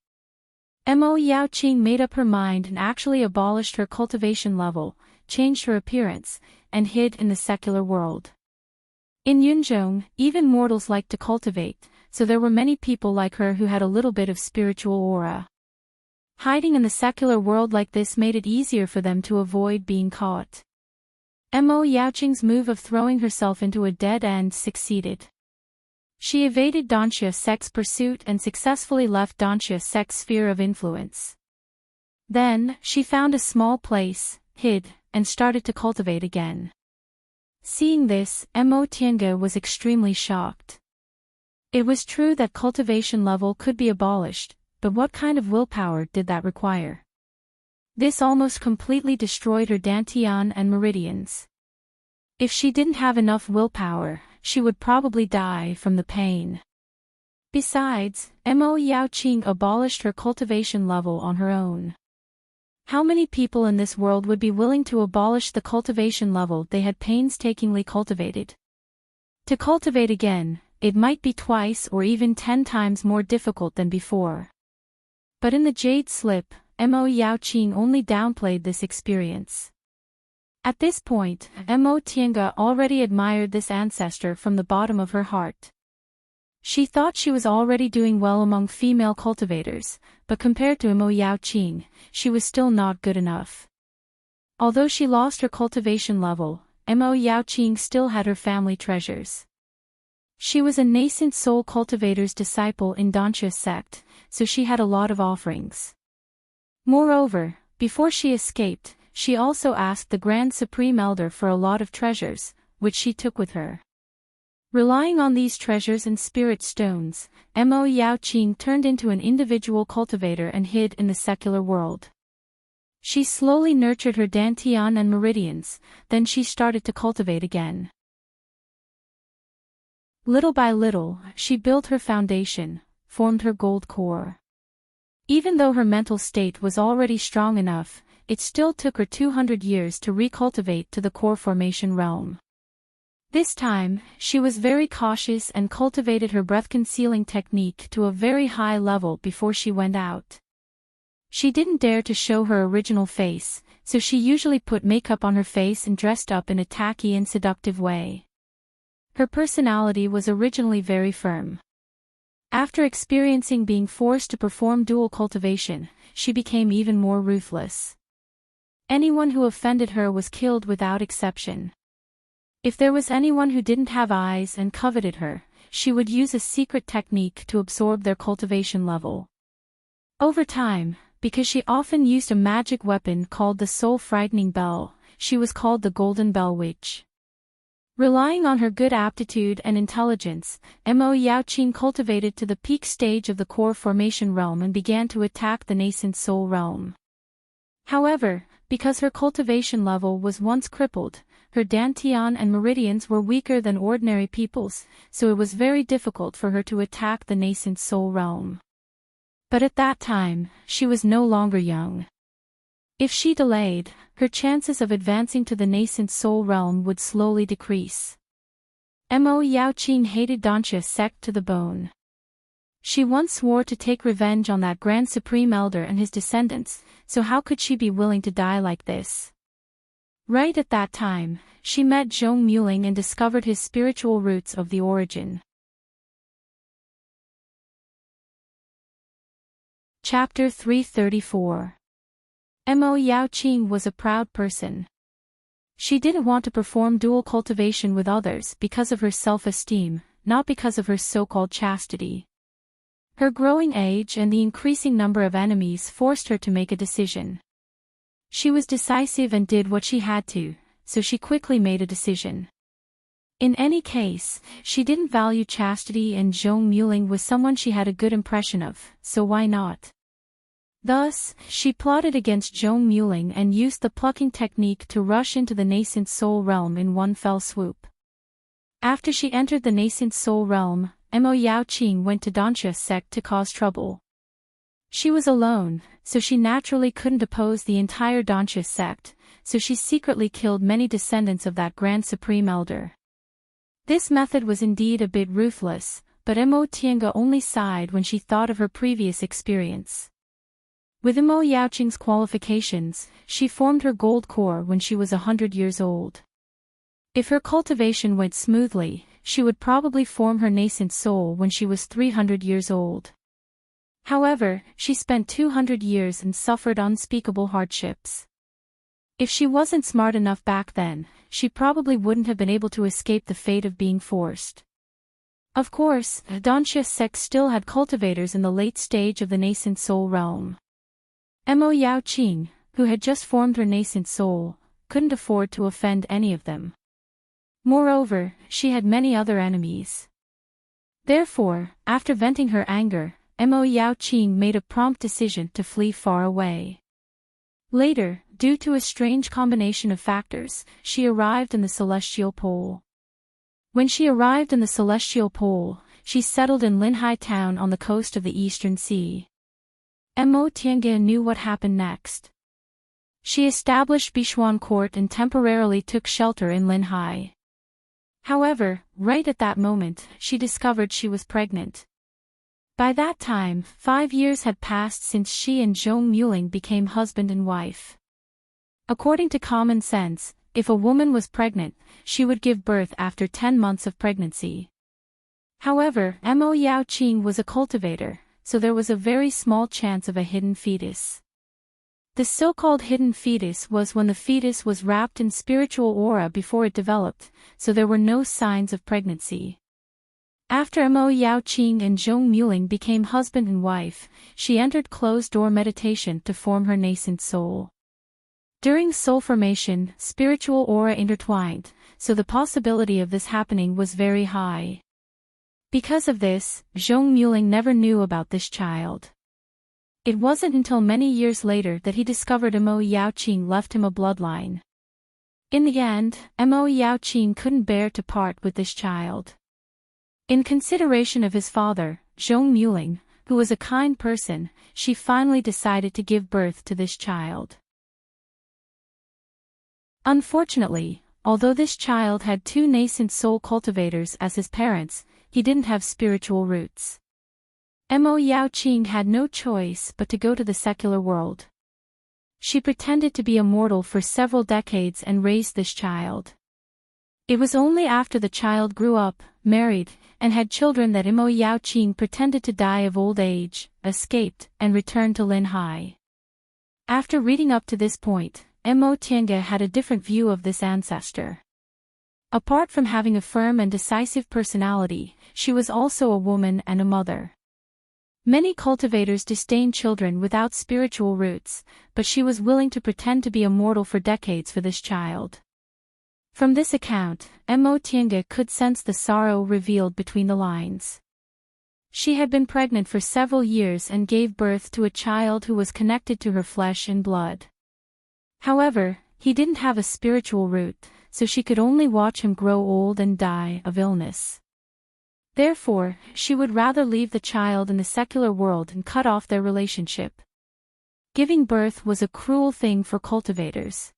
Speaker 1: Mo Yaoqing made up her mind and actually abolished her cultivation level, changed her appearance, and hid in the secular world. In Yunzhong, even mortals like to cultivate, so there were many people like her who had a little bit of spiritual aura. Hiding in the secular world like this made it easier for them to avoid being caught. Mo Yaoqing's move of throwing herself into a dead end succeeded. She evaded Danxia's sect's pursuit and successfully left Danxia's sect's sphere of influence. Then, she found a small place, hid, and started to cultivate again. Seeing this, Mo Tiange was extremely shocked. It was true that cultivation level could be abolished, but what kind of willpower did that require? This almost completely destroyed her dantian and meridians. If she didn't have enough willpower, she would probably die from the pain. Besides, Mo Yaoqing abolished her cultivation level on her own. How many people in this world would be willing to abolish the cultivation level they had painstakingly cultivated? To cultivate again, it might be twice or even 10 times more difficult than before. But in the Jade Slip, Mo Yaoqing only downplayed this experience. At this point, Mo Tiange already admired this ancestor from the bottom of her heart. She thought she was already doing well among female cultivators, but compared to Mo Yaoqing, she was still not good enough. Although she lost her cultivation level, Mo Yaoqing still had her family treasures. She was a nascent soul cultivator's disciple in Danxia's sect, so she had a lot of offerings. Moreover, before she escaped, she also asked the Grand Supreme Elder for a lot of treasures, which she took with her. Relying on these treasures and spirit stones, Mo Yaoqing turned into an individual cultivator and hid in the secular world. She slowly nurtured her dantian and meridians, then she started to cultivate again. Little by little, she built her foundation, formed her gold core. Even though her mental state was already strong enough, it still took her 200 years to recultivate to the core formation realm. This time, she was very cautious and cultivated her breath-concealing technique to a very high level before she went out. She didn't dare to show her original face, so she usually put makeup on her face and dressed up in a tacky and seductive way. Her personality was originally very firm. After experiencing being forced to perform dual cultivation, she became even more ruthless. Anyone who offended her was killed without exception. If there was anyone who didn't have eyes and coveted her, she would use a secret technique to absorb their cultivation level. Over time, because she often used a magic weapon called the soul-frightening bell, she was called the Golden Bell Witch. Relying on her good aptitude and intelligence, Mo Yaoqing cultivated to the peak stage of the core formation realm and began to attack the nascent soul realm. However, because her cultivation level was once crippled, her dantian and meridians were weaker than ordinary people's, so it was very difficult for her to attack the nascent soul realm. But at that time, she was no longer young. If she delayed, her chances of advancing to the nascent soul realm would slowly decrease. Mo Yaoqing hated Danxia's sect to the bone. She once swore to take revenge on that Grand Supreme Elder and his descendants, so how could she be willing to die like this? Right at that time, she met Zhong Muling and discovered his spiritual roots of the origin. Chapter 334. Mo Yaoqing was a proud person. She didn't want to perform dual cultivation with others because of her self-esteem, not because of her so-called chastity. Her growing age and the increasing number of enemies forced her to make a decision. She was decisive and did what she had to, so she quickly made a decision. In any case, she didn't value chastity and Zhong Muling was someone she had a good impression of, so why not? Thus, she plotted against Zhong Muling and used the plucking technique to rush into the nascent soul realm in one fell swoop. After she entered the nascent soul realm, Mo Yaoqing went to Danxia sect to cause trouble. She was alone, so she naturally couldn't oppose the entire Danxia sect, so she secretly killed many descendants of that Grand Supreme Elder. This method was indeed a bit ruthless, but Mo Tiange only sighed when she thought of her previous experience. With Mo Yaoqing's qualifications, she formed her gold core when she was 100 years old. If her cultivation went smoothly, she would probably form her nascent soul when she was 300 years old. However, she spent 200 years and suffered unspeakable hardships. If she wasn't smart enough back then, she probably wouldn't have been able to escape the fate of being forced. Of course, Danxia sect still had cultivators in the late stage of the nascent soul realm. Mo Yaoqing, who had just formed her nascent soul, couldn't afford to offend any of them. Moreover, she had many other enemies. Therefore, after venting her anger, Mo Yaoqing made a prompt decision to flee far away. Later, due to a strange combination of factors, she arrived in the Celestial Pole. When she arrived in the Celestial Pole, she settled in Linhai town on the coast of the Eastern Sea. Mo Tiange knew what happened next. She established Bishuan court and temporarily took shelter in Linhai. However, right at that moment, she discovered she was pregnant. By that time, 5 years had passed since she and Zhong Muling became husband and wife. According to common sense, if a woman was pregnant, she would give birth after 10 months of pregnancy. However, Mo Yaoqing was a cultivator, so there was a very small chance of a hidden fetus. The so-called hidden fetus was when the fetus was wrapped in spiritual aura before it developed, so there were no signs of pregnancy. After Mo Yaoqing and Zhong Muling became husband and wife, she entered closed-door meditation to form her nascent soul. During soul formation, spiritual aura intertwined, so the possibility of this happening was very high. Because of this, Zhong Muling never knew about this child. It wasn't until many years later that he discovered Mo Yaoqing left him a bloodline. In the end, Mo Yaoqing couldn't bear to part with this child. In consideration of his father, Zhong Muling, who was a kind person, she finally decided to give birth to this child. Unfortunately, although this child had 2 nascent soul cultivators as his parents, he didn't have spiritual roots. Mo Yaoqing had no choice but to go to the secular world. She pretended to be immortal for several decades and raised this child. It was only after the child grew up, married, and had children that Mo Yaoqing pretended to die of old age, escaped, and returned to Linhai. After reading up to this point, Mo Tiange had a different view of this ancestor. Apart from having a firm and decisive personality, she was also a woman and a mother. Many cultivators disdain children without spiritual roots, but she was willing to pretend to be immortal for decades for this child. From this account, Mo Tiange could sense the sorrow revealed between the lines. She had been pregnant for several years and gave birth to a child who was connected to her flesh and blood. However, he didn't have a spiritual root, so she could only watch him grow old and die of illness. Therefore, she would rather leave the child in the secular world and cut off their relationship. Giving birth was a cruel thing for cultivators.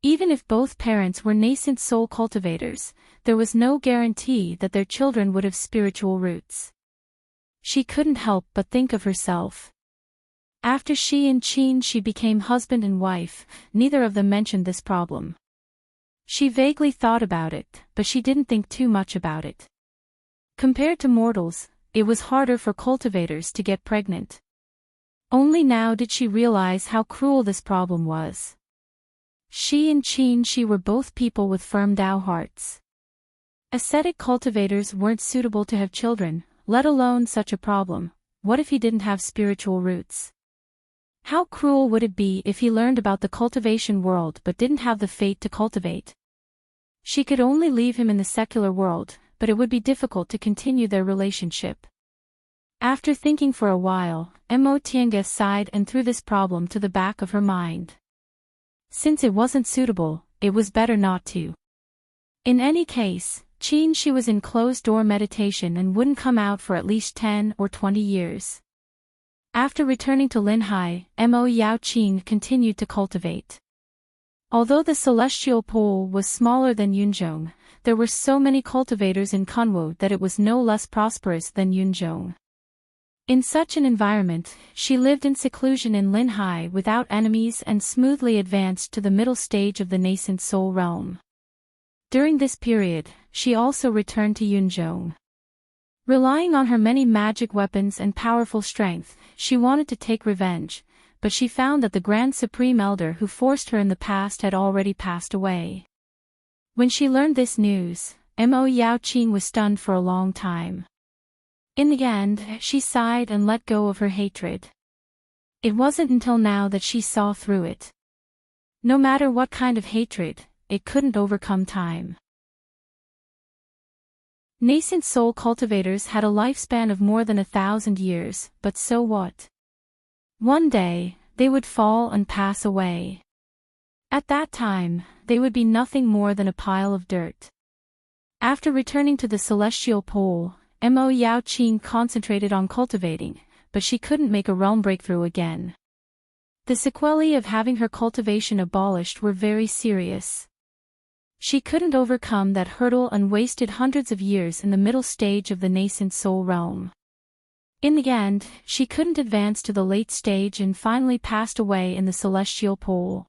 Speaker 1: Even if both parents were nascent soul cultivators, there was no guarantee that their children would have spiritual roots. She couldn't help but think of herself. After she and Qin she became husband and wife, neither of them mentioned this problem. She vaguely thought about it, but she didn't think too much about it. Compared to mortals, it was harder for cultivators to get pregnant. Only now did she realize how cruel this problem was. She and Qin she were both people with firm Tao hearts. Ascetic cultivators weren't suitable to have children, let alone such a problem. What if he didn't have spiritual roots? How cruel would it be if he learned about the cultivation world but didn't have the fate to cultivate? She could only leave him in the secular world, but it would be difficult to continue their relationship. After thinking for a while, Mo Tiange sighed and threw this problem to the back of her mind. Since it wasn't suitable, it was better not to. In any case, Qin she was in closed-door meditation and wouldn't come out for at least 10 or 20 years. After returning to Linhai, Mo Yao Qin continued to cultivate. Although the celestial pool was smaller than Yunzhong, there were so many cultivators in Kunwu that it was no less prosperous than Yunzhong. In such an environment, she lived in seclusion in Linhai without enemies and smoothly advanced to the middle stage of the nascent soul realm. During this period, she also returned to Yunzhong. Relying on her many magic weapons and powerful strength, she wanted to take revenge, but she found that the Grand Supreme Elder who forced her in the past had already passed away. When she learned this news, Mo Yao Qin was stunned for a long time. In the end, she sighed and let go of her hatred. It wasn't until now that she saw through it. No matter what kind of hatred, it couldn't overcome time. Nascent soul cultivators had a lifespan of more than 1,000 years, but so what? One day, they would fall and pass away. At that time, they would be nothing more than a pile of dirt. After returning to the celestial pole, Mo Yao Qin concentrated on cultivating, but she couldn't make a realm breakthrough again. The sequelae of having her cultivation abolished were very serious. She couldn't overcome that hurdle and wasted hundreds of years in the middle stage of the nascent soul realm. In the end, she couldn't advance to the late stage and finally passed away in the celestial pole.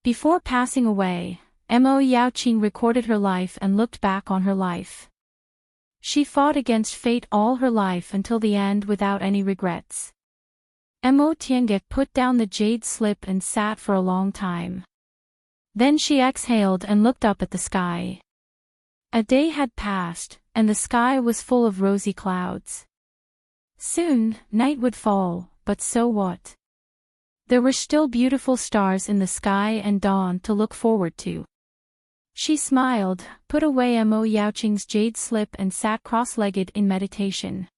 Speaker 1: Before passing away, Mo Yao Qin recorded her life and looked back on her life. She fought against fate all her life until the end without any regrets. Mo Tiange put down the jade slip and sat for a long time. Then she exhaled and looked up at the sky. A day had passed, and the sky was full of rosy clouds. Soon, night would fall, but so what? There were still beautiful stars in the sky and dawn to look forward to. She smiled, put away Mo Yao Qin's jade slip and sat cross-legged in meditation.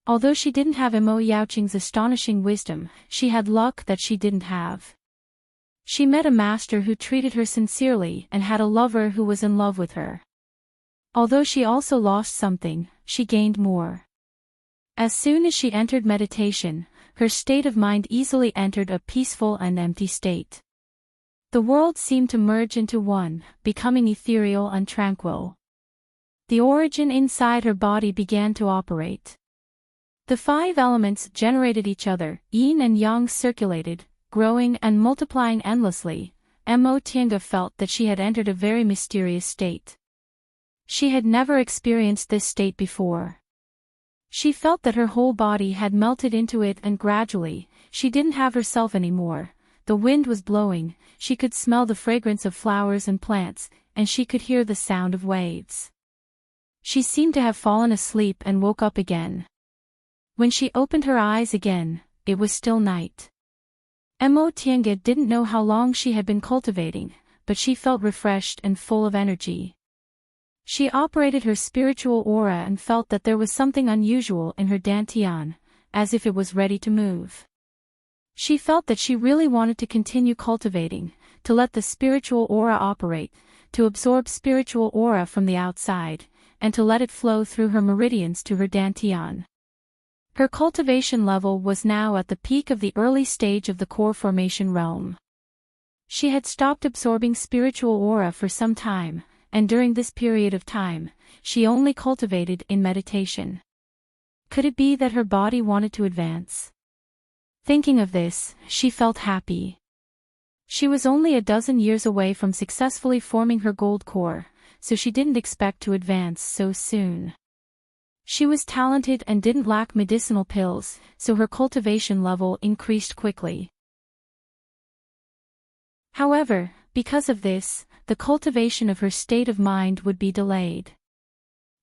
Speaker 1: Although she didn't have Mo Yao Qin's astonishing wisdom, she had luck that she didn't have. She met a master who treated her sincerely and had a lover who was in love with her. Although she also lost something, she gained more. As soon as she entered meditation, her state of mind easily entered a peaceful and empty state. The world seemed to merge into one, becoming ethereal and tranquil. The origin inside her body began to operate. The 5 elements generated each other, yin and yang circulated, growing and multiplying endlessly. Mo Tiange felt that she had entered a very mysterious state. She had never experienced this state before. She felt that her whole body had melted into it and gradually, she didn't have herself anymore. The wind was blowing, she could smell the fragrance of flowers and plants, and she could hear the sound of waves. She seemed to have fallen asleep and woke up again. When she opened her eyes again, it was still night. Mo Tiange didn't know how long she had been cultivating, but she felt refreshed and full of energy. She operated her spiritual aura and felt that there was something unusual in her dantian, as if it was ready to move. She felt that she really wanted to continue cultivating, to let the spiritual aura operate, to absorb spiritual aura from the outside, and to let it flow through her meridians to her dantian. Her cultivation level was now at the peak of the early stage of the core formation realm. She had stopped absorbing spiritual aura for some time, and during this period of time, she only cultivated in meditation. Could it be that her body wanted to advance? Thinking of this, she felt happy. She was only a dozen years away from successfully forming her gold core, so she didn't expect to advance so soon. She was talented and didn't lack medicinal pills, so her cultivation level increased quickly. However, because of this, the cultivation of her state of mind would be delayed.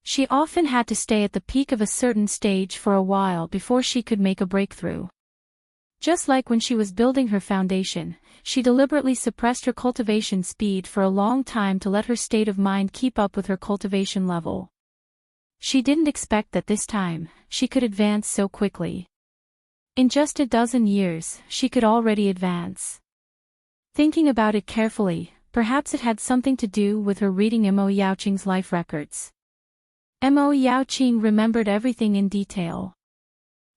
Speaker 1: She often had to stay at the peak of a certain stage for a while before she could make a breakthrough. Just like when she was building her foundation, she deliberately suppressed her cultivation speed for a long time to let her state of mind keep up with her cultivation level. She didn't expect that this time, she could advance so quickly. In just a dozen years, she could already advance. Thinking about it carefully, perhaps it had something to do with her reading Mo Yaoqing's life records. Mo Yaoqing remembered everything in detail.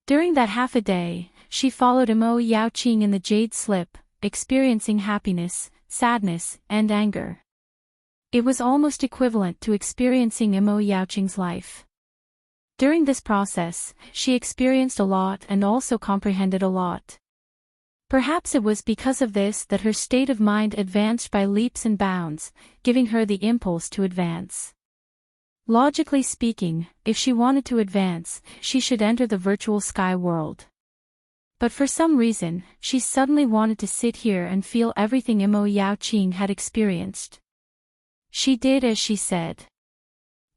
Speaker 1: During that half a day, she followed Mo Yaoqing in the jade slip, experiencing happiness, sadness, and anger. It was almost equivalent to experiencing Mo Yaoqing's life. During this process, she experienced a lot and also comprehended a lot. Perhaps it was because of this that her state of mind advanced by leaps and bounds, giving her the impulse to advance. Logically speaking, if she wanted to advance, she should enter the virtual sky world. But for some reason, she suddenly wanted to sit here and feel everything Mo Yaoqing had experienced. She did as she said.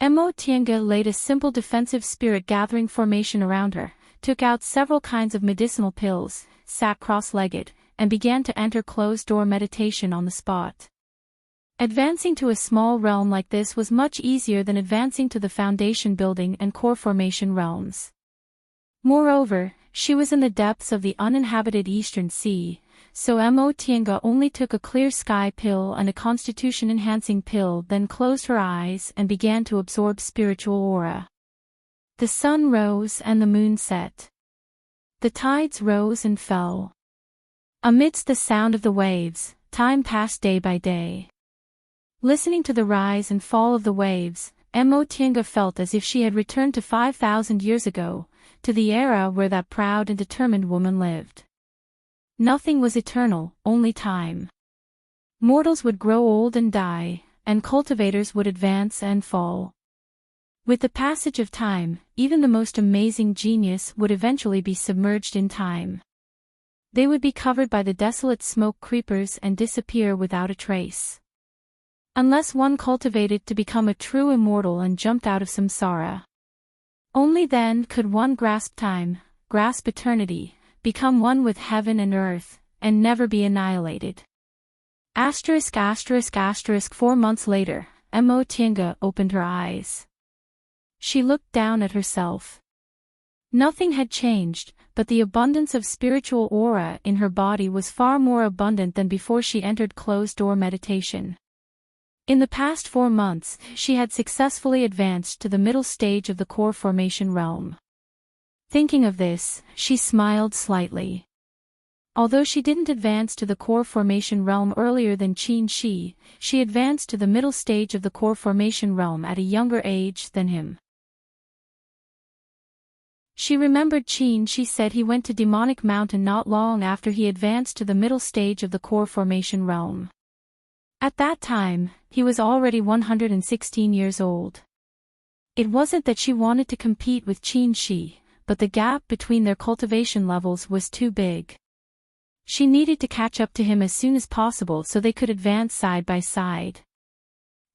Speaker 1: Mo Tiange laid a simple defensive spirit-gathering formation around her, took out several kinds of medicinal pills, sat cross-legged, and began to enter closed-door meditation on the spot. Advancing to a small realm like this was much easier than advancing to the foundation building and core formation realms. Moreover, she was in the depths of the uninhabited Eastern Sea, so Mo Tiange only took a clear sky pill and a constitution-enhancing pill, then closed her eyes and began to absorb spiritual aura. The sun rose and the moon set. The tides rose and fell. Amidst the sound of the waves, time passed day by day. Listening to the rise and fall of the waves, Mo Tiange felt as if she had returned to 5,000 years ago, to the era where that proud and determined woman lived. Nothing was eternal, only time. Mortals would grow old and die, and cultivators would advance and fall. With the passage of time, even the most amazing genius would eventually be submerged in time. They would be covered by the desolate smoke creepers and disappear without a trace. Unless one cultivated to become a true immortal and jumped out of samsara. Only then could one grasp time, grasp eternity, become one with heaven and earth, and never be annihilated. *****. 4 months later, Mo Tiange opened her eyes. She looked down at herself. Nothing had changed, but the abundance of spiritual aura in her body was far more abundant than before she entered closed-door meditation. In the past 4 months, she had successfully advanced to the middle stage of the core formation realm. Thinking of this, she smiled slightly. Although she didn't advance to the core formation realm earlier than Qin Shi, she advanced to the middle stage of the core formation realm at a younger age than him. She remembered Qin Shi said he went to Demonic Mountain not long after he advanced to the middle stage of the core formation realm. At that time, he was already 116 years old. It wasn't that she wanted to compete with Qin Shi, but the gap between their cultivation levels was too big. She needed to catch up to him as soon as possible so they could advance side by side.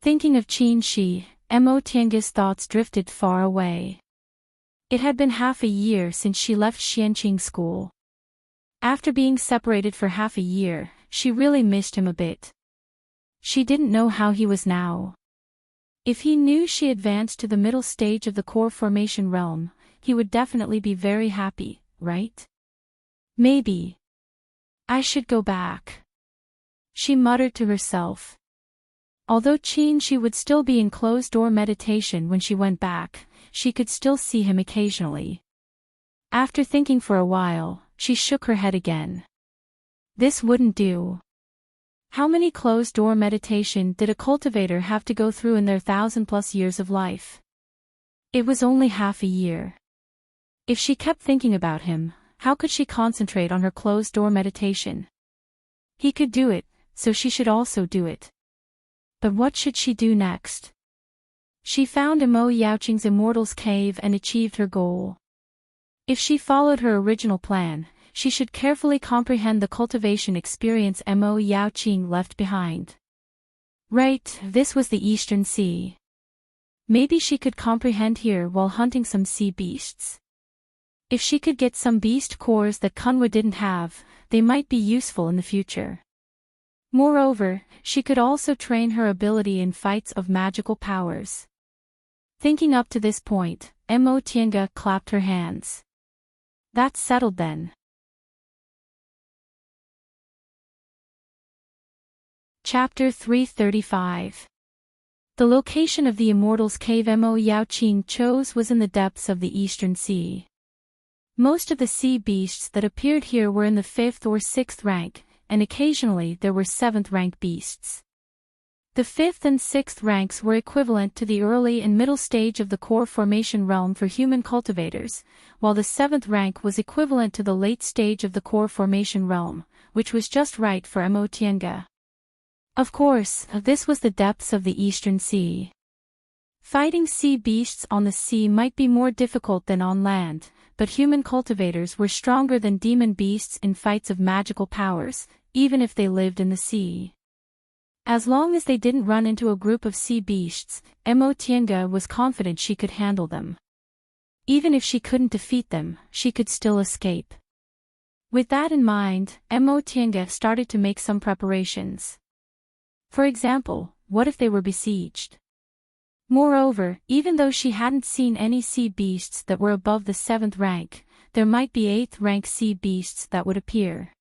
Speaker 1: Thinking of Qin Shi, Mo Tiange's thoughts drifted far away. It had been half a year since she left Xianqing school. After being separated for half a year, she really missed him a bit. She didn't know how he was now. If he knew she advanced to the middle stage of the core formation realm, he would definitely be very happy, right? Maybe. I should go back. She muttered to herself. Although Qin Shi would still be in closed-door meditation when she went back, she could still see him occasionally. After thinking for a while, she shook her head again. This wouldn't do. How many closed-door meditation did a cultivator have to go through in their 1,000+ years of life? It was only half a year. If she kept thinking about him, how could she concentrate on her closed-door meditation? He could do it, so she should also do it. But what should she do next? She found Mo Yaoqing's Immortal's cave and achieved her goal. If she followed her original plan, she should carefully comprehend the cultivation experience Mo Yaoqing left behind. Right, this was the Eastern Sea. Maybe she could comprehend here while hunting some sea beasts. If she could get some beast cores that Kunwa didn't have, they might be useful in the future. Moreover, she could also train her ability in fights of magical powers. Thinking up to this point, Mo Tiange clapped her hands. That's settled then. Chapter 335. The location of the Immortal's cave Mo Yaoqing chose was in the depths of the Eastern Sea. Most of the sea beasts that appeared here were in the 5th or 6th rank, and occasionally there were 7th rank beasts. The 5th and 6th ranks were equivalent to the early and middle stage of the core formation realm for human cultivators, while the 7th rank was equivalent to the late stage of the core formation realm, which was just right for Mo Tiange. Of course, this was the depths of the Eastern Sea. Fighting sea beasts on the sea might be more difficult than on land, but human cultivators were stronger than demon beasts in fights of magical powers, even if they lived in the sea. As long as they didn't run into a group of sea beasts, Mo Tiange was confident she could handle them. Even if she couldn't defeat them, she could still escape. With that in mind, Mo Tiange started to make some preparations. For example, what if they were besieged? Moreover, even though she hadn't seen any sea beasts that were above the 7th rank, there might be 8th rank sea beasts that would appear.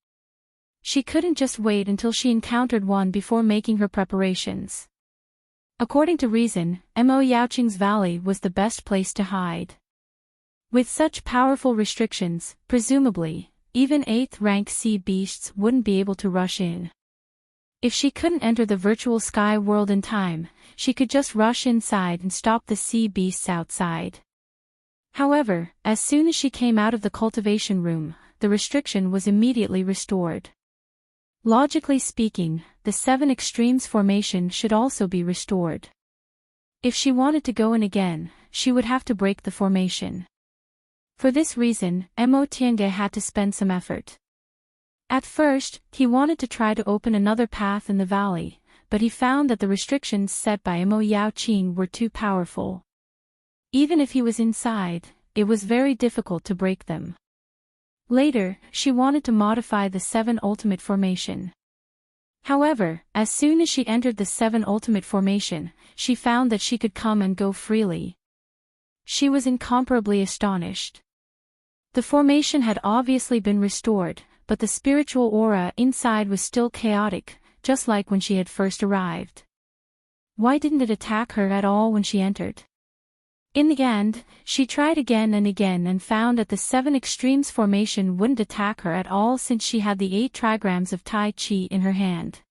Speaker 1: She couldn't just wait until she encountered one before making her preparations. According to reason, Mo Yaoqing's valley was the best place to hide. With such powerful restrictions, presumably, even 8th rank sea beasts wouldn't be able to rush in. If she couldn't enter the virtual sky world in time, she could just rush inside and stop the sea beasts outside. However, as soon as she came out of the cultivation room, the restriction was immediately restored. Logically speaking, the 7 extremes formation should also be restored. If she wanted to go in again, she would have to break the formation. For this reason, Mo Tiange had to spend some effort. At first, he wanted to try to open another path in the valley, but he found that the restrictions set by Mo Yaoqing were too powerful. Even if he was inside, it was very difficult to break them. Later, she wanted to modify the 7 ultimate formation. However, as soon as she entered the 7 ultimate formation, she found that she could come and go freely. She was incomparably astonished. The formation had obviously been restored, but the spiritual aura inside was still chaotic, just like when she had first arrived. Why didn't it attack her at all when she entered? In the end, she tried again and found that the 7 extremes formation wouldn't attack her at all since she had the 8 trigrams of Tai Chi in her hand.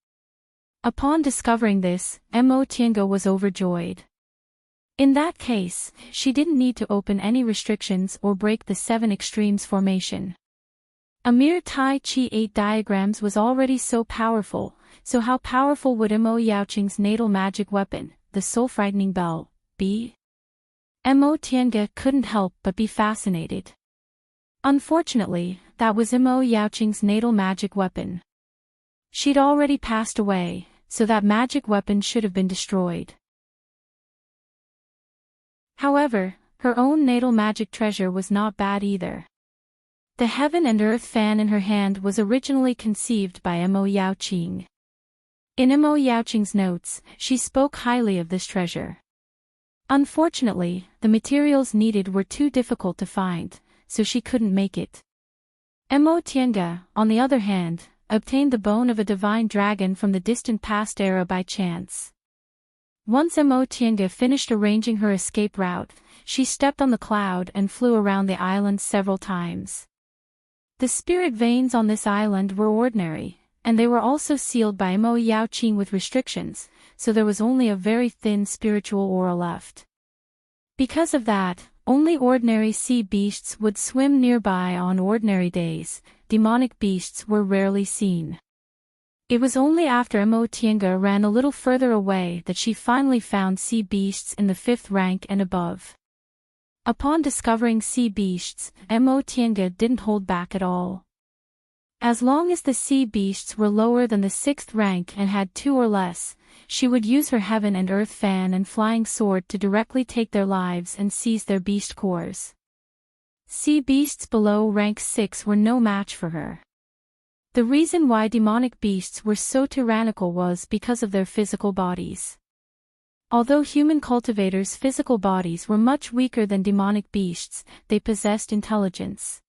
Speaker 1: Upon discovering this, Mo Tiange was overjoyed. In that case, she didn't need to open any restrictions or break the 7 extremes formation. A mere Tai Chi 8 diagrams was already so powerful, so how powerful would Mo Yaoqing's natal magic weapon, the soul-frightening bell, be? Mo Tiange couldn't help but be fascinated. Unfortunately, that was Mo Yaoqing's natal magic weapon. She'd already passed away, so that magic weapon should have been destroyed. However, her own natal magic treasure was not bad either. The heaven and earth fan in her hand was originally conceived by Mo Yaoqing. In Mo Yaoqing's notes, she spoke highly of this treasure. Unfortunately, the materials needed were too difficult to find, so she couldn't make it. Mo Tiange, on the other hand, obtained the bone of a divine dragon from the distant past era by chance. Once Mo Tiange finished arranging her escape route, she stepped on the cloud and flew around the island several times. The spirit veins on this island were ordinary, and they were also sealed by Mo Yaoqing with restrictions, so there was only a very thin spiritual aura left. Because of that, Only ordinary sea beasts would swim nearby on ordinary days. Demonic beasts were rarely seen. It was only after Emotienga ran a little further away that she finally found sea beasts in the 5th rank and above. Upon discovering sea beasts, Emotienga didn't hold back at all. As long as the sea beasts were lower than the 6th rank and had 2 or less, she would use her heaven and earth fan and flying sword to directly take their lives and seize their beast cores. Sea beasts below rank 6 were no match for her. The reason why demonic beasts were so tyrannical was because of their physical bodies. Although human cultivators' physical bodies were much weaker than demonic beasts, they possessed intelligence.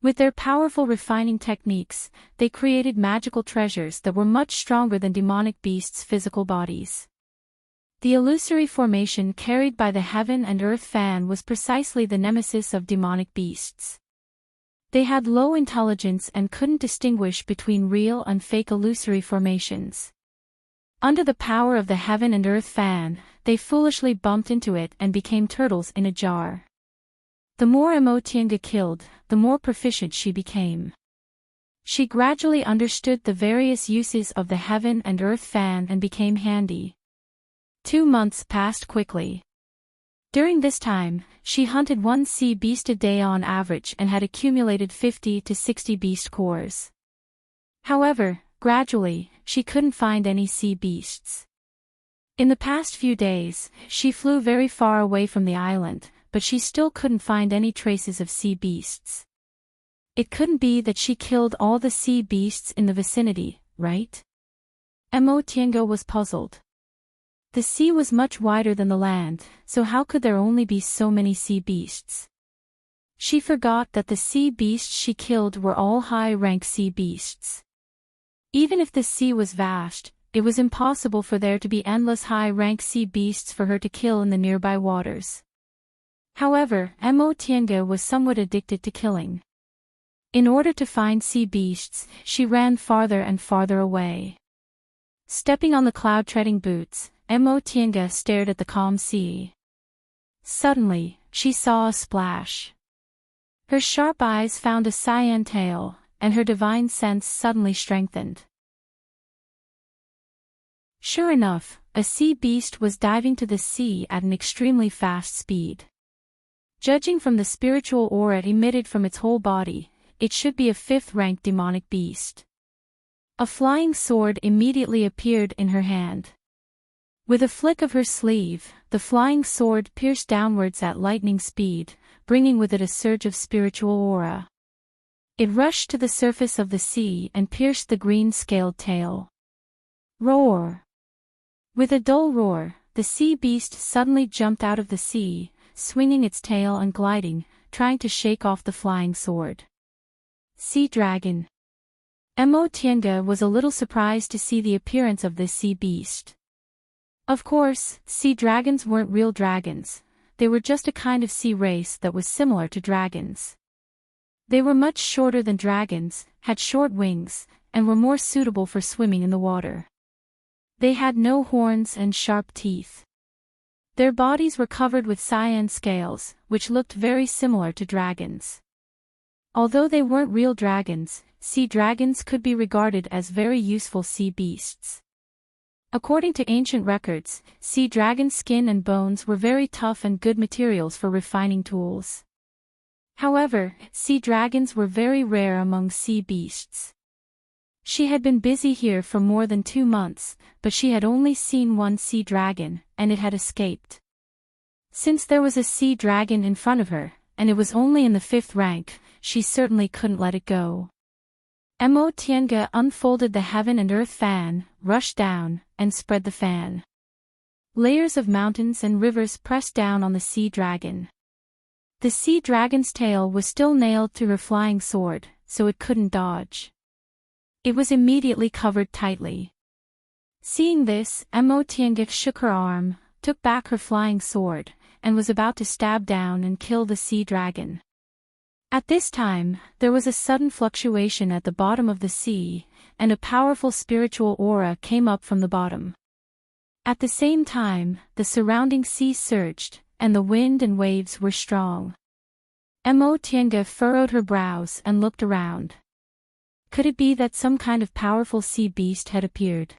Speaker 1: With their powerful refining techniques, they created magical treasures that were much stronger than demonic beasts' physical bodies. The illusory formation carried by the heaven and earth fan was precisely the nemesis of demonic beasts. They had low intelligence and couldn't distinguish between real and fake illusory formations. Under the power of the heaven and earth fan, they foolishly bumped into it and became turtles in a jar. The more Emotienga killed, the more proficient she became. She gradually understood the various uses of the heaven and earth fan and became handy. 2 months passed quickly. During this time, she hunted 1 sea beast a day on average and had accumulated 50 to 60 beast cores. However, gradually, she couldn't find any sea beasts. In the past few days, she flew very far away from the island, but she still couldn't find any traces of sea beasts. It couldn't be that she killed all the sea beasts in the vicinity, right? Emotienga was puzzled. The sea was much wider than the land, so how could there only be so many sea beasts? She forgot that the sea beasts she killed were all high-rank sea beasts. Even if the sea was vast, it was impossible for there to be endless high-rank sea beasts for her to kill in the nearby waters. However, Emotienga was somewhat addicted to killing. In order to find sea beasts, she ran farther and farther away. Stepping on the cloud-treading boots, Emotienga stared at the calm sea. Suddenly, she saw a splash. Her sharp eyes found a cyan tail, and her divine sense suddenly strengthened. Sure enough, a sea beast was diving to the sea at an extremely fast speed. Judging from the spiritual aura emitted from its whole body, it should be a 5th-ranked demonic beast. A flying sword immediately appeared in her hand. With a flick of her sleeve, the flying sword pierced downwards at lightning speed, bringing with it a surge of spiritual aura. It rushed to the surface of the sea and pierced the green-scaled tail. Roar! With a dull roar, the sea beast suddenly jumped out of the sea, swinging its tail and gliding, trying to shake off the flying sword. Sea dragon. Emotienga was a little surprised to see the appearance of this sea beast. Of course, sea dragons weren't real dragons, they were just a kind of sea race that was similar to dragons. They were much shorter than dragons, had short wings, and were more suitable for swimming in the water. They had no horns and sharp teeth. Their bodies were covered with cyan scales, which looked very similar to dragons. Although they weren't real dragons, sea dragons could be regarded as very useful sea beasts. According to ancient records, sea dragon skin and bones were very tough and good materials for refining tools. However, sea dragons were very rare among sea beasts. She had been busy here for more than 2 months, but she had only seen 1 sea dragon, and it had escaped. Since there was a sea dragon in front of her, and it was only in the 5th rank, she certainly couldn't let it go. Emotienga unfolded the heaven and earth fan, rushed down, and spread the fan. Layers of mountains and rivers pressed down on the sea dragon. The sea dragon's tail was still nailed to her flying sword, so it couldn't dodge. It was immediately covered tightly. Seeing this, Emotienga shook her arm, took back her flying sword, and was about to stab down and kill the sea dragon. At this time, there was a sudden fluctuation at the bottom of the sea, and a powerful spiritual aura came up from the bottom. At the same time, the surrounding sea surged, and the wind and waves were strong. Tienge furrowed her brows and looked around. Could it be that some kind of powerful sea beast had appeared?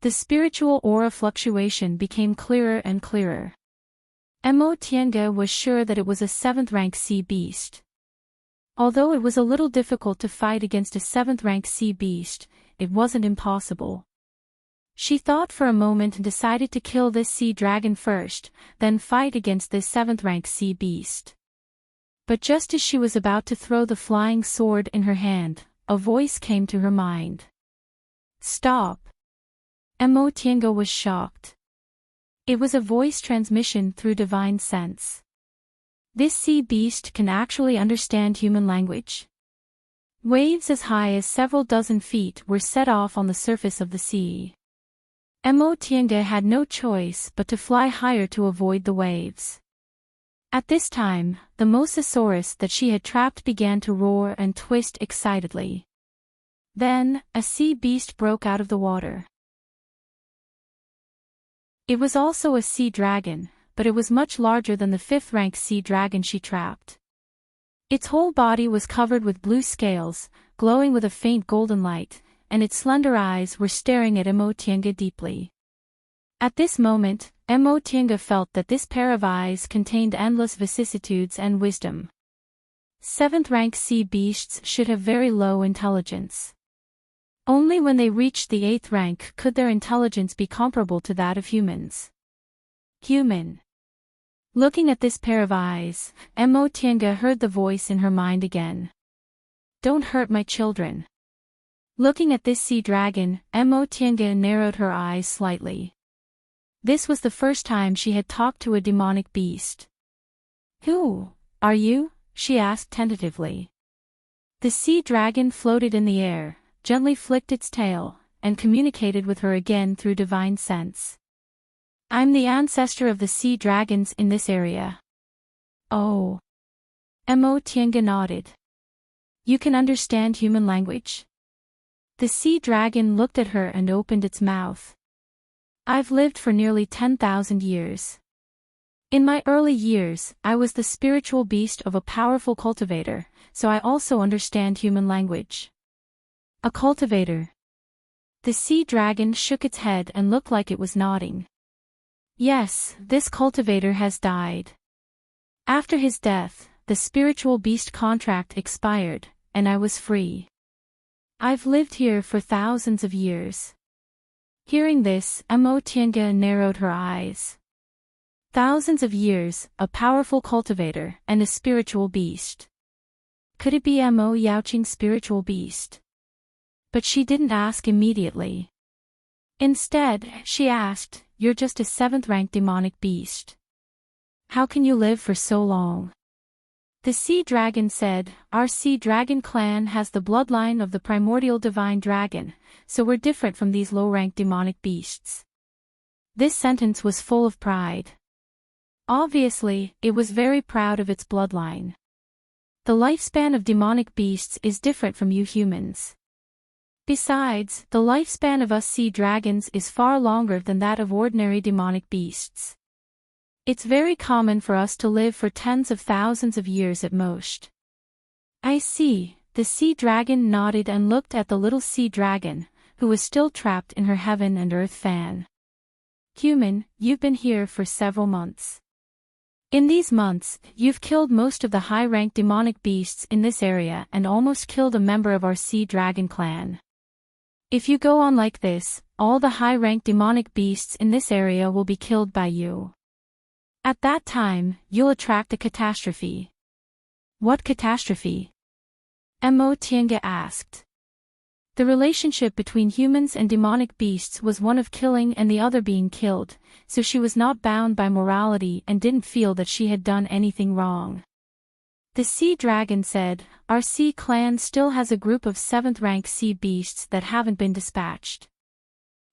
Speaker 1: The spiritual aura fluctuation became clearer and clearer. Tienge was sure that it was a 7th-rank sea beast. Although it was a little difficult to fight against a 7th-rank sea beast, it wasn't impossible. She thought for a moment and decided to kill this sea dragon first, then fight against this 7th-rank sea beast. But just as she was about to throw the flying sword in her hand, a voice came to her mind. Stop! Tienge was shocked. It was a voice transmission through divine sense. This sea beast can actually understand human language. Waves as high as several dozen feet were set off on the surface of the sea. Tienge had no choice but to fly higher to avoid the waves. At this time, the mosasaurus that she had trapped began to roar and twist excitedly. Then, a sea beast broke out of the water. It was also a sea dragon, but it was much larger than the 5th-rank sea dragon she trapped. Its whole body was covered with blue scales, glowing with a faint golden light, and its slender eyes were staring at Tienge deeply. At this moment, Tienge felt that this pair of eyes contained endless vicissitudes and wisdom. 7th-rank sea beasts should have very low intelligence. Only when they reached the 8th rank could their intelligence be comparable to that of humans. Human. Looking at this pair of eyes, Tienge heard the voice in her mind again. Don't hurt my children. Looking at this sea dragon, Tienge narrowed her eyes slightly. This was the first time she had talked to a demonic beast. Who are you? She asked tentatively. The sea dragon floated in the air, gently flicked its tail, and communicated with her again through divine sense. I'm the ancestor of the sea dragons in this area. Oh. Tienge nodded. You can understand human language? The sea dragon looked at her and opened its mouth. I've lived for nearly 10,000 years. In my early years, I was the spiritual beast of a powerful cultivator, so I also understand human language. A cultivator. The sea dragon shook its head and looked like it was nodding. Yes, this cultivator has died. After his death, the spiritual beast contract expired, and I was free. I've lived here for thousands of years. Hearing this, Tienge narrowed her eyes. Thousands of years, a powerful cultivator, and a spiritual beast. Could it be Yaoqing's spiritual beast? But she didn't ask immediately. Instead, she asked, You're just a 7th-rank demonic beast. How can you live for so long? The sea dragon said, Our sea dragon clan has the bloodline of the primordial divine dragon, so we're different from these low-rank demonic beasts. This sentence was full of pride. Obviously, it was very proud of its bloodline. The lifespan of demonic beasts is different from you humans. Besides, the lifespan of us sea dragons is far longer than that of ordinary demonic beasts. It's very common for us to live for tens of thousands of years at most. I see. The sea dragon nodded and looked at the little sea dragon, who was still trapped in her heaven and earth fan. Human, you've been here for several months. In these months, you've killed most of the high-ranked demonic beasts in this area and almost killed a member of our sea dragon clan. If you go on like this, all the high-ranked demonic beasts in this area will be killed by you. At that time, you'll attract a catastrophe. What catastrophe? Tienge asked. The relationship between humans and demonic beasts was one of killing and the other being killed, so she was not bound by morality and didn't feel that she had done anything wrong. The sea dragon said, Our sea clan still has a group of 7th-rank sea beasts that haven't been dispatched.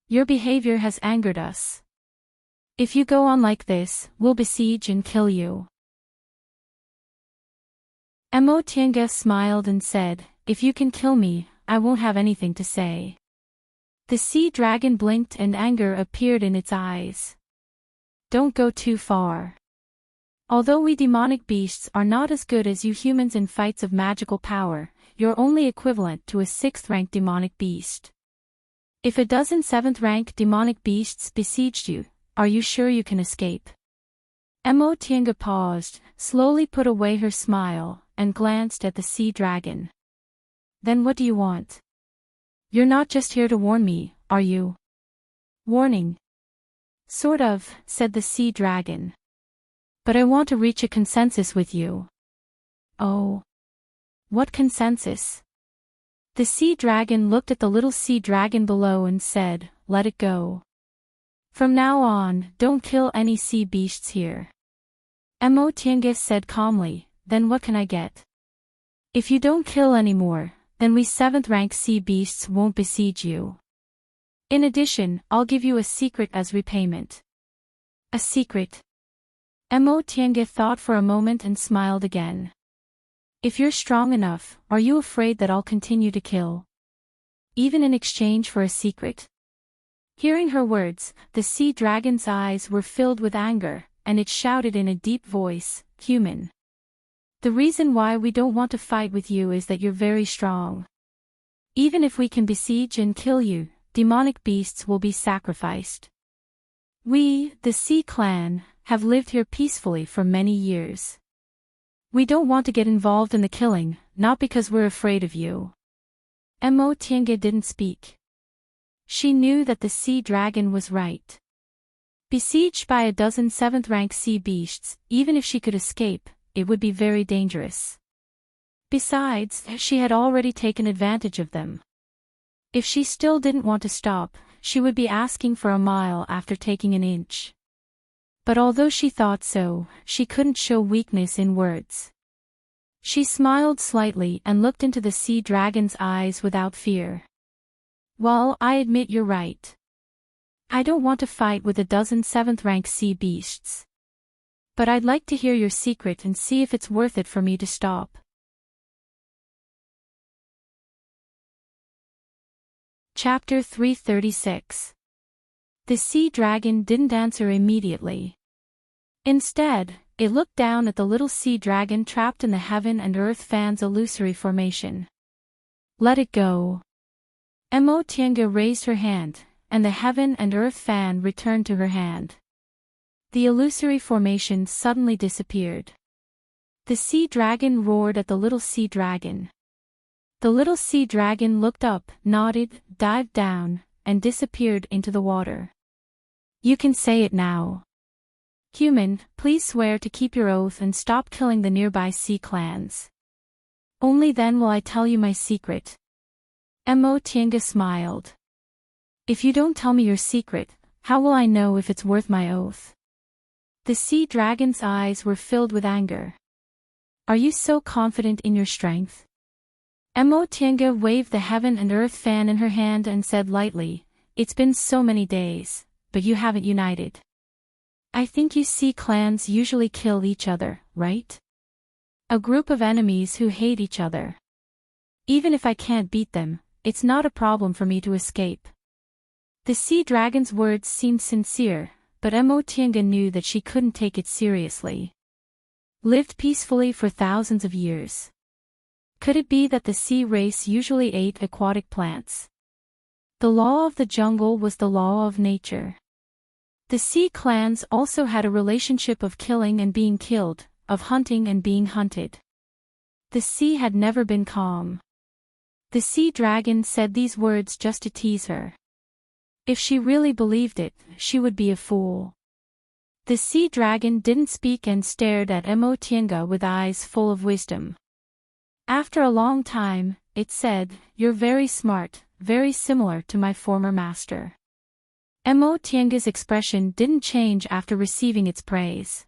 Speaker 1: Your behavior has angered us. If you go on like this, we'll besiege and kill you. Tienge smiled and said, If you can kill me, I won't have anything to say. The sea dragon blinked and anger appeared in its eyes. Don't go too far. Although we demonic beasts are not as good as you humans in fights of magical power, you're only equivalent to a 6th-rank demonic beast. If a dozen 7th-rank demonic beasts besieged you, are you sure you can escape? Emotianga paused, slowly put away her smile, and glanced at the sea dragon. Then what do you want? You're not just here to warn me, are you? Warning. Sort of, said the sea dragon. But I want to reach a consensus with you. Oh. What consensus? The sea dragon looked at the little sea dragon below and said, let it go. From now on, don't kill any sea beasts here. Emotianga said calmly, then what can I get? If you don't kill any more, then we 7th-rank sea beasts won't besiege you. In addition, I'll give you a secret as repayment. A secret? Emotianga thought for a moment and smiled again. If you're strong enough, are you afraid that I'll continue to kill? Even in exchange for a secret? Hearing her words, the sea dragon's eyes were filled with anger, and it shouted in a deep voice, human. The reason why we don't want to fight with you is that you're very strong. Even if we can besiege and kill you, demonic beasts will be sacrificed. We, the Sea Clan, have lived here peacefully for many years. We don't want to get involved in the killing, not because we're afraid of you. Emotianga didn't speak. She knew that the sea dragon was right. Besieged by a dozen 7th-rank sea beasts, even if she could escape, it would be very dangerous. Besides, she had already taken advantage of them. If she still didn't want to stop, she would be asking for a mile after taking an inch. But although she thought so, she couldn't show weakness in words. She smiled slightly and looked into the sea dragon's eyes without fear. Well, I admit you're right. I don't want to fight with a dozen 7th-rank sea beasts. But I'd like to hear your secret and see if it's worth it for me to stop. Chapter 336. The sea dragon didn't answer immediately. Instead, it looked down at the little sea dragon trapped in the heaven and earth fan's illusory formation. Let it go. Emotianga raised her hand, and the heaven and earth fan returned to her hand. The illusory formation suddenly disappeared. The sea dragon roared at the little sea dragon. The little sea dragon looked up, nodded, dived down, and disappeared into the water. You can say it now. Human, please swear to keep your oath and stop killing the nearby sea clans. Only then will I tell you my secret. Emotianga smiled. If you don't tell me your secret, how will I know if it's worth my oath? The sea dragon's eyes were filled with anger. Are you so confident in your strength? Emotianga waved the heaven and earth fan in her hand and said lightly, it's been so many days, but you haven't united. I think you sea clans usually kill each other, right? A group of enemies who hate each other. Even if I can't beat them, it's not a problem for me to escape. The sea dragon's words seemed sincere, but Emotianga knew that she couldn't take it seriously. Lived peacefully for thousands of years. Could it be that the sea race usually ate aquatic plants? The law of the jungle was the law of nature. The sea clans also had a relationship of killing and being killed, of hunting and being hunted. The sea had never been calm. The sea dragon said these words just to tease her. If she really believed it, she would be a fool. The sea dragon didn't speak and stared at Emotianga with eyes full of wisdom. After a long time, it said, "You're very smart, very similar to my former master." Emotianga's expression didn't change after receiving its praise.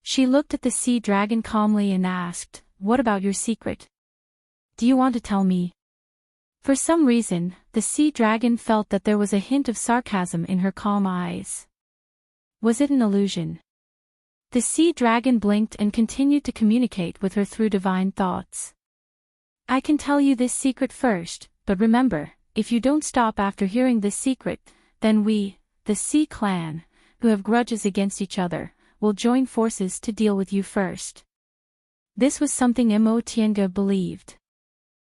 Speaker 1: She looked at the sea dragon calmly and asked, "What about your secret? Do you want to tell me?" For some reason, the sea dragon felt that there was a hint of sarcasm in her calm eyes. Was it an illusion? The sea dragon blinked and continued to communicate with her through divine thoughts. I can tell you this secret first, but remember, if you don't stop after hearing this secret, then we, the Sea Clan, who have grudges against each other, will join forces to deal with you first. This was something Tiange believed.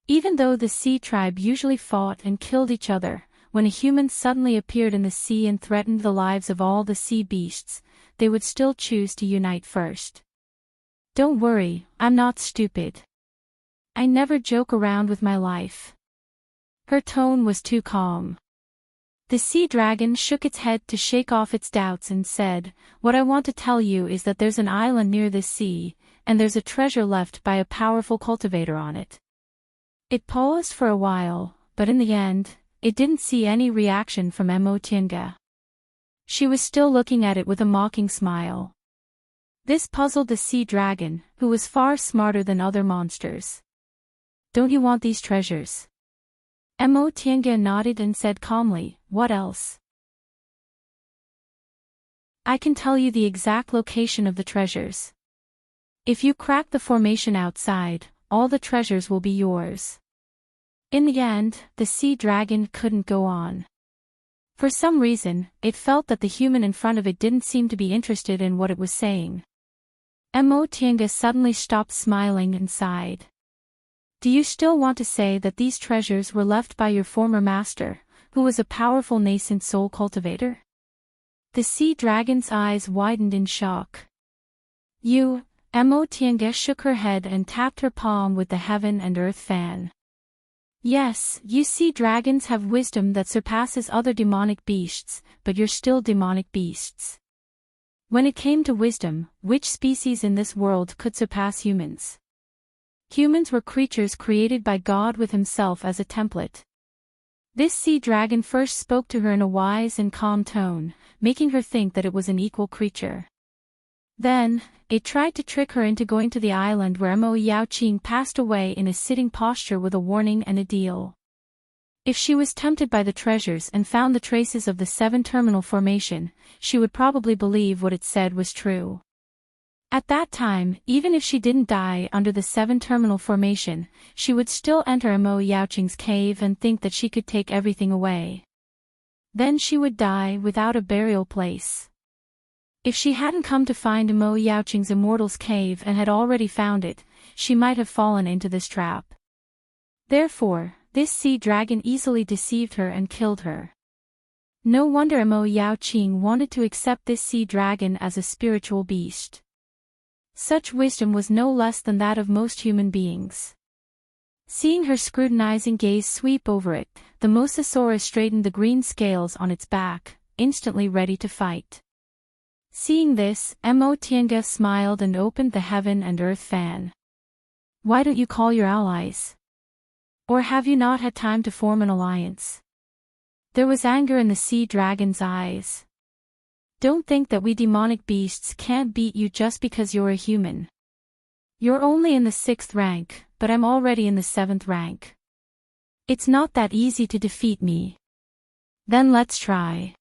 Speaker 1: Even though the sea tribe usually fought and killed each other, when a human suddenly appeared in the sea and threatened the lives of all the sea beasts, they would still choose to unite first. Don't worry, I'm not stupid. I never joke around with my life. Her tone was too calm. The sea dragon shook its head to shake off its doubts and said, "What I want to tell you is that there's an island near this sea, and there's a treasure left by a powerful cultivator on it." It paused for a while, but in the end, it didn't see any reaction from Tiange. She was still looking at it with a mocking smile. This puzzled the sea dragon, who was far smarter than other monsters. "Don't you want these treasures?" Tiange nodded and said calmly, "What else?" "I can tell you the exact location of the treasures. If you crack the formation outside, all the treasures will be yours." In the end, the sea dragon couldn't go on. For some reason, it felt that the human in front of it didn't seem to be interested in what it was saying. Tiange suddenly stopped smiling and sighed. "Do you still want to say that these treasures were left by your former master, who was a powerful nascent soul cultivator?" The sea dragon's eyes widened in shock. Tiange shook her head and tapped her palm with the heaven and earth fan. "Yes, you sea dragons have wisdom that surpasses other demonic beasts, but you're still demonic beasts. When it came to wisdom, which species in this world could surpass humans? Humans were creatures created by God with himself as a template." This sea dragon first spoke to her in a wise and calm tone, making her think that it was an equal creature. Then, it tried to trick her into going to the island where Yaoqing passed away in a sitting posture with a warning and a deal. If she was tempted by the treasures and found the traces of the 7-terminal formation, she would probably believe what it said was true. At that time, even if she didn't die under the 7-terminal formation, she would still enter Yaoqing's cave and think that she could take everything away. Then she would die without a burial place. If she hadn't come to find Yaoqing's Immortal's cave and had already found it, she might have fallen into this trap. Therefore, this sea dragon easily deceived her and killed her. No wonder Yaoqing wanted to accept this sea dragon as a spiritual beast. Such wisdom was no less than that of most human beings. Seeing her scrutinizing gaze sweep over it, the Mosasaurus straightened the green scales on its back, instantly ready to fight. Seeing this, Tiange smiled and opened the heaven and earth fan. "Why don't you call your allies? Or have you not had time to form an alliance?" There was anger in the sea dragon's eyes. "Don't think that we demonic beasts can't beat you just because you're a human. You're only in the 6th rank, but I'm already in the 7th rank. It's not that easy to defeat me. Then let's try."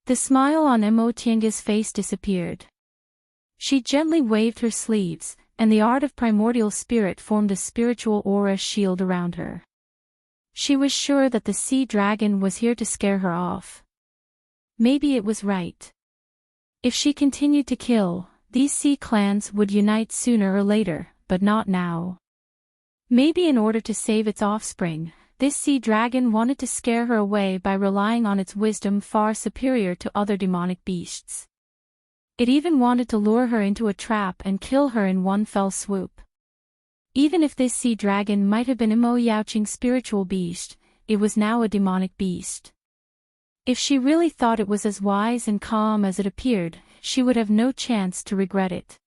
Speaker 1: The smile on Tiange's face disappeared. She gently waved her sleeves, and the art of primordial spirit formed a spiritual aura shield around her. She was sure that the sea dragon was here to scare her off. Maybe it was right. If she continued to kill, these sea clans would unite sooner or later, but not now. Maybe in order to save its offspring, this sea dragon wanted to scare her away by relying on its wisdom far superior to other demonic beasts. It even wanted to lure her into a trap and kill her in one fell swoop. Even if this sea dragon might have been Yaoqing's spiritual beast, it was now a demonic beast. If she really thought it was as wise and calm as it appeared, she would have no chance to regret it.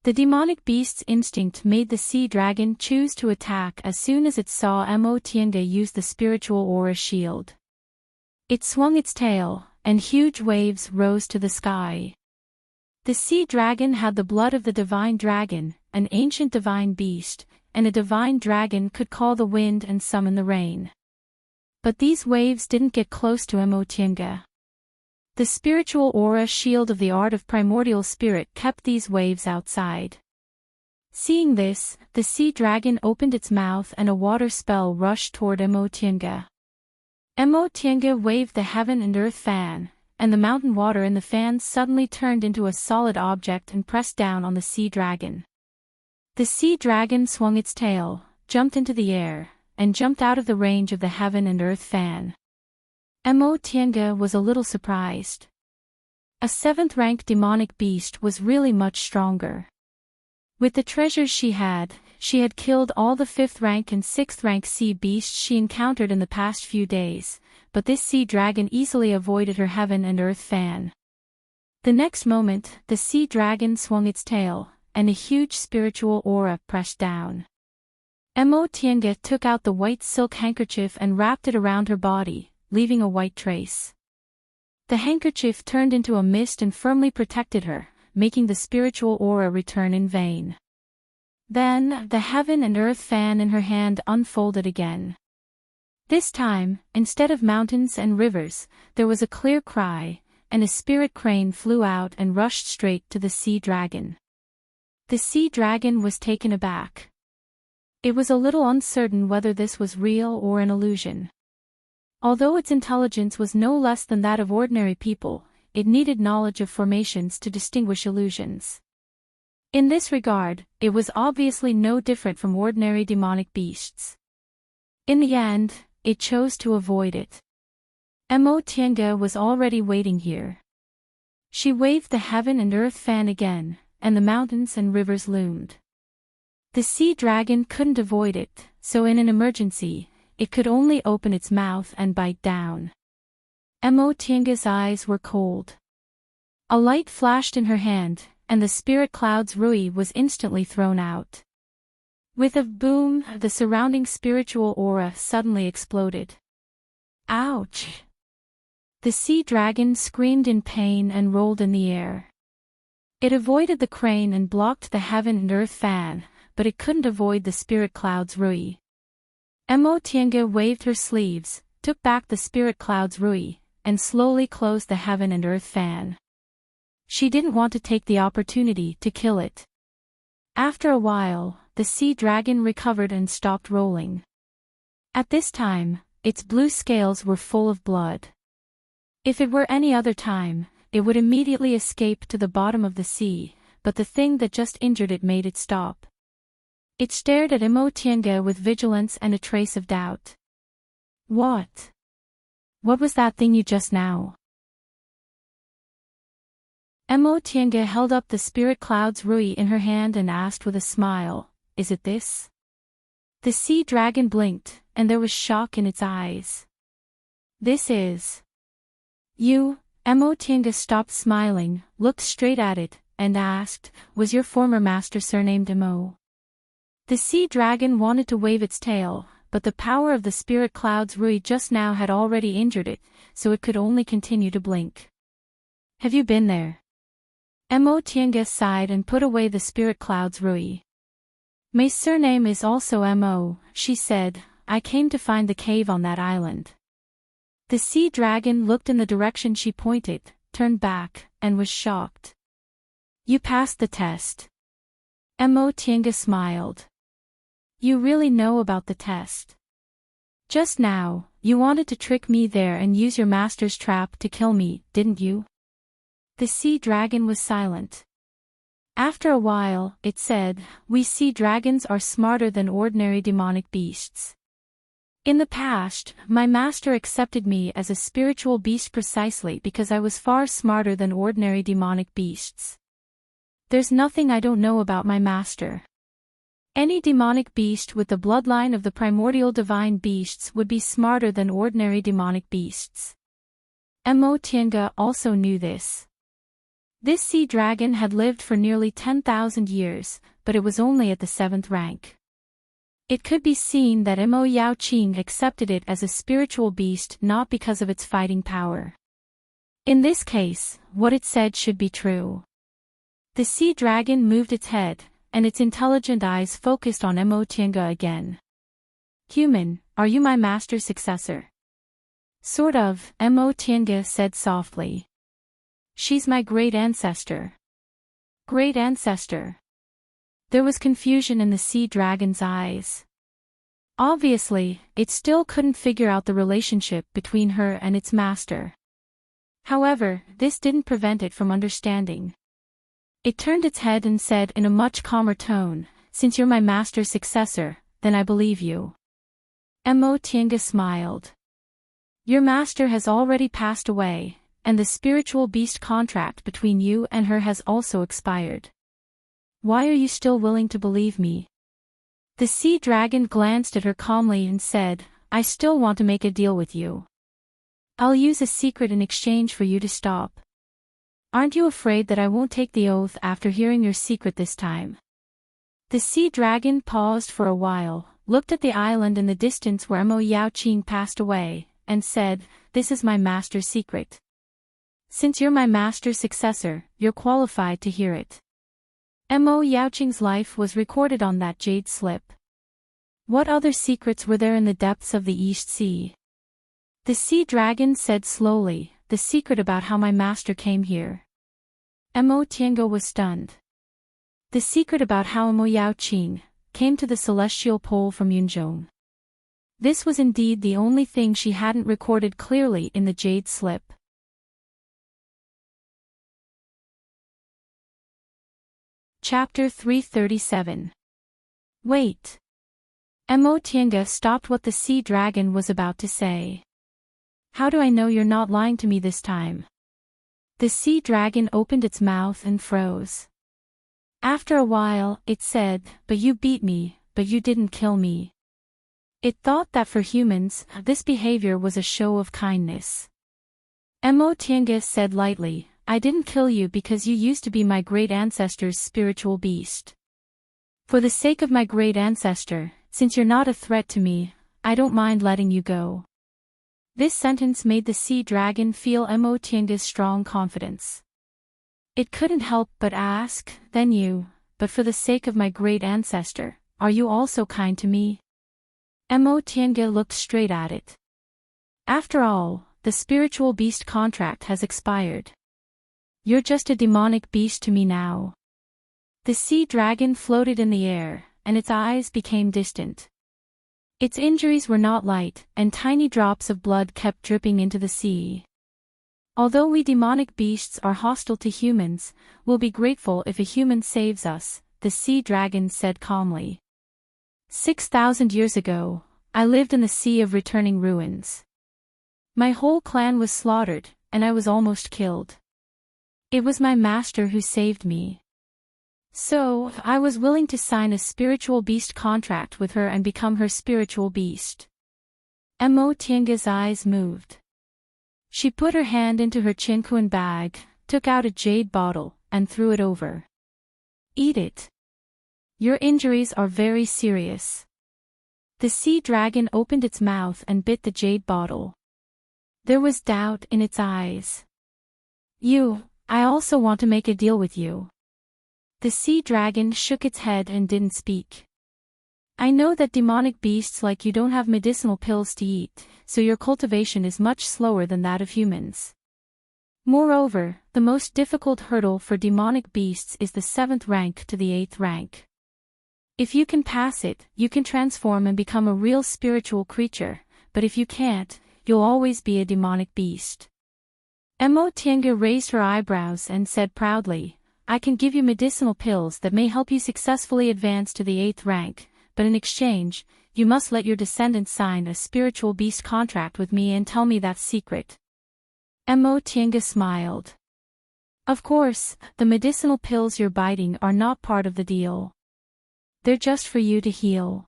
Speaker 1: The demonic beast's instinct made the sea dragon choose to attack as soon as it saw Tiange use the spiritual aura shield. It swung its tail, and huge waves rose to the sky. The sea dragon had the blood of the divine dragon, an ancient divine beast, and a divine dragon could call the wind and summon the rain. But these waves didn't get close to Tiange. The spiritual aura shield of the art of primordial spirit kept these waves outside. Seeing this, the sea dragon opened its mouth and a water spell rushed toward Tiange. Tiange waved the heaven and earth fan, and the mountain water in the fan suddenly turned into a solid object and pressed down on the sea dragon. The sea dragon swung its tail, jumped into the air, and jumped out of the range of the heaven and earth fan. Mo Tiange was a little surprised. A 7th-rank demonic beast was really much stronger. With the treasures she had killed all the 5th-rank and 6th-rank sea beasts she encountered in the past few days, but this sea dragon easily avoided her heaven and earth fan. The next moment, the sea dragon swung its tail, and a huge spiritual aura pressed down. Mo Tiange took out the white silk handkerchief and wrapped it around her body, leaving a white trace. The handkerchief turned into a mist and firmly protected her, making the spiritual aura return in vain. Then, the heaven and earth fan in her hand unfolded again. This time, instead of mountains and rivers, there was a clear cry, and a spirit crane flew out and rushed straight to the sea dragon. The sea dragon was taken aback. It was a little uncertain whether this was real or an illusion. Although its intelligence was no less than that of ordinary people, it needed knowledge of formations to distinguish illusions. In this regard, it was obviously no different from ordinary demonic beasts. In the end, it chose to avoid it. Mo Tiange was already waiting here. She waved the heaven and earth fan again, and the mountains and rivers loomed. The sea dragon couldn't avoid it, so in an emergency, it could only open its mouth and bite down. Mo Tiange's eyes were cold. A light flashed in her hand, and the spirit cloud's rui was instantly thrown out. With a boom, the surrounding spiritual aura suddenly exploded. Ouch! The sea dragon screamed in pain and rolled in the air. It avoided the crane and blocked the heaven and earth fan, but it couldn't avoid the spirit cloud's rui. Mo Tiange waved her sleeves, took back the spirit cloud's rui, and slowly closed the heaven and earth fan. She didn't want to take the opportunity to kill it. After a while, the sea dragon recovered and stopped rolling. At this time, its blue scales were full of blood. If it were any other time, it would immediately escape to the bottom of the sea, but the thing that just injured it made it stop. It stared at Mo Tiange with vigilance and a trace of doubt. What? What was that thing you just now? Mo Tiange held up the spirit cloud's rui in her hand and asked with a smile, "Is it this?" The sea dragon blinked, and there was shock in its eyes. "This is..." "You..." Mo Tiange stopped smiling, looked straight at it, and asked, "Was your former master surnamed Mo?" The sea dragon wanted to wave its tail, but the power of the spirit cloud's rui just now had already injured it, so it could only continue to blink. "Have you been there?" Mo Tiange sighed and put away the spirit cloud's rui. "My surname is also Mo," she said. "I came to find the cave on that island." The sea dragon looked in the direction she pointed, turned back, and was shocked. "You passed the test." Mo Tiange smiled. "You really know about the test. Just now, you wanted to trick me there and use your master's trap to kill me, didn't you?" The sea dragon was silent. After a while, it said, "We sea dragons are smarter than ordinary demonic beasts. In the past, my master accepted me as a spiritual beast precisely because I was far smarter than ordinary demonic beasts. There's nothing I don't know about my master. Any demonic beast with the bloodline of the primordial divine beasts would be smarter than ordinary demonic beasts." Mo Tiange also knew this. This sea dragon had lived for nearly 10,000 years, but it was only at the 7th rank. It could be seen that Mo Yaoqing accepted it as a spiritual beast not because of its fighting power. In this case, what it said should be true. The sea dragon moved its head, and its intelligent eyes focused on Mo Tiange again. "Human, are you my master's successor?" "Sort of," Mo Tiange said softly. "She's my great ancestor." "Great ancestor?" There was confusion in the sea dragon's eyes. Obviously, it still couldn't figure out the relationship between her and its master. However, this didn't prevent it from understanding. It turned its head and said in a much calmer tone, "Since you're my master's successor, then I believe you." Tiange smiled. "Your master has already passed away, and the spiritual beast contract between you and her has also expired. Why are you still willing to believe me?" The sea dragon glanced at her calmly and said, "I still want to make a deal with you. I'll use a secret in exchange for you to stop. Aren't you afraid that I won't take the oath after hearing your secret this time?" The sea dragon paused for a while, looked at the island in the distance where Mo Yaoqing passed away, and said, "This is my master's secret. Since you're my master's successor, you're qualified to hear it." Mo Yaoqing's life was recorded on that jade slip. What other secrets were there in the depths of the East Sea? The sea dragon said slowly, "The secret about how my master came here." Mo Tiange was stunned. The secret about how Mo Yaoqing came to the celestial pole from Yunzhong. This was indeed the only thing she hadn't recorded clearly in the jade slip. Chapter 337. Wait. Mo Tiange stopped what the sea dragon was about to say. "How do I know you're not lying to me this time?" The sea dragon opened its mouth and froze. After a while, it said, "But you beat me, but you didn't kill me." It thought that for humans, this behavior was a show of kindness. Mo Tiange said lightly, "I didn't kill you because you used to be my great ancestor's spiritual beast. For the sake of my great ancestor, since you're not a threat to me, I don't mind letting you go." This sentence made the sea dragon feel Mo Tiange's strong confidence. It couldn't help but ask, "Then but for the sake of my great ancestor, are you also kind to me?" Mo Tiange looked straight at it. "After all, the spiritual beast contract has expired. You're just a demonic beast to me now." The sea dragon floated in the air, and its eyes became distant. Its injuries were not light, and tiny drops of blood kept dripping into the sea. "Although we demonic beasts are hostile to humans, we'll be grateful if a human saves us," the sea dragon said calmly. 6,000 years ago, I lived in the Sea of Returning Ruins. My whole clan was slaughtered, and I was almost killed. It was my master who saved me. So, I was willing to sign a spiritual beast contract with her and become her spiritual beast." Mo Tiange's eyes moved. She put her hand into her qinquan bag, took out a jade bottle, and threw it over. "Eat it. Your injuries are very serious." The sea dragon opened its mouth and bit the jade bottle. There was doubt in its eyes. I also want to make a deal with you." The sea dragon shook its head and didn't speak. "I know that demonic beasts like you don't have medicinal pills to eat, so your cultivation is much slower than that of humans. Moreover, the most difficult hurdle for demonic beasts is the 7th rank to the 8th rank. If you can pass it, you can transform and become a real spiritual creature, but if you can't, you'll always be a demonic beast." Mo Tiange raised her eyebrows and said proudly, "I can give you medicinal pills that may help you successfully advance to the 8th rank, but in exchange, you must let your descendants sign a spiritual beast contract with me and tell me that secret." Mo Tiange smiled. "Of course, the medicinal pills you're biting are not part of the deal. They're just for you to heal."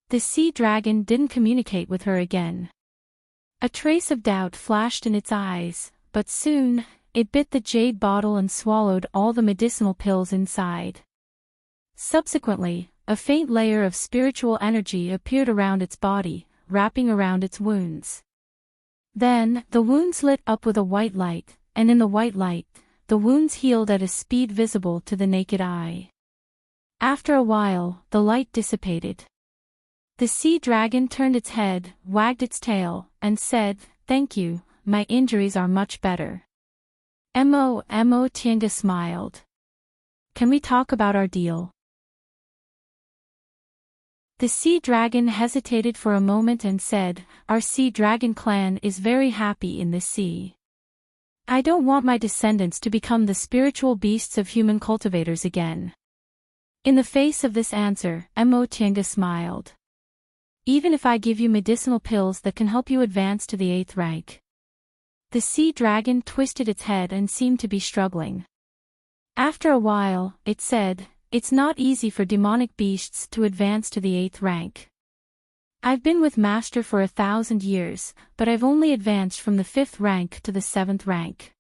Speaker 1: The sea dragon didn't communicate with her again. A trace of doubt flashed in its eyes, but soon, it bit the jade bottle and swallowed all the medicinal pills inside. Subsequently, a faint layer of spiritual energy appeared around its body, wrapping around its wounds. Then, the wounds lit up with a white light, and in the white light, the wounds healed at a speed visible to the naked eye. After a while, the light dissipated. The sea dragon turned its head, wagged its tail, and said, "Thank you, my injuries are much better." Mo Tiange smiled. "Can we talk about our deal?" The sea dragon hesitated for a moment and said, "Our sea dragon clan is very happy in this sea. I don't want my descendants to become the spiritual beasts of human cultivators again. In the face of this answer, Emotinga smiled. Even if I give you medicinal pills that can help you advance to the 8th rank. The sea dragon twisted its head and seemed to be struggling. After a while, it said, "It's not easy for demonic beasts to advance to the 8th rank. I've been with Master for 1,000 years, but I've only advanced from the 5th rank to the 7th rank.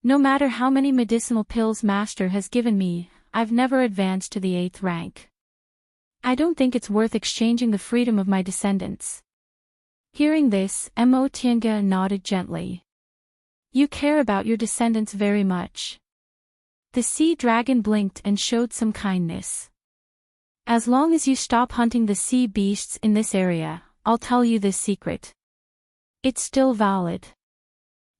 Speaker 1: No matter how many medicinal pills Master has given me, I've never advanced to the 8th rank. I don't think it's worth exchanging the freedom of my descendants." Hearing this, Emotinga nodded gently. "You care about your descendants very much." The sea dragon blinked and showed some kindness. "As long as you stop hunting the sea beasts in this area, I'll tell you this secret. It's still valid.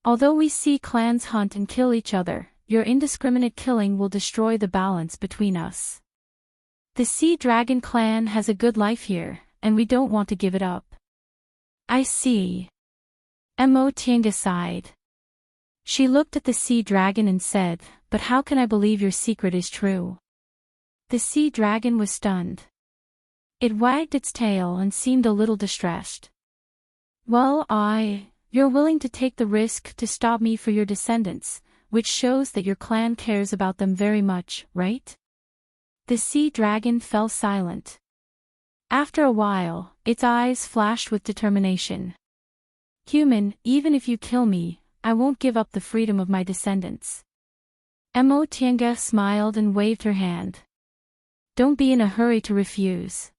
Speaker 1: Although we sea clans hunt and kill each other, your indiscriminate killing will destroy the balance between us. The sea dragon clan has a good life here, and we don't want to give it up." "I see." Emotinga sighed. She looked at the sea dragon and said, "But how can I believe your secret is true?" The sea dragon was stunned. It wagged its tail and seemed a little distressed. "Well, you're willing to take the risk to stop me for your descendants, which shows that your clan cares about them very much, right?" The sea dragon fell silent. After a while, its eyes flashed with determination. "Human, even if you kill me, I won't give up the freedom of my descendants." Emotinga smiled and waved her hand. "Don't be in a hurry to refuse.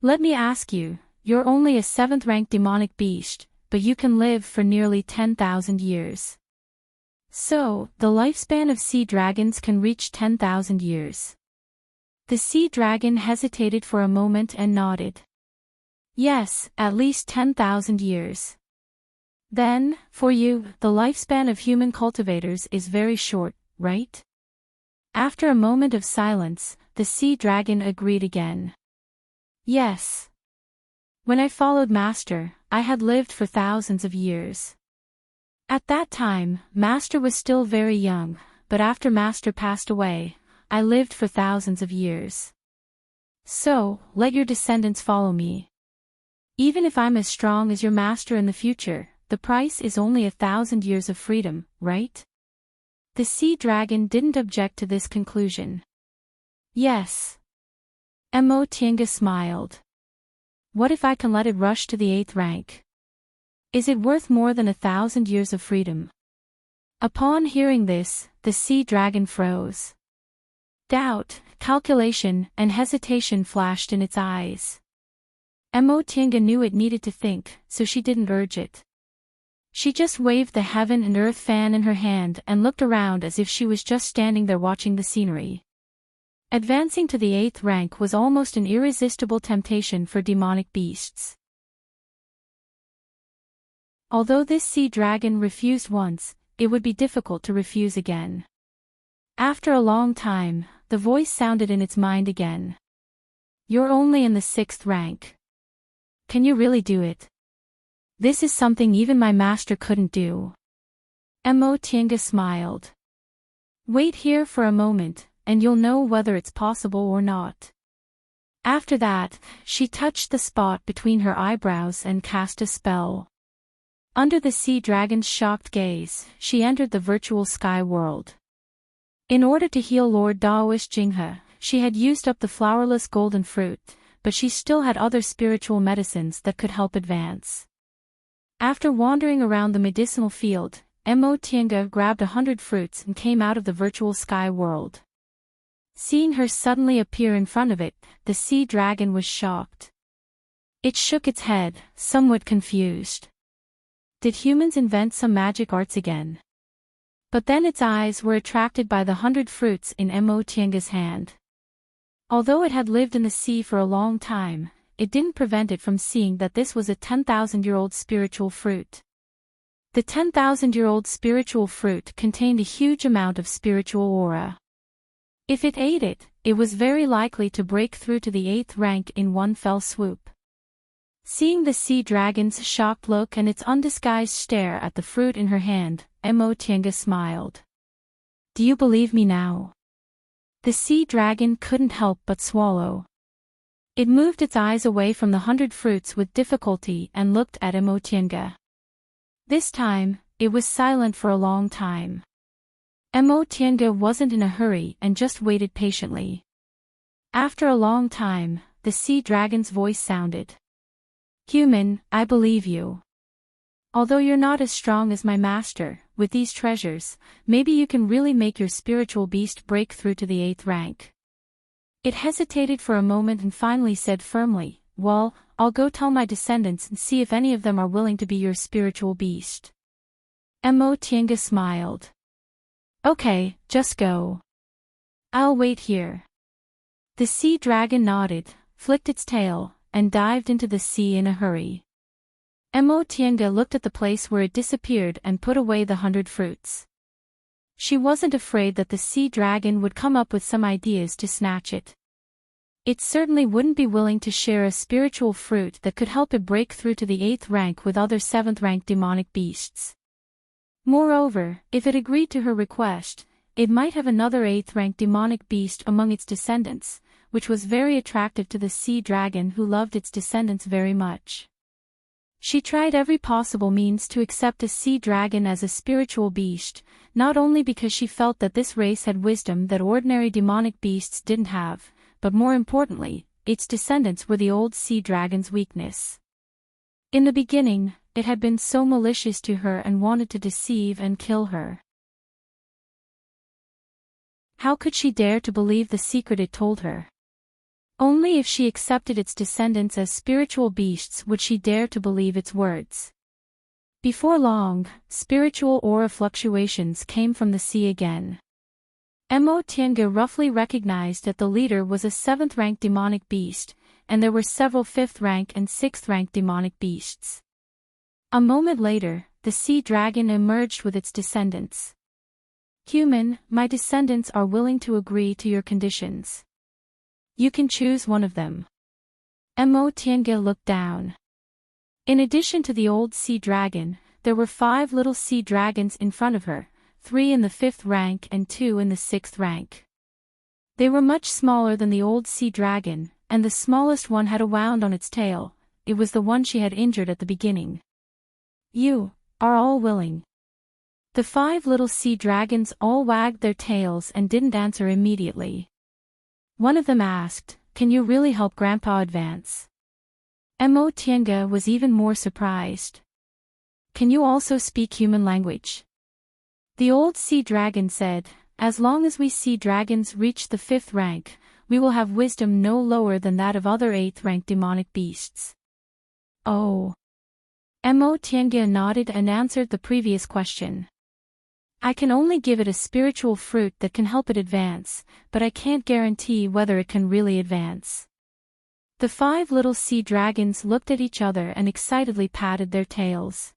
Speaker 1: Let me ask you, you're only a 7th-rank demonic beast, but you can live for nearly 10,000 years. So, the lifespan of sea dragons can reach 10,000 years. The sea dragon hesitated for a moment and nodded. "Yes, at least 10,000 years. Then, for you, the lifespan of human cultivators is very short, right?" After a moment of silence, the sea dragon agreed again. "Yes. When I followed Master, I had lived for thousands of years. At that time, Master was still very young, but after Master passed away, I lived for thousands of years. So, let your descendants follow me. Even if I'm as strong as your Master in the future, the price is only 1,000 years of freedom, right?" The sea dragon didn't object to this conclusion. "Yes." Emotinga smiled. "What if I can let it rush to the 8th rank? Is it worth more than 1,000 years of freedom?" Upon hearing this, the sea dragon froze. Doubt, calculation, and hesitation flashed in its eyes. Emotinga knew it needed to think, so she didn't urge it. She just waved the heaven and earth fan in her hand and looked around as if she was just standing there watching the scenery. Advancing to the 8th rank was almost an irresistible temptation for demonic beasts. Although this sea dragon refused once, it would be difficult to refuse again. After a long time, the voice sounded in its mind again. "You're only in the 6th rank. Can you really do it? This is something even my master couldn't do." Emotinga smiled. "Wait here for a moment, and you'll know whether it's possible or not." After that, she touched the spot between her eyebrows and cast a spell. Under the sea dragon's shocked gaze, she entered the virtual sky world. In order to heal Lord Daoist Jinghe, she had used up the flowerless golden fruit, but she still had other spiritual medicines that could help advance. After wandering around the medicinal field, Emotinga grabbed 100 fruits and came out of the virtual sky world. Seeing her suddenly appear in front of it, the sea dragon was shocked. It shook its head, somewhat confused. Did humans invent some magic arts again? But then its eyes were attracted by the 100 fruits in Emotinga's hand. Although it had lived in the sea for a long time, it didn't prevent it from seeing that this was a 10,000-year-old spiritual fruit. The 10,000-year-old spiritual fruit contained a huge amount of spiritual aura. If it ate it, it was very likely to break through to the 8th rank in one fell swoop. Seeing the sea dragon's shocked look and its undisguised stare at the fruit in her hand, Enchanting smiled. Do you believe me now? The sea dragon couldn't help but swallow. It moved its eyes away from the 100 fruits with difficulty and looked at Enchanting. This time, it was silent for a long time. Enchanting wasn't in a hurry and just waited patiently. After a long time, the sea dragon's voice sounded. Human, I believe you. Although you're not as strong as my master, with these treasures, maybe you can really make your spiritual beast break through to the 8th rank. It hesitated for a moment and finally said firmly, well, I'll go tell my descendants and see if any of them are willing to be your spiritual beast. Enchanting smiled. Okay, just go. I'll wait here. The sea dragon nodded, flicked its tail, and dived into the sea in a hurry. Enchanting looked at the place where it disappeared and put away the 100 fruits. She wasn't afraid that the sea dragon would come up with some ideas to snatch it. It certainly wouldn't be willing to share a spiritual fruit that could help it break through to the 8th rank with other 7th rank demonic beasts. Moreover, if it agreed to her request, it might have another 8th rank demonic beast among its descendants, which was very attractive to the sea dragon who loved its descendants very much. She tried every possible means to accept a sea dragon as a spiritual beast, not only because she felt that this race had wisdom that ordinary demonic beasts didn't have, but more importantly, its descendants were the old sea dragon's weakness. In the beginning, it had been so malicious to her and wanted to deceive and kill her. How could she dare to believe the secret it told her? Only if she accepted its descendants as spiritual beasts would she dare to believe its words. Before long, spiritual aura fluctuations came from the sea again. Enchanting roughly recognized that the leader was a 7th rank demonic beast, and there were several 5th rank and 6th rank demonic beasts. A moment later, the sea dragon emerged with its descendants. Human, my descendants are willing to agree to your conditions. You can choose one of them. Enchanting looked down. In addition to the old sea dragon, there were 5 little sea dragons in front of her, 3 in the 5th rank and 2 in the 6th rank. They were much smaller than the old sea dragon, and the smallest one had a wound on its tail. It was the one she had injured at the beginning. You are all willing. The 5 little sea dragons all wagged their tails and didn't answer immediately. One of them asked, can you really help Grandpa advance? Enchanting was even more surprised. Can you also speak human language? The old sea dragon said, as long as we sea dragons reach the 5th rank, we will have wisdom no lower than that of other 8th rank demonic beasts. Oh. Enchanting nodded and answered the previous question. I can only give it a spiritual fruit that can help it advance, but I can't guarantee whether it can really advance. The 5 little sea dragons looked at each other and excitedly patted their tails.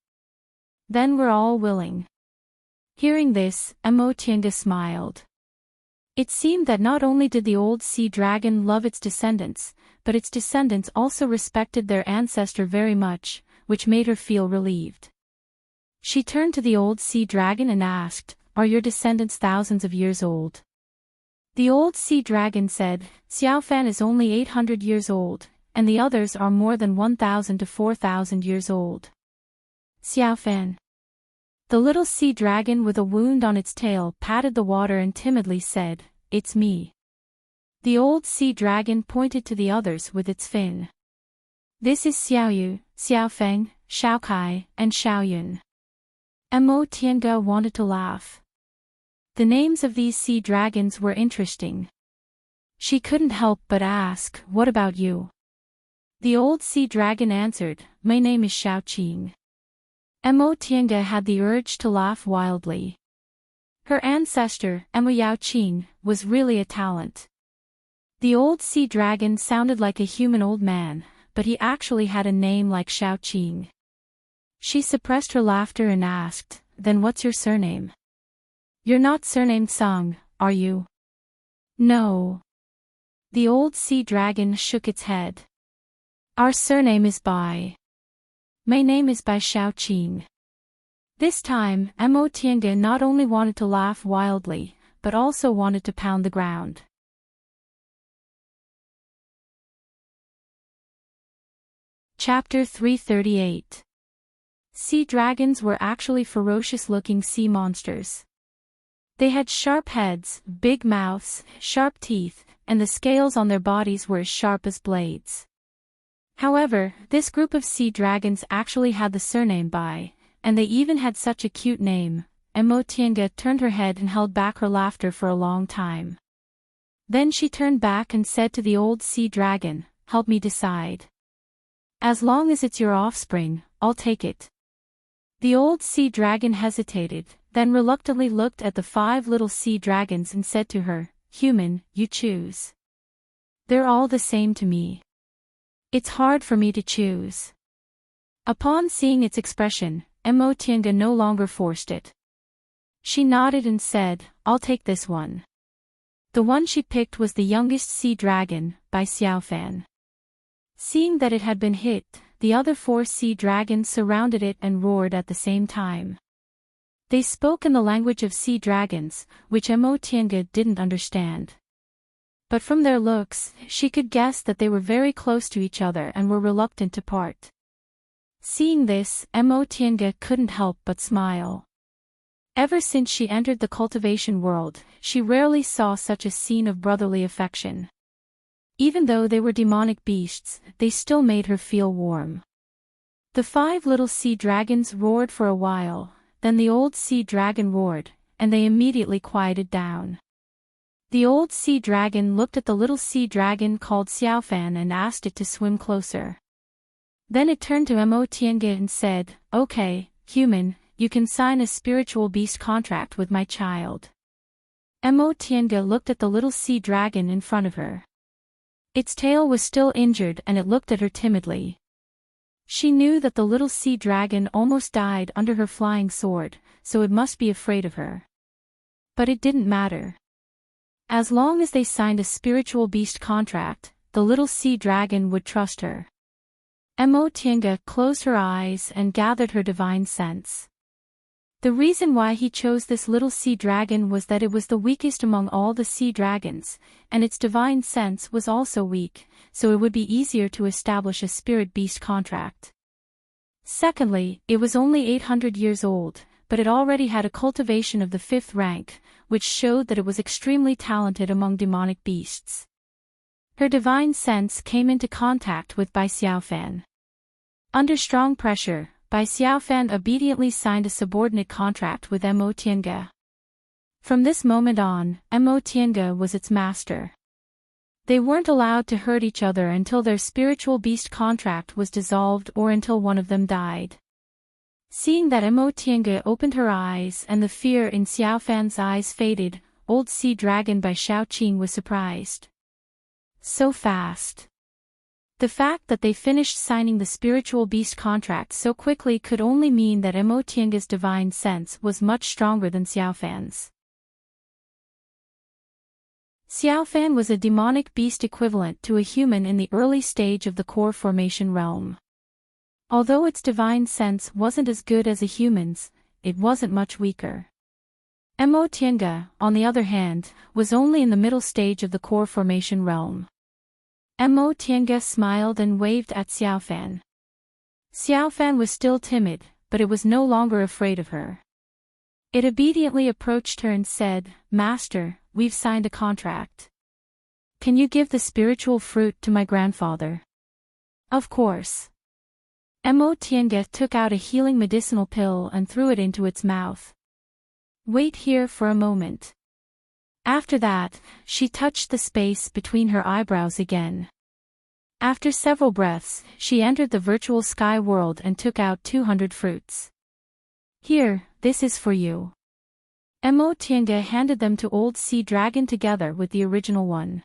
Speaker 1: Then we're all willing. Hearing this, Enchanting smiled. It seemed that not only did the old sea dragon love its descendants, but its descendants also respected their ancestor very much, which made her feel relieved. She turned to the old sea dragon and asked, are your descendants thousands of years old? The old sea dragon said, Xiaofan is only 800 years old, and the others are more than 1,000 to 4,000 years old. Xiaofan. The little sea dragon with a wound on its tail patted the water and timidly said, it's me. The old sea dragon pointed to the others with its fin. This is Xiaoyu, Xiaofeng, Xiaokai, and Xiaoyun. Enchanting wanted to laugh. The names of these sea dragons were interesting. She couldn't help but ask, what about you? The old sea dragon answered, my name is Xiaoqing. Enchanting had the urge to laugh wildly. Her ancestor, Yaoqing, was really a talent. The old sea dragon sounded like a human old man, but he actually had a name like Xiaoqing. She suppressed her laughter and asked, then what's your surname? You're not surnamed Song, are you? No. The old sea dragon shook its head. Our surname is Bai. My name is Bai Xiaoqing. This time, Emotianga not only wanted to laugh wildly, but also wanted to pound the ground. Chapter 338. Sea dragons were actually ferocious-looking sea monsters. They had sharp heads, big mouths, sharp teeth, and the scales on their bodies were as sharp as blades. However, this group of sea dragons actually had the surname Bai, and they even had such a cute name. Emotianga turned her head and held back her laughter for a long time. Then she turned back and said to the old sea dragon, "Help me decide. As long as it's your offspring, I'll take it." The old sea dragon hesitated, then reluctantly looked at the 5 little sea dragons and said to her, "Human, you choose. They're all the same to me. It's hard for me to choose." Upon seeing its expression, Emotianga no longer forced it. She nodded and said, "I'll take this one." The one she picked was the youngest sea dragon, by Xiaofan. Seeing that it had been hit, the other 4 sea dragons surrounded it and roared at the same time. They spoke in the language of sea dragons, which Emotianga didn't understand. But from their looks, she could guess that they were very close to each other and were reluctant to part. Seeing this, Emotianga couldn't help but smile. Ever since she entered the cultivation world, she rarely saw such a scene of brotherly affection. Even though they were demonic beasts, they still made her feel warm. The 5 little sea dragons roared for a while, then the old sea dragon roared, and they immediately quieted down. The old sea dragon looked at the little sea dragon called Xiaofan and asked it to swim closer. Then it turned to Emotianga and said, "Okay, human, you can sign a spiritual beast contract with my child." Emotianga looked at the little sea dragon in front of her. Its tail was still injured and it looked at her timidly. She knew that the little sea dragon almost died under her flying sword, so it must be afraid of her. But it didn't matter. As long as they signed a spiritual beast contract, the little sea dragon would trust her. Emotianga closed her eyes and gathered her divine sense. The reason why he chose this little sea dragon was that it was the weakest among all the sea dragons, and its divine sense was also weak, so it would be easier to establish a spirit beast contract. Secondly, it was only 800 years old, but it already had a cultivation of the 5th rank, which showed that it was extremely talented among demonic beasts. Her divine sense came into contact with Bai Xiaofan. Under strong pressure, Bai Xiaofan obediently signed a subordinate contract with Emotianga. From this moment on, Emotianga was its master. They weren't allowed to hurt each other until their spiritual beast contract was dissolved or until one of them died. Seeing that Emotianga opened her eyes and the fear in Xiaofan's eyes faded, old sea dragon Bai Xiaoqing was surprised. So fast. The fact that they finished signing the spiritual beast contract so quickly could only mean that Emotianga's divine sense was much stronger than Xiaofan's. Xiaofan was a demonic beast equivalent to a human in the early stage of the core formation realm. Although its divine sense wasn't as good as a human's, it wasn't much weaker. Emotianga, on the other hand, was only in the middle stage of the core formation realm. Emotianga smiled and waved at Xiaofan. Xiaofan was still timid, but it was no longer afraid of her. It obediently approached her and said, "Master, we've signed a contract. Can you give the spiritual fruit to my grandfather?" "Of course." Emotianga took out a healing medicinal pill and threw it into its mouth. "Wait here for a moment." After that, she touched the space between her eyebrows again. After several breaths, she entered the virtual sky world and took out 200 fruits. "Here, this is for you." Emotianga handed them to Old Sea Dragon together with the original one.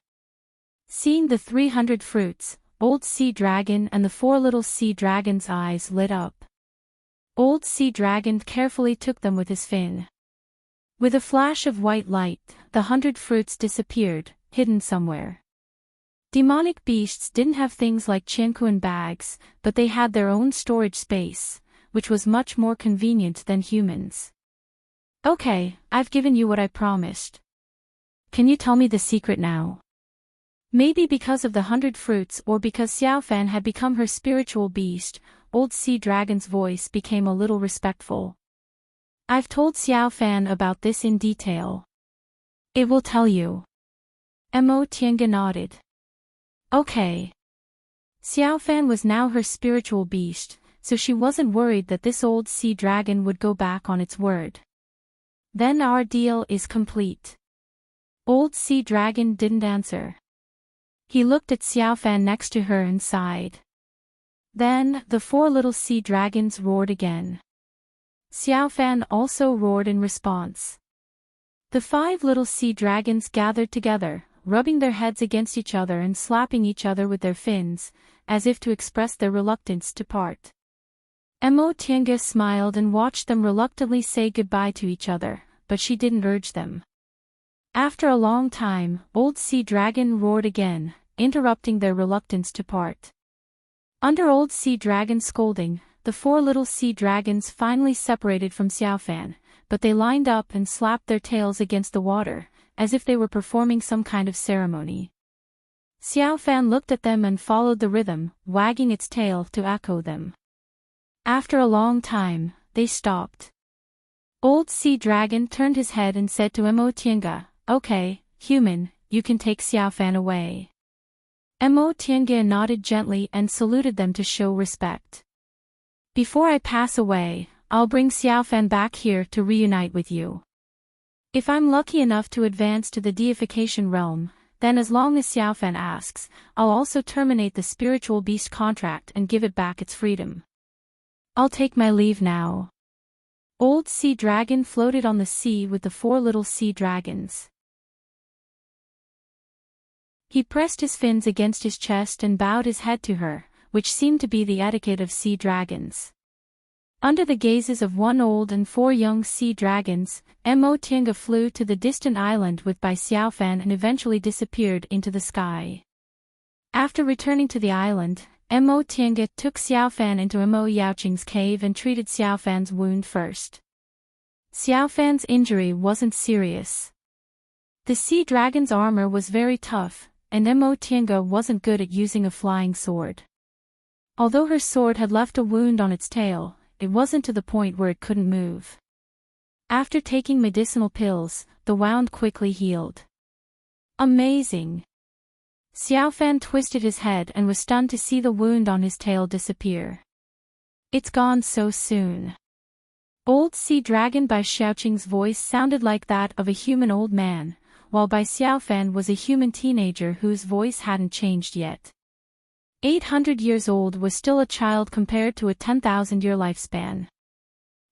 Speaker 1: Seeing the 300 fruits, Old Sea Dragon and the 4 little sea dragons' eyes lit up. Old Sea Dragon carefully took them with his fin. With a flash of white light, the 100 fruits disappeared, hidden somewhere. Demonic beasts didn't have things like Qianquan bags, but they had their own storage space, which was much more convenient than humans. Okay, I've given you what I promised. Can you tell me the secret now? Maybe because of the 100 fruits or because Xiaofan had become her spiritual beast, old sea dragon's voice became a little respectful. I've told Xiaofan about this in detail. It will tell you. Mo Tiange nodded. Okay. Xiaofan was now her spiritual beast, so she wasn't worried that this old sea dragon would go back on its word. Then our deal is complete. Old sea dragon didn't answer. He looked at Xiaofan next to her and sighed. Then, the 4 little sea dragons roared again. Xiaofan also roared in response. The 5 little sea dragons gathered together, rubbing their heads against each other and slapping each other with their fins, as if to express their reluctance to part. Mo Tiange smiled and watched them reluctantly say goodbye to each other, but she didn't urge them. After a long time, old sea dragon roared again, interrupting their reluctance to part. Under old sea dragon's scolding, the 4 little sea dragons finally separated from Xiaofan, but they lined up and slapped their tails against the water, as if they were performing some kind of ceremony. Xiaofan looked at them and followed the rhythm, wagging its tail to echo them. After a long time, they stopped. Old sea dragon turned his head and said to Mo Tiange, "Okay, human, you can take Xiaofan away." Mo Tiange nodded gently and saluted them to show respect. "Before I pass away, I'll bring Xiaofan back here to reunite with you. If I'm lucky enough to advance to the deification realm, then as long as Xiaofan asks, I'll also terminate the spiritual beast contract and give it back its freedom. I'll take my leave now." Old sea dragon floated on the sea with the 4 little sea dragons. He pressed his fins against his chest and bowed his head to her, which seemed to be the etiquette of sea dragons. Under the gazes of 1 old and 4 young sea dragons, Mo Tiange flew to the distant island with Bai Xiaofan and eventually disappeared into the sky. After returning to the island, Mo Tiange took Xiaofan into Mo Yaoqing's cave and treated Xiaofan's wound first. Xiaofan's injury wasn't serious. The sea dragon's armor was very tough, and Mo Tiange wasn't good at using a flying sword. Although her sword had left a wound on its tail, it wasn't to the point where it couldn't move. After taking medicinal pills, the wound quickly healed. Amazing! Xiaofan twisted his head and was stunned to see the wound on his tail disappear. It's gone so soon. Old sea dragon Bai Xiaoqing's voice sounded like that of a human old man, while Bai Xiaofan was a human teenager whose voice hadn't changed yet. 800 years old was still a child compared to a 10,000-year lifespan.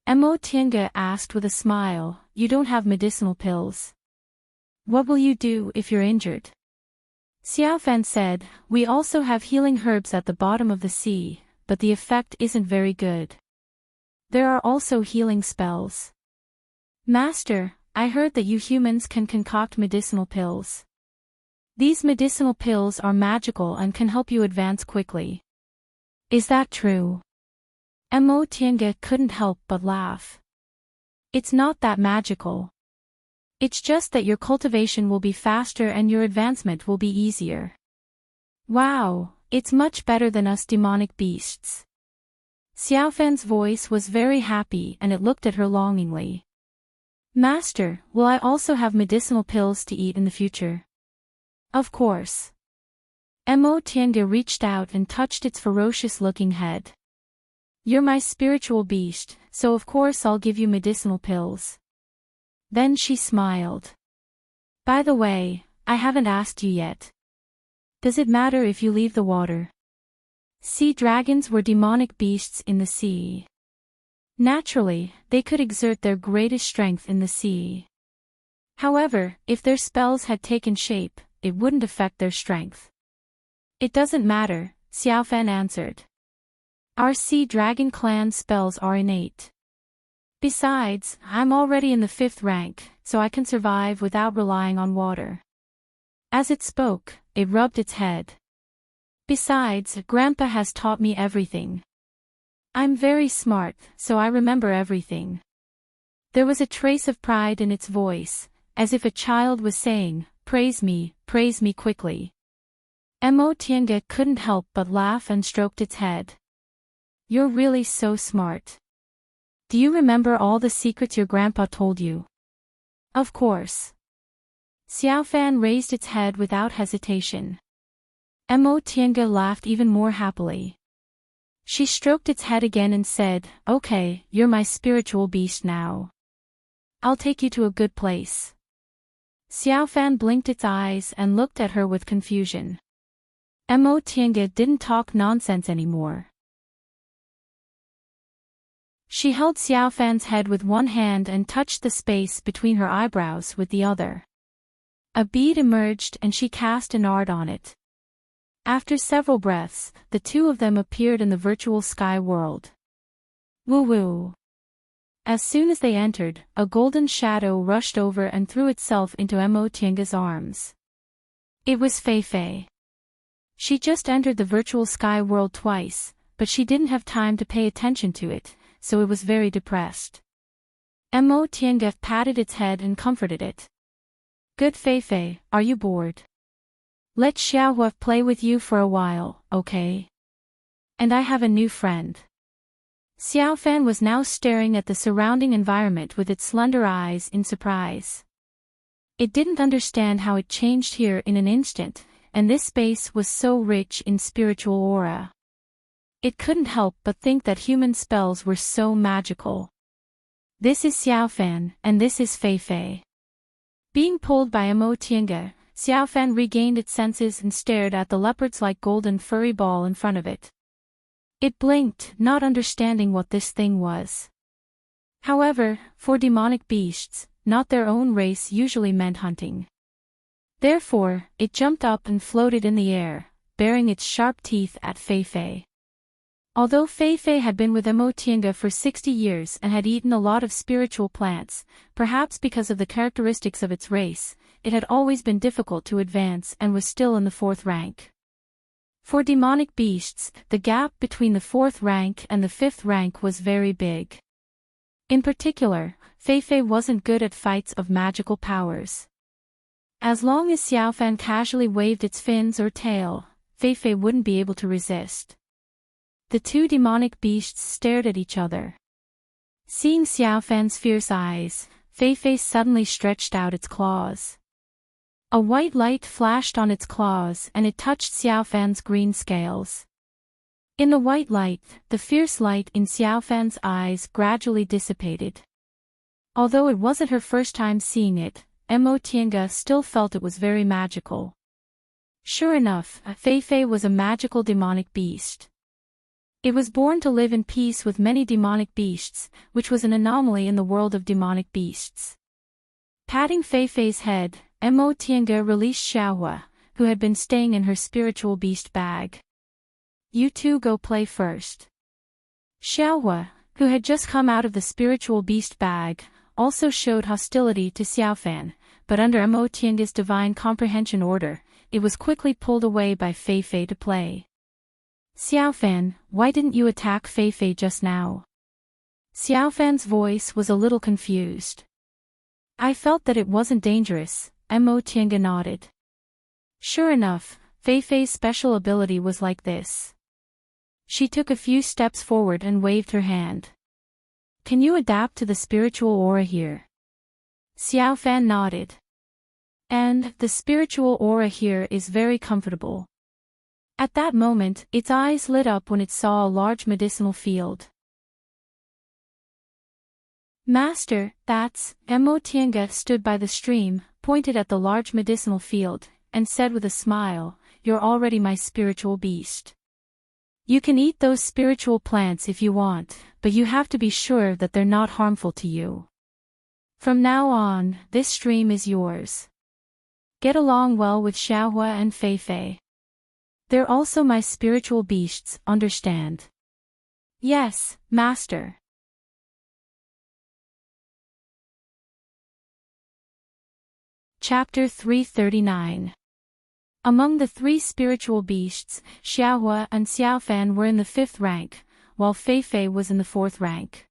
Speaker 1: Mo Tiange asked with a smile, "You don't have medicinal pills? What will you do if you're injured?" Xiaofan said, "We also have healing herbs at the bottom of the sea, but the effect isn't very good. There are also healing spells." "Master, I heard that you humans can concoct medicinal pills. These medicinal pills are magical and can help you advance quickly. Is that true?" Mo Tiange couldn't help but laugh. "It's not that magical. It's just that your cultivation will be faster and your advancement will be easier." "Wow, it's much better than us demonic beasts." Xiaofan's voice was very happy and it looked at her longingly. "Master, will I also have medicinal pills to eat in the future?" "Of course." Mo Tiange reached out and touched its ferocious-looking head. "You're my spiritual beast, so of course I'll give you medicinal pills." Then she smiled. "By the way, I haven't asked you yet. Does it matter if you leave the water?" Sea dragons were demonic beasts in the sea. Naturally, they could exert their greatest strength in the sea. However, if their spells had taken shape, it wouldn't affect their strength. "It doesn't matter," Xiaofan answered. "Our sea dragon clan spells are innate. Besides, I'm already in the 5th rank, so I can survive without relying on water." As it spoke, it rubbed its head. "Besides, Grandpa has taught me everything. I'm very smart, so I remember everything. There was a trace of pride in its voice, as if a child was saying, praise me quickly. Mo Tiange couldn't help but laugh and stroked its head. You're really so smart. Do you remember all the secrets your grandpa told you? Of course. Xiaofan raised its head without hesitation. Mo Tiange laughed even more happily. She stroked its head again and said, okay, you're my spiritual beast now. I'll take you to a good place. Xiaofan blinked its eyes and looked at her with confusion. Mo Tiange didn't talk nonsense anymore. She held Xiaofan's head with one hand and touched the space between her eyebrows with the other. A bead emerged and she cast an art on it. After several breaths, the two of them appeared in the virtual sky world. Woo-woo. As soon as they entered, a golden shadow rushed over and threw itself into Mo Tiange's arms. It was Fei Fei. She just entered the virtual sky world twice, but she didn't have time to pay attention to it, so it was very depressed. Mo Tiange patted its head and comforted it. Good Fei Fei, are you bored? Let Xiaohua play with you for a while, okay? And I have a new friend. Xiaofan was now staring at the surrounding environment with its slender eyes in surprise. It didn't understand how it changed here in an instant, and this space was so rich in spiritual aura. It couldn't help but think that human spells were so magical. This is Xiaofan, and this is Fei Fei. Being pulled by Mo Tiange, Xiaofan regained its senses and stared at the leopard's-like golden furry ball in front of it. It blinked, not understanding what this thing was. However, for demonic beasts, not their own race usually meant hunting. Therefore, it jumped up and floated in the air, baring its sharp teeth at Fei Fei. Although Fei Fei had been with Mo Tiange for 60 years and had eaten a lot of spiritual plants, perhaps because of the characteristics of its race, it had always been difficult to advance and was still in the 4th rank. For demonic beasts, the gap between the 4th rank and the 5th rank was very big. In particular, Fei Fei wasn't good at fights of magical powers. As long as Xiaofan casually waved its fins or tail, Fei Fei wouldn't be able to resist. The two demonic beasts stared at each other. Seeing Xiaofan's fierce eyes, Fei Fei suddenly stretched out its claws. A white light flashed on its claws and it touched Xiaofan's green scales. In the white light, the fierce light in Xiaofan's eyes gradually dissipated. Although it wasn't her first time seeing it, Mo Tiange still felt it was very magical. Sure enough, Fei Fei was a magical demonic beast. It was born to live in peace with many demonic beasts, which was an anomaly in the world of demonic beasts. Patting Fei Fei's head, Mo Tiange released Xiaohua, who had been staying in her spiritual beast bag. You two go play first. Xiaohua, who had just come out of the spiritual beast bag, also showed hostility to Xiaofan, but under Mo Tiange's divine comprehension order, it was quickly pulled away by Fei Fei to play. Xiaofan, why didn't you attack Fei Fei just now? Xiaofan's voice was a little confused. I felt that it wasn't dangerous, Mo Tiange nodded. Sure enough, Fei Fei's special ability was like this. She took a few steps forward and waved her hand. Can you adapt to the spiritual aura here? Xiaofan nodded. And the spiritual aura here is very comfortable. At that moment, its eyes lit up when it saw a large medicinal field. Master, that's, Mo Tiange stood by the stream, pointed at the large medicinal field, and said with a smile, you're already my spiritual beast. You can eat those spiritual plants if you want, but you have to be sure that they're not harmful to you. From now on, this stream is yours. Get along well with Xiaohua and Fei Fei. They're also my spiritual beasts, understand? Yes, Master. Chapter 339. Among the three spiritual beasts, Xiaohua and Xiaofan were in the 5th rank, while Fei Fei was in the 4th rank.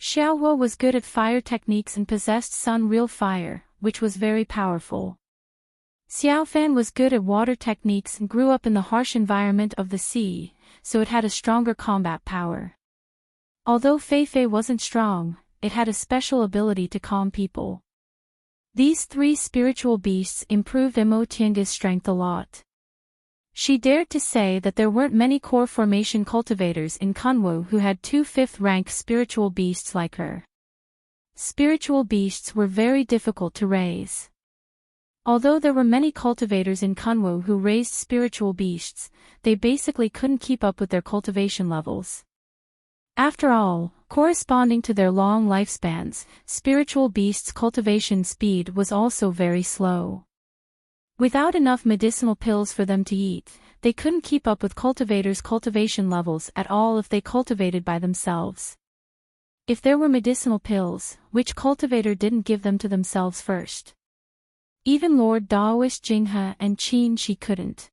Speaker 1: Xiaohua was good at fire techniques and possessed Sun Real Fire, which was very powerful. Xiaofan was good at water techniques and grew up in the harsh environment of the sea, so it had a stronger combat power. Although Fei Fei wasn't strong, it had a special ability to calm people. These 3 spiritual beasts improved Mo Tiange's strength a lot. She dared to say that there weren't many core formation cultivators in Kunwu who had 2 5th-rank spiritual beasts like her. Spiritual beasts were very difficult to raise. Although there were many cultivators in Kunwu who raised spiritual beasts, they basically couldn't keep up with their cultivation levels. After all, corresponding to their long lifespans, spiritual beasts' cultivation speed was also very slow. Without enough medicinal pills for them to eat, they couldn't keep up with cultivators' cultivation levels at all if they cultivated by themselves. If there were medicinal pills, which cultivator didn't give them to themselves first? Even Lord Daoist Jinghe and Qin Shi couldn't.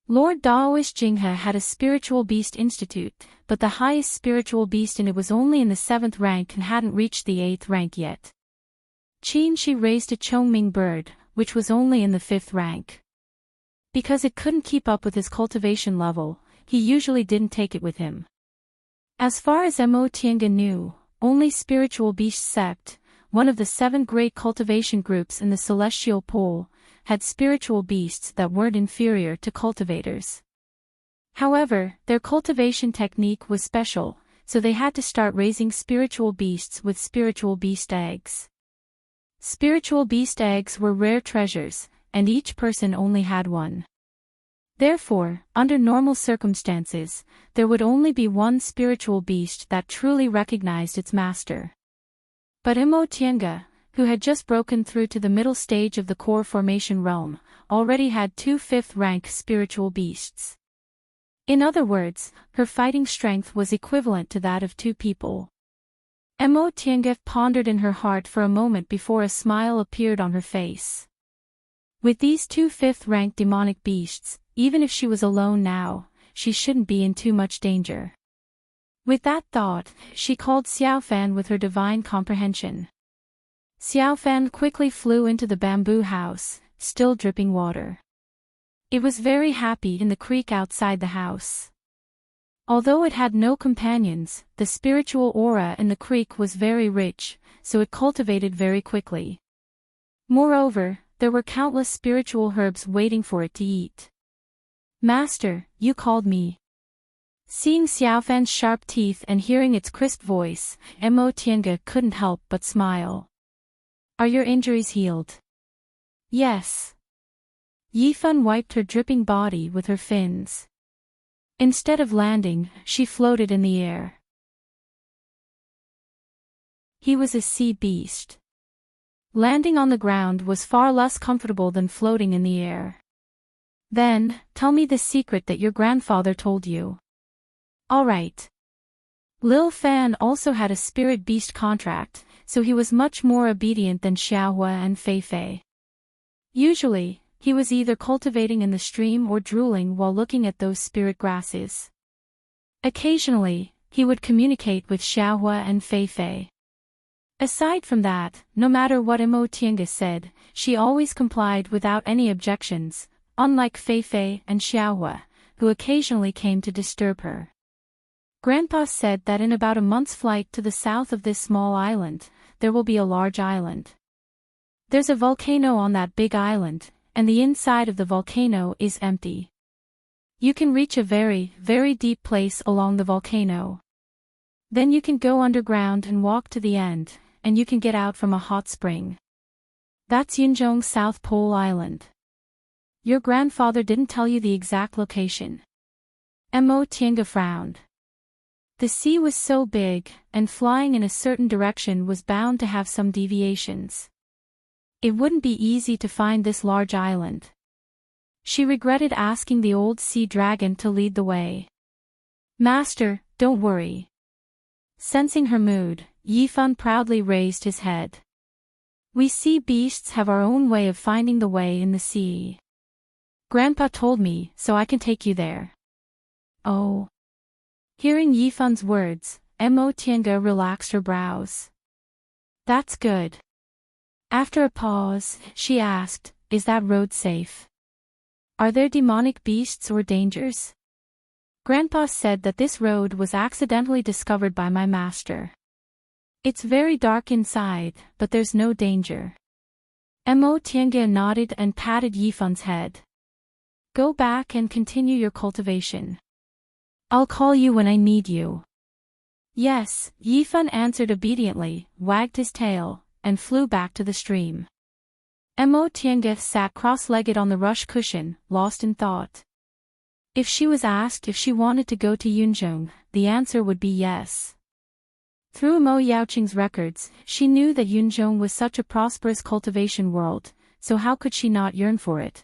Speaker 1: Lord Daoist Jinghe had a spiritual beast institute, but the highest spiritual beast in it was only in the 7th rank and hadn't reached the 8th rank yet. Qin Shi raised a Chongming bird, which was only in the 5th rank. Because it couldn't keep up with his cultivation level, he usually didn't take it with him. As far as Mo Tiange knew, only spiritual beast Sept, one of the 7 great cultivation groups in the celestial pole, had spiritual beasts that weren't inferior to cultivators. However, their cultivation technique was special, so they had to start raising spiritual beasts with spiritual beast eggs. Spiritual beast eggs were rare treasures, and each person only had one. Therefore, under normal circumstances, there would only be one spiritual beast that truly recognized its master. But Mo Tiange, who had just broken through to the middle stage of the core formation realm, already had 2 5th-rank spiritual beasts. In other words, her fighting strength was equivalent to that of 2 people. Mo Tiange pondered in her heart for a moment before a smile appeared on her face. With these 2 5th-rank demonic beasts, even if she was alone now, she shouldn't be in too much danger. With that thought, she called Xiaofan with her divine comprehension. Xiaofan quickly flew into the bamboo house, still dripping water. It was very happy in the creek outside the house. Although it had no companions, the spiritual aura in the creek was very rich, so it cultivated very quickly. Moreover, there were countless spiritual herbs waiting for it to eat. "Master, you called me." Seeing Xiaofan's sharp teeth and hearing its crisp voice, Mo Tiange couldn't help but smile. "Are your injuries healed?" "Yes." Yifan wiped her dripping body with her fins. Instead of landing, she floated in the air. He was a sea beast. Landing on the ground was far less comfortable than floating in the air. "Then, tell me the secret that your grandfather told you." "All right." Lil Fan also had a spirit beast contract, so he was much more obedient than Xiaohua and Fei Fei. Usually, he was either cultivating in the stream or drooling while looking at those spirit grasses. Occasionally, he would communicate with Xiaohua and Fei Fei. Aside from that, no matter what Mo Tiange said, she always complied without any objections, unlike Fei Fei and Xiaohua, who occasionally came to disturb her. Grandpa said that in about a month's flight to the south of this small island, there will be a large island. There's a volcano on that big island, and the inside of the volcano is empty. You can reach a very, very deep place along the volcano. Then you can go underground and walk to the end, and you can get out from a hot spring. That's Yunzhong South Pole Island. Your grandfather didn't tell you the exact location. Mo Tiange frowned. The sea was so big, and flying in a certain direction was bound to have some deviations. It wouldn't be easy to find this large island. She regretted asking the old sea dragon to lead the way. "Master, don't worry." Sensing her mood, Yifan proudly raised his head. "We sea beasts have our own way of finding the way in the sea. Grandpa told me, so I can take you there." "Oh." Hearing Yifun's words, Mo Tiange relaxed her brows. That's good. After a pause, she asked, is that road safe? Are there demonic beasts or dangers? Grandpa said that this road was accidentally discovered by my master. It's very dark inside, but there's no danger. Mo Tiange nodded and patted Yifun's head. Go back and continue your cultivation. I'll call you when I need you. Yes, Yifun answered obediently, wagged his tail, and flew back to the stream. Mo Tiange sat cross-legged on the rush cushion, lost in thought. If she was asked if she wanted to go to Yunzhong, the answer would be yes. Through Mo Yaoqing's records, she knew that Yunzhong was such a prosperous cultivation world, so how could she not yearn for it?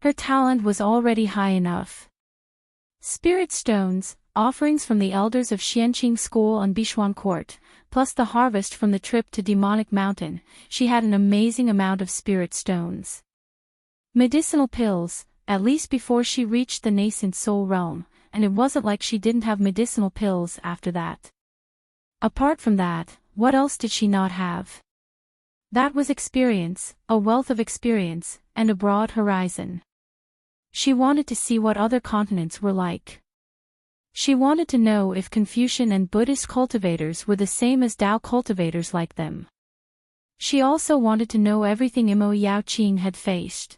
Speaker 1: Her talent was already high enough. Spirit stones, offerings from the elders of Xianqing School on Bishuan Court, plus the harvest from the trip to Demonic Mountain, she had an amazing amount of spirit stones. Medicinal pills, at least before she reached the nascent soul realm, and it wasn't like she didn't have medicinal pills after that. Apart from that, what else did she not have? That was experience, a wealth of experience, and a broad horizon. She wanted to see what other continents were like. She wanted to know if Confucian and Buddhist cultivators were the same as Tao cultivators like them. She also wanted to know everything Mo Yaoqing had faced.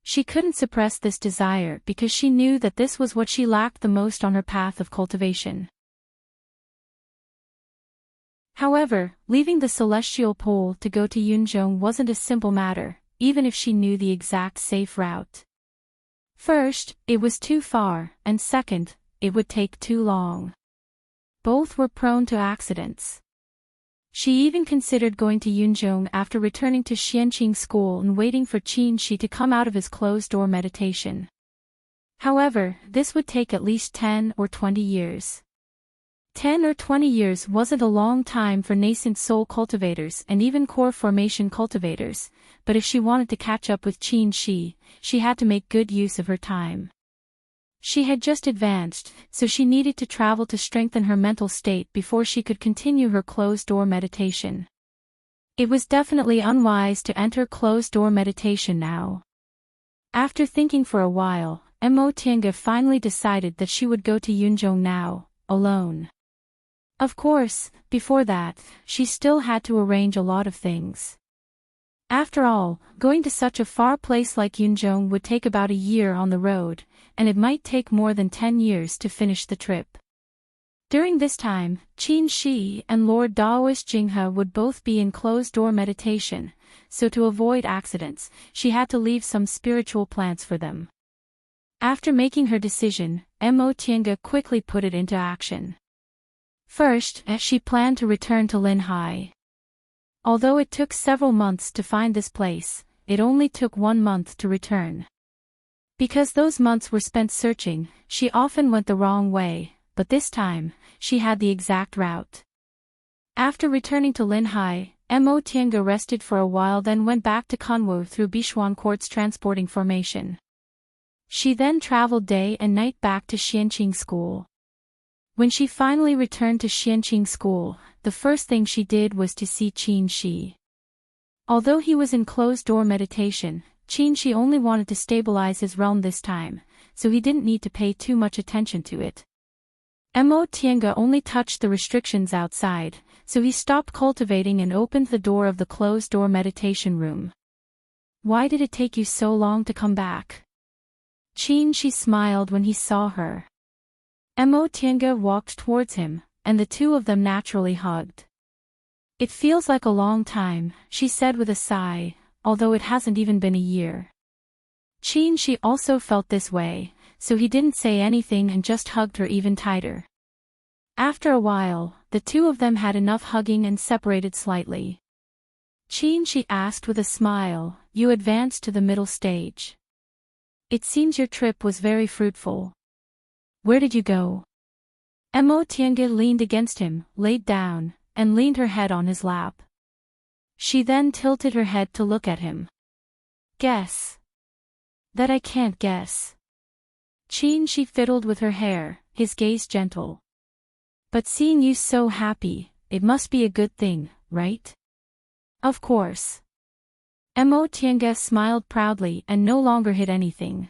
Speaker 1: She couldn't suppress this desire because she knew that this was what she lacked the most on her path of cultivation. However, leaving the celestial pole to go to Yunzhong wasn't a simple matter, even if she knew the exact safe route. First, it was too far, and second, it would take too long. Both were prone to accidents. She even considered going to Yunzhong after returning to Xianqing School and waiting for Qin Shi to come out of his closed-door meditation. However, this would take at least 10 or 20 years. 10 or 20 years wasn't a long time for nascent soul cultivators and even core formation cultivators, but if she wanted to catch up with Qin Shi, she had to make good use of her time. She had just advanced, so she needed to travel to strengthen her mental state before she could continue her closed-door meditation. It was definitely unwise to enter closed-door meditation now. After thinking for a while, Mo Tiange finally decided that she would go to Yunzhong now, alone. Of course, before that, she still had to arrange a lot of things. After all, going to such a far place like Yunzhong would take about a year on the road, and it might take more than 10 years to finish the trip. During this time, Qin Shi and Lord Daoist Jinghe would both be in closed-door meditation, so to avoid accidents, she had to leave some spiritual plants for them. After making her decision, Mo Tiange quickly put it into action. First, she planned to return to Linhai. Although it took several months to find this place, it only took 1 month to return. Because those months were spent searching, she often went the wrong way, but this time, she had the exact route. After returning to Linhai, Mo Tiange rested for a while, then went back to Kunwu through Bishuan Court's transporting formation. She then traveled day and night back to Xianqing School. When she finally returned to Xianqing School, the first thing she did was to see Qin Shi. Although he was in closed-door meditation, Qin Shi only wanted to stabilize his realm this time, so he didn't need to pay too much attention to it. Mo Tiange only touched the restrictions outside, so he stopped cultivating and opened the door of the closed-door meditation room. Why did it take you so long to come back? Qin Shi smiled when he saw her. Mo Tiange walked towards him, and the two of them naturally hugged. It feels like a long time, she said with a sigh, although it hasn't even been a year. Qin Shi also felt this way, so he didn't say anything and just hugged her even tighter. After a while, the two of them had enough hugging and separated slightly. Qin Shi asked with a smile, "You advanced to the middle stage. It seems your trip was very fruitful. Where did you go?" Mo Tiange leaned against him, laid down, and leaned her head on his lap. She then tilted her head to look at him. "Guess." "That I can't guess." Qin Shi fiddled with her hair, his gaze gentle. But seeing you so happy, it must be a good thing, right? Of course. Mo Tiange smiled proudly and no longer hid anything.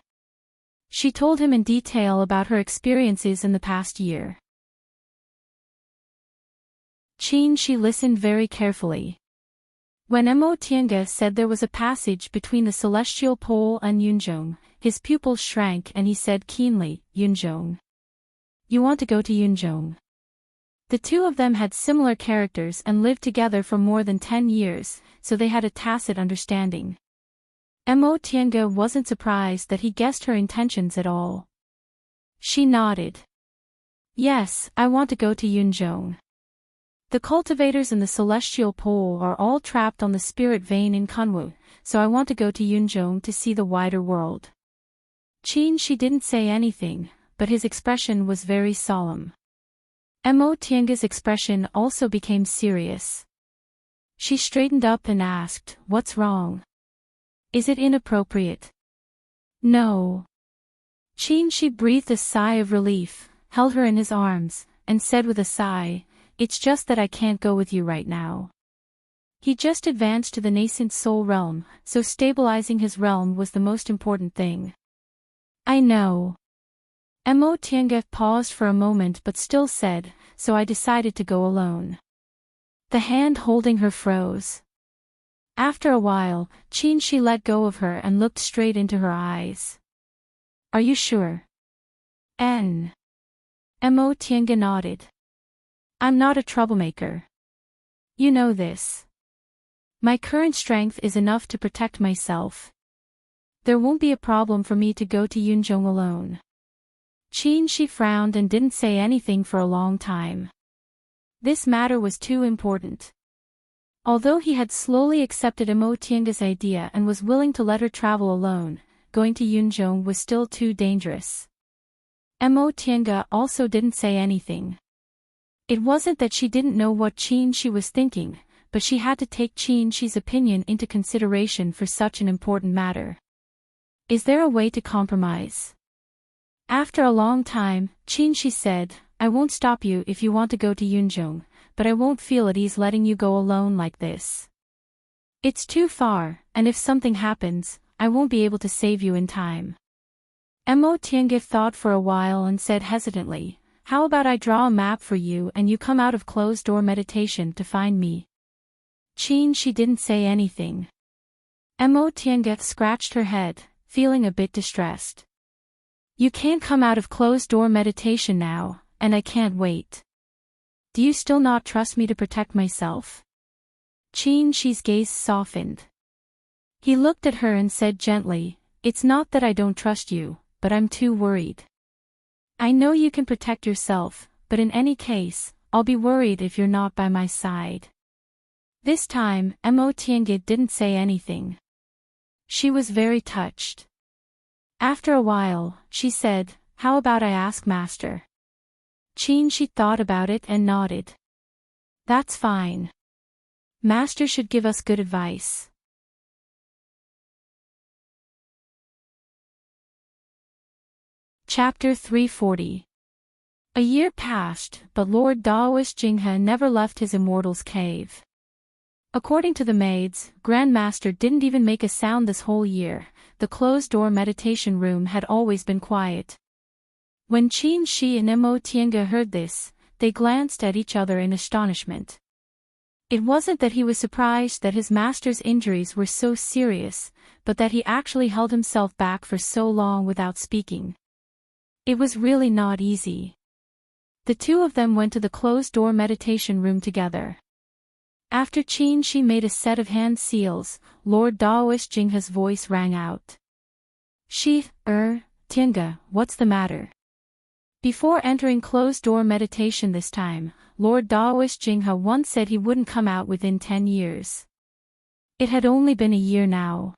Speaker 1: She told him in detail about her experiences in the past year. She listened very carefully. When Mo Tiange said there was a passage between the celestial pole and Yunzhong, his pupils shrank and he said keenly, Yunzhong. You want to go to Yunzhong? The two of them had similar characters and lived together for more than 10 years, so they had a tacit understanding. Mo Tiange wasn't surprised that he guessed her intentions at all. She nodded. Yes, I want to go to Yunzhong. The cultivators in the celestial pole are all trapped on the spirit vein in Kunwu, so I want to go to Yunzhong to see the wider world. She didn't say anything, but his expression was very solemn. Mo Tiange's expression also became serious. She straightened up and asked, What's wrong? Is it inappropriate? No. She breathed a sigh of relief, held her in his arms, and said with a sigh, It's just that I can't go with you right now. He just advanced to the nascent soul realm, so stabilizing his realm was the most important thing. I know. Mo Tiange paused for a moment but still said, So I decided to go alone. The hand holding her froze. After a while, she let go of her and looked straight into her eyes. Are you sure? Mo Tiange nodded. I'm not a troublemaker. You know this. My current strength is enough to protect myself. There won't be a problem for me to go to Yunzhong alone. She frowned and didn't say anything for a long time. This matter was too important. Although he had slowly accepted Mo Tiange's idea and was willing to let her travel alone, going to Yunzhong was still too dangerous. Mo Tiange also didn't say anything. It wasn't that she didn't know what she was thinking, but she had to take Shi's opinion into consideration for such an important matter. Is there a way to compromise? After a long time, she said, I won't stop you if you want to go to Yunzhong, but I won't feel at ease letting you go alone like this. It's too far, and if something happens, I won't be able to save you in time. Mo Tiange thought for a while and said hesitantly, How about I draw a map for you and you come out of closed-door meditation to find me? She didn't say anything. Mo Tiange scratched her head, feeling a bit distressed. You can't come out of closed-door meditation now, and I can't wait. Do you still not trust me to protect myself? Shi's gaze softened. He looked at her and said gently, It's not that I don't trust you, but I'm too worried. I know you can protect yourself, but in any case, I'll be worried if you're not by my side. This time, Mo Tiange didn't say anything. She was very touched. After a while, she said, How about I ask Master? She thought about it and nodded. That's fine. Master should give us good advice. Chapter 340. A year passed, but Lord Daoist Jinghe never left his Immortal's cave. According to the maids, Grand Master didn't even make a sound this whole year. The closed-door meditation room had always been quiet. When Shi and Mo Tiange heard this, they glanced at each other in astonishment. It wasn't that he was surprised that his master's injuries were so serious, but that he actually held himself back for so long without speaking. It was really not easy. The two of them went to the closed-door meditation room together. After Shi made a set of hand seals, Lord Daoist Jinghe's voice rang out. Tiange, what's the matter? Before entering closed-door meditation this time, Lord Daoist Jinghe once said he wouldn't come out within 10 years. It had only been a year now.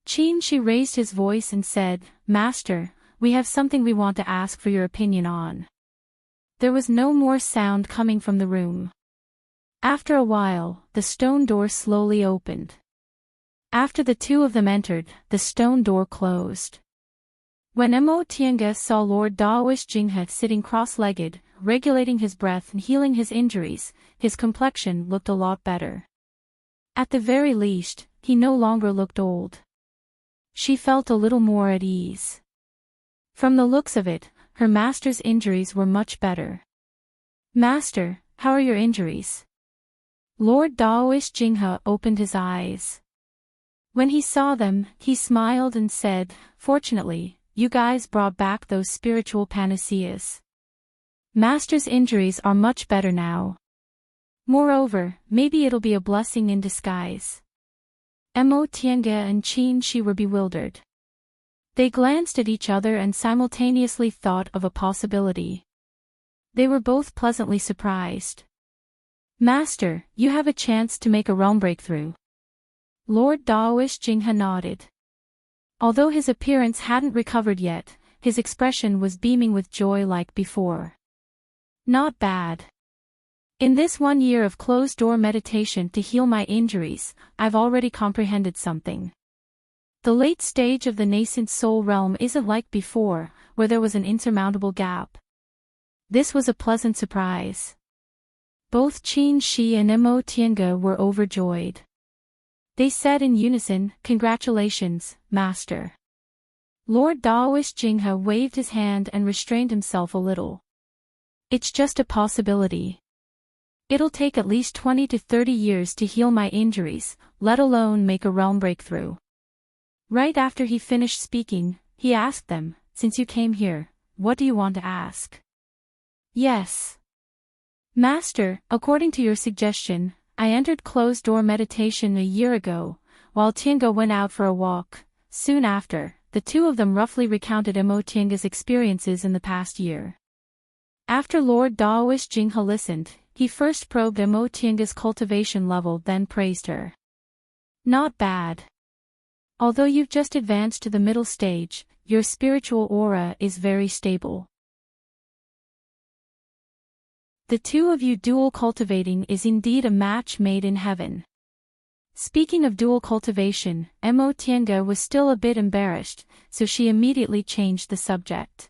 Speaker 1: Shi raised his voice and said, Master, we have something we want to ask for your opinion on. There was no more sound coming from the room. After a while, the stone door slowly opened. After the two of them entered, the stone door closed. When Mo Tiange saw Lord Daoish Jinghe sitting cross-legged, regulating his breath and healing his injuries, his complexion looked a lot better. At the very least, he no longer looked old. She felt a little more at ease. From the looks of it, her master's injuries were much better. "Master, how are your injuries?" Lord Daoish Jinghe opened his eyes. When he saw them, he smiled and said, "Fortunately, you guys brought back those spiritual panaceas. Master's injuries are much better now. Moreover, maybe it'll be a blessing in disguise." Mo Tiange and Qin Shi were bewildered. They glanced at each other and simultaneously thought of a possibility. They were both pleasantly surprised. "Master, you have a chance to make a realm breakthrough." Lord Daoish Jinghe nodded. Although his appearance hadn't recovered yet, his expression was beaming with joy like before. "Not bad. In this 1 year of closed-door meditation to heal my injuries, I've already comprehended something. The late stage of the nascent soul realm isn't like before, where there was an insurmountable gap." This was a pleasant surprise. Both Qin Shi and Mo Tiange were overjoyed. They said in unison, "Congratulations, Master." Lord Daoish Jinghe waved his hand and restrained himself a little. "It's just a possibility. It'll take at least 20 to 30 years to heal my injuries, let alone make a realm breakthrough." Right after he finished speaking, he asked them, "Since you came here, what do you want to ask?" "Yes. Master, according to your suggestion, I entered closed-door meditation a year ago, while Tiange went out for a walk. Soon after, the two of them roughly recounted Mo Tiange's experiences in the past year." After Lord Daoish Jinghe listened, he first probed Mo Tiange's cultivation level, then praised her. "Not bad. Although you've just advanced to the middle stage, your spiritual aura is very stable. The two of you dual cultivating is indeed a match made in heaven." Speaking of dual cultivation, Mo Tiange was still a bit embarrassed, so she immediately changed the subject.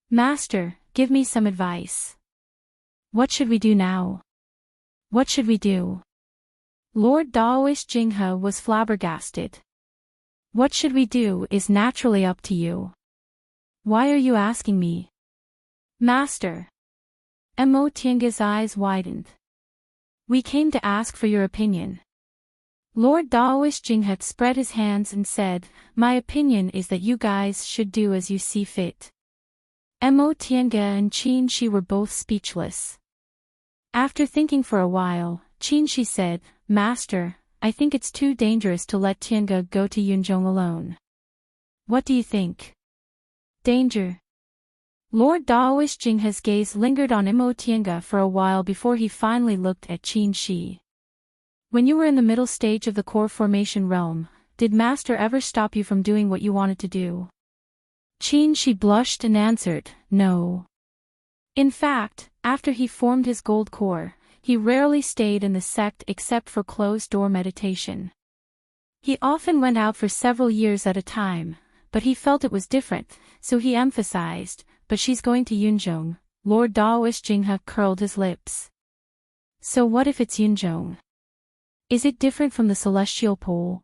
Speaker 1: "Master, give me some advice. What should we do now? What should we do?" Lord Daoish Jinghe was flabbergasted. "What should we do is naturally up to you. Why are you asking me?" "Master." Mo Tiange's eyes widened. "We came to ask for your opinion." Lord Daoish Jinghe spread his hands and said, "My opinion is that you guys should do as you see fit." Mo Tiange and Qin Shi were both speechless. After thinking for a while, Qin Shi said, "Master, I think it's too dangerous to let Tiange go to Yunzhong alone. What do you think?" "Danger?" Lord Daoish Jinghe's gaze lingered on Mo Tiange for a while before he finally looked at Qin Shi. "When you were in the middle stage of the core formation realm, did Master ever stop you from doing what you wanted to do?" Qin Shi blushed and answered, "No. In fact, after he formed his gold core, he rarely stayed in the sect except for closed-door meditation. He often went out for several years at a time, but he felt it was different, so he emphasized, 'But she's going to Yunzhong.'" Lord Daoish Jinghe curled his lips. "So what if it's Yunzhong? Is it different from the celestial pole?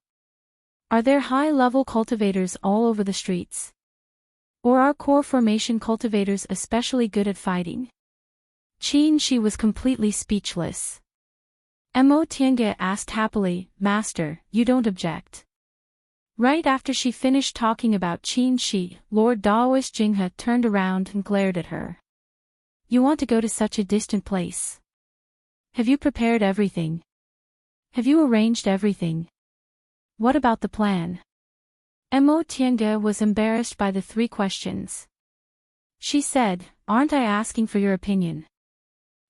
Speaker 1: Are there high-level cultivators all over the streets? Or are core formation cultivators especially good at fighting?" Qin Shi was completely speechless. Mo Tiange asked happily, "Master, you don't object?" Right after she finished talking about Qin Shi, Lord Daoish Jinghe turned around and glared at her. "You want to go to such a distant place? Have you prepared everything? Have you arranged everything? What about the plan?" Mo Tiange was embarrassed by the three questions. She said, "Aren't I asking for your opinion?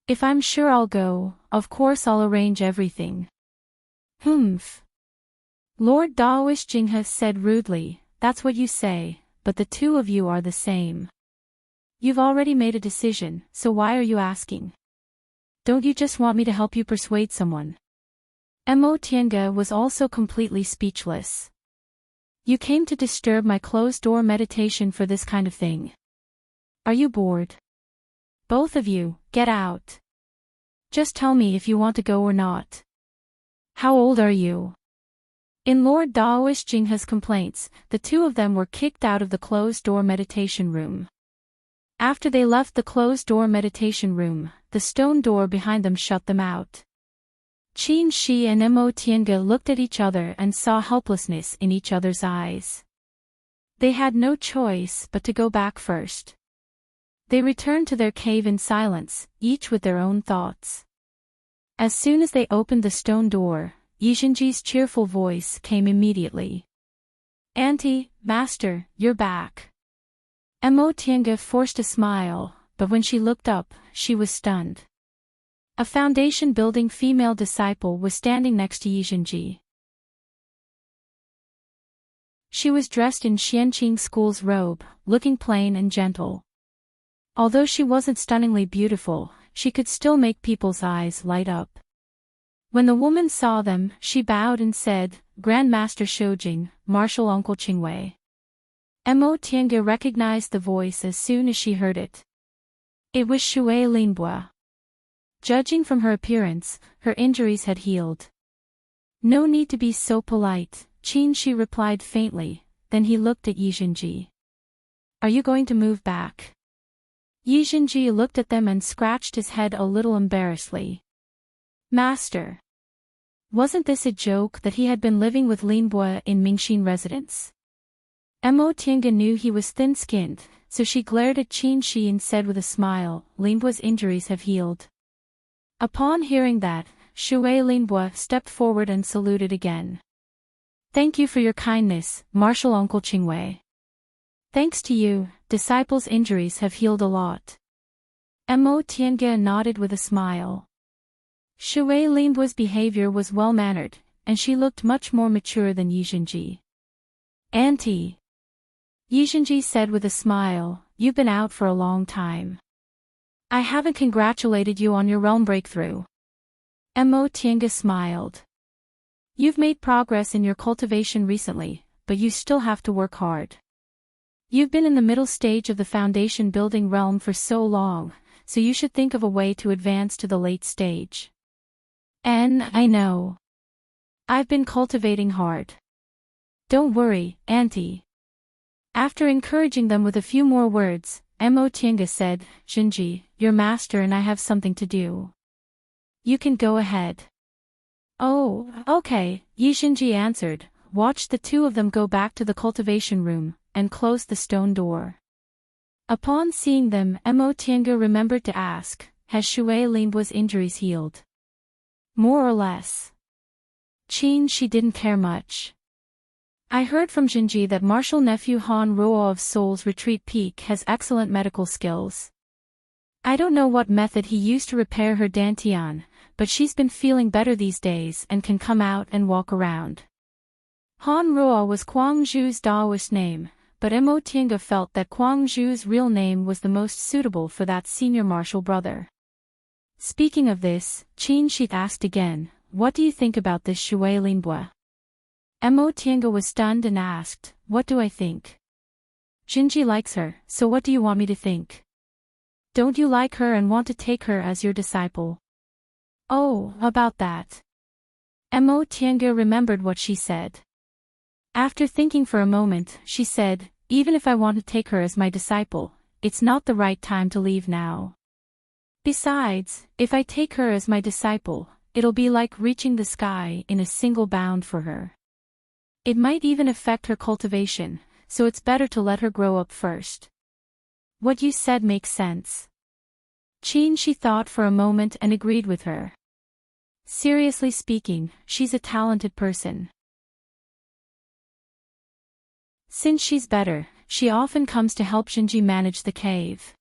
Speaker 1: If I'm sure I'll go, of course I'll arrange everything." "Humph." Lord Daoish Jinghe said rudely, "That's what you say, but the two of you are the same. You've already made a decision, so why are you asking? Don't you just want me to help you persuade someone?" Mo Tiange was also completely speechless. You came to disturb my closed-door meditation for this kind of thing. Are you bored? Both of you, get out. Just tell me if you want to go or not. How old are you? In Lord Daoist Jinghe's complaints, the two of them were kicked out of the closed-door meditation room. After they left the closed-door meditation room, the stone door behind them shut them out. Qin Shi and Mo Tiange looked at each other and saw helplessness in each other's eyes. They had no choice but to go back first. They returned to their cave in silence, each with their own thoughts. As soon as they opened the stone door, Yixinji's cheerful voice came immediately. Auntie, Master, you're back. Mo Tiange forced a smile, but when she looked up, she was stunned. A foundation-building female disciple was standing next to Yixinji. She was dressed in Xianqing School's robe, looking plain and gentle. Although she wasn't stunningly beautiful, she could still make people's eyes light up. When the woman saw them, she bowed and said, Grandmaster Shoujing, Martial Uncle Qingwei. Mo Tiange recognized the voice as soon as she heard it. It was Shui Linbua. Judging from her appearance, her injuries had healed. No need to be so polite, Qin Shi replied faintly, then he looked at Yixinji. Are you going to move back? Yixinji looked at them and scratched his head a little embarrassedly. Master. Wasn't this a joke that he had been living with Linbua in Mingxin residence? Mo Tiange knew he was thin-skinned, so she glared at Qin Shi and said with a smile, Linbua's injuries have healed. Upon hearing that, Shui Linbua stepped forward and saluted again. Thank you for your kindness, Martial Uncle Qingwei. Thanks to you, disciples' injuries have healed a lot. Mo Tiange nodded with a smile. Shui Linbua's behavior was well-mannered, and she looked much more mature than Yixinji. Auntie. Yixinji said with a smile, you've been out for a long time. I haven't congratulated you on your realm breakthrough. Mo Tiange smiled. You've made progress in your cultivation recently, but you still have to work hard. You've been in the middle stage of the foundation building realm for so long, so you should think of a way to advance to the late stage. I know. I've been cultivating hard. Don't worry, Auntie. After encouraging them with a few more words, Mo Tiange said, Xinji, your master and I have something to do. You can go ahead. Oh, okay, Yixinji answered, watched the two of them go back to the cultivation room, and closed the stone door. Upon seeing them, Mo Tiange remembered to ask, has Shui Linbua's injuries healed? More or less. Qin Shi didn't care much. I heard from Xinji that martial nephew Han Ruo of Seoul's Retreat Peak has excellent medical skills. I don't know what method he used to repair her dantian, but she's been feeling better these days and can come out and walk around. Han Ruo was Kuang Zhu's Daoist name, but Mo Tiange felt that Kuang Zhu's real name was the most suitable for that senior martial brother. Speaking of this, Qin Shi asked again, what do you think about this Shui Linbua? Mo Tiange was stunned and asked, what do I think? Xinji likes her, so what do you want me to think? Don't you like her and want to take her as your disciple? Oh, about that. Mo Tiange remembered what she said. After thinking for a moment, she said, even if I want to take her as my disciple, it's not the right time to leave now. Besides, if I take her as my disciple, it'll be like reaching the sky in a single bound for her. It might even affect her cultivation, so it's better to let her grow up first. What you said makes sense. Qin Shi thought for a moment and agreed with her. Seriously speaking, she's a talented person. Since she's better, she often comes to help Xinji manage the cave.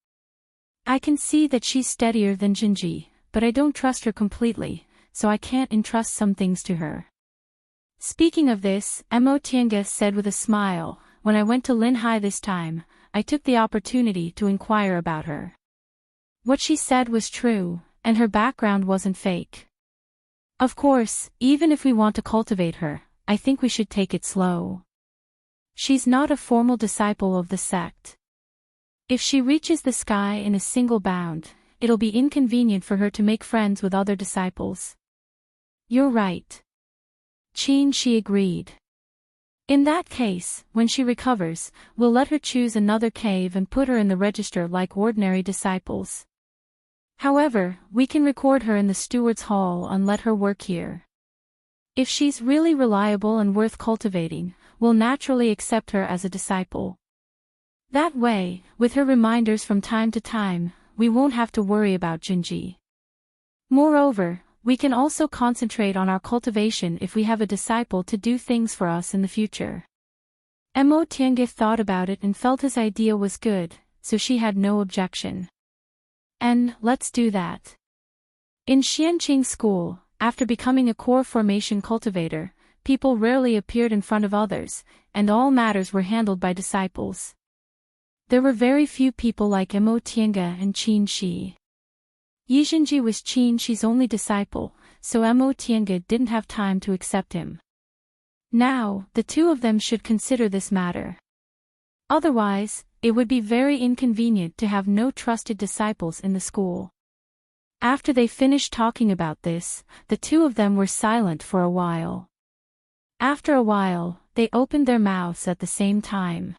Speaker 1: I can see that she's steadier than Xinji, but I don't trust her completely, so I can't entrust some things to her. Speaking of this, Mo Tiange said with a smile, when I went to Linhai this time, I took the opportunity to inquire about her. What she said was true, and her background wasn't fake. Of course, even if we want to cultivate her, I think we should take it slow. She's not a formal disciple of the sect. If she reaches the sky in a single bound, it'll be inconvenient for her to make friends with other disciples. You're right. She agreed. In that case, when she recovers, we'll let her choose another cave and put her in the register like ordinary disciples. However, we can record her in the steward's hall and let her work here. If she's really reliable and worth cultivating, we'll naturally accept her as a disciple. That way, with her reminders from time to time, we won't have to worry about Junji. Moreover, we can also concentrate on our cultivation if we have a disciple to do things for us in the future. Mo Tiange thought about it and felt his idea was good, so she had no objection. And let's do that. In Xianqing school, after becoming a core formation cultivator, people rarely appeared in front of others, and all matters were handled by disciples. There were very few people like Mo Tiange and Qin Shi. Yizhenji was Qin Shi's only disciple, so Mo Tiange didn't have time to accept him. Now, the two of them should consider this matter. Otherwise, it would be very inconvenient to have no trusted disciples in the school. After they finished talking about this, the two of them were silent for a while. After a while, they opened their mouths at the same time.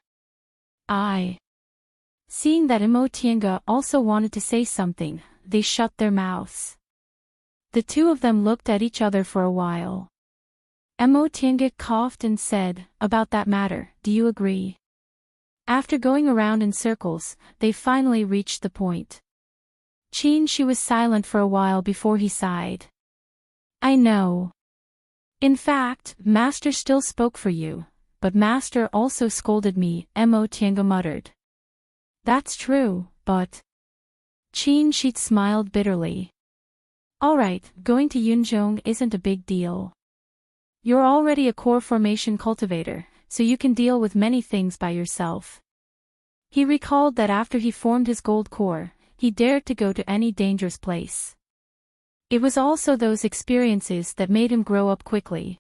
Speaker 1: Seeing that Mo Tiange also wanted to say something, they shut their mouths. The two of them looked at each other for a while. Mo Tiange coughed and said, "About that matter, do you agree?" After going around in circles, they finally reached the point. Qin Shi was silent for a while before he sighed. "I know. In fact, Master still spoke for you, but Master also scolded me," Mo Tiange muttered. "That's true, but..." Qin Shi smiled bitterly. "Alright, going to Yunzhong isn't a big deal. You're already a core formation cultivator, so you can deal with many things by yourself." He recalled that after he formed his gold core, he dared to go to any dangerous place. It was also those experiences that made him grow up quickly.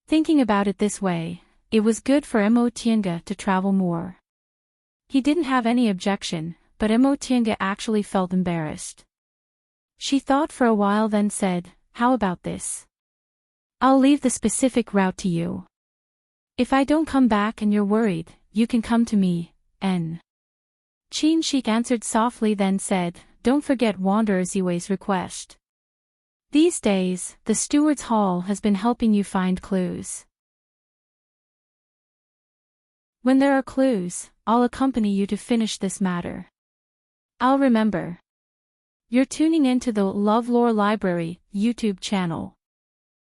Speaker 1: Thinking about it this way, it was good for Mo Tiange to travel more. He didn't have any objection, but Mo Tiange actually felt embarrassed. She thought for a while then said, "How about this? I'll leave the specific route to you. If I don't come back and you're worried, you can come to me, N." Qin Shi answered softly then said, "Don't forget Wanderer Ziwei's request. These days, the steward's hall has been helping you find clues. When there are clues, I'll accompany you to finish this matter. I'll remember." You're tuning into the LoveLore Library YouTube channel.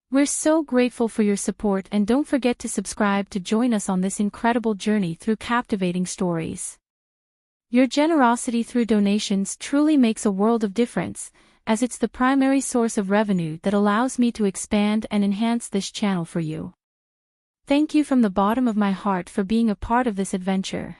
Speaker 1: We're so grateful for your support, and don't forget to subscribe to join us on this incredible journey through captivating stories. Your generosity through donations truly makes a world of difference, as it's the primary source of revenue that allows me to expand and enhance this channel for you. Thank you from the bottom of my heart for being a part of this adventure.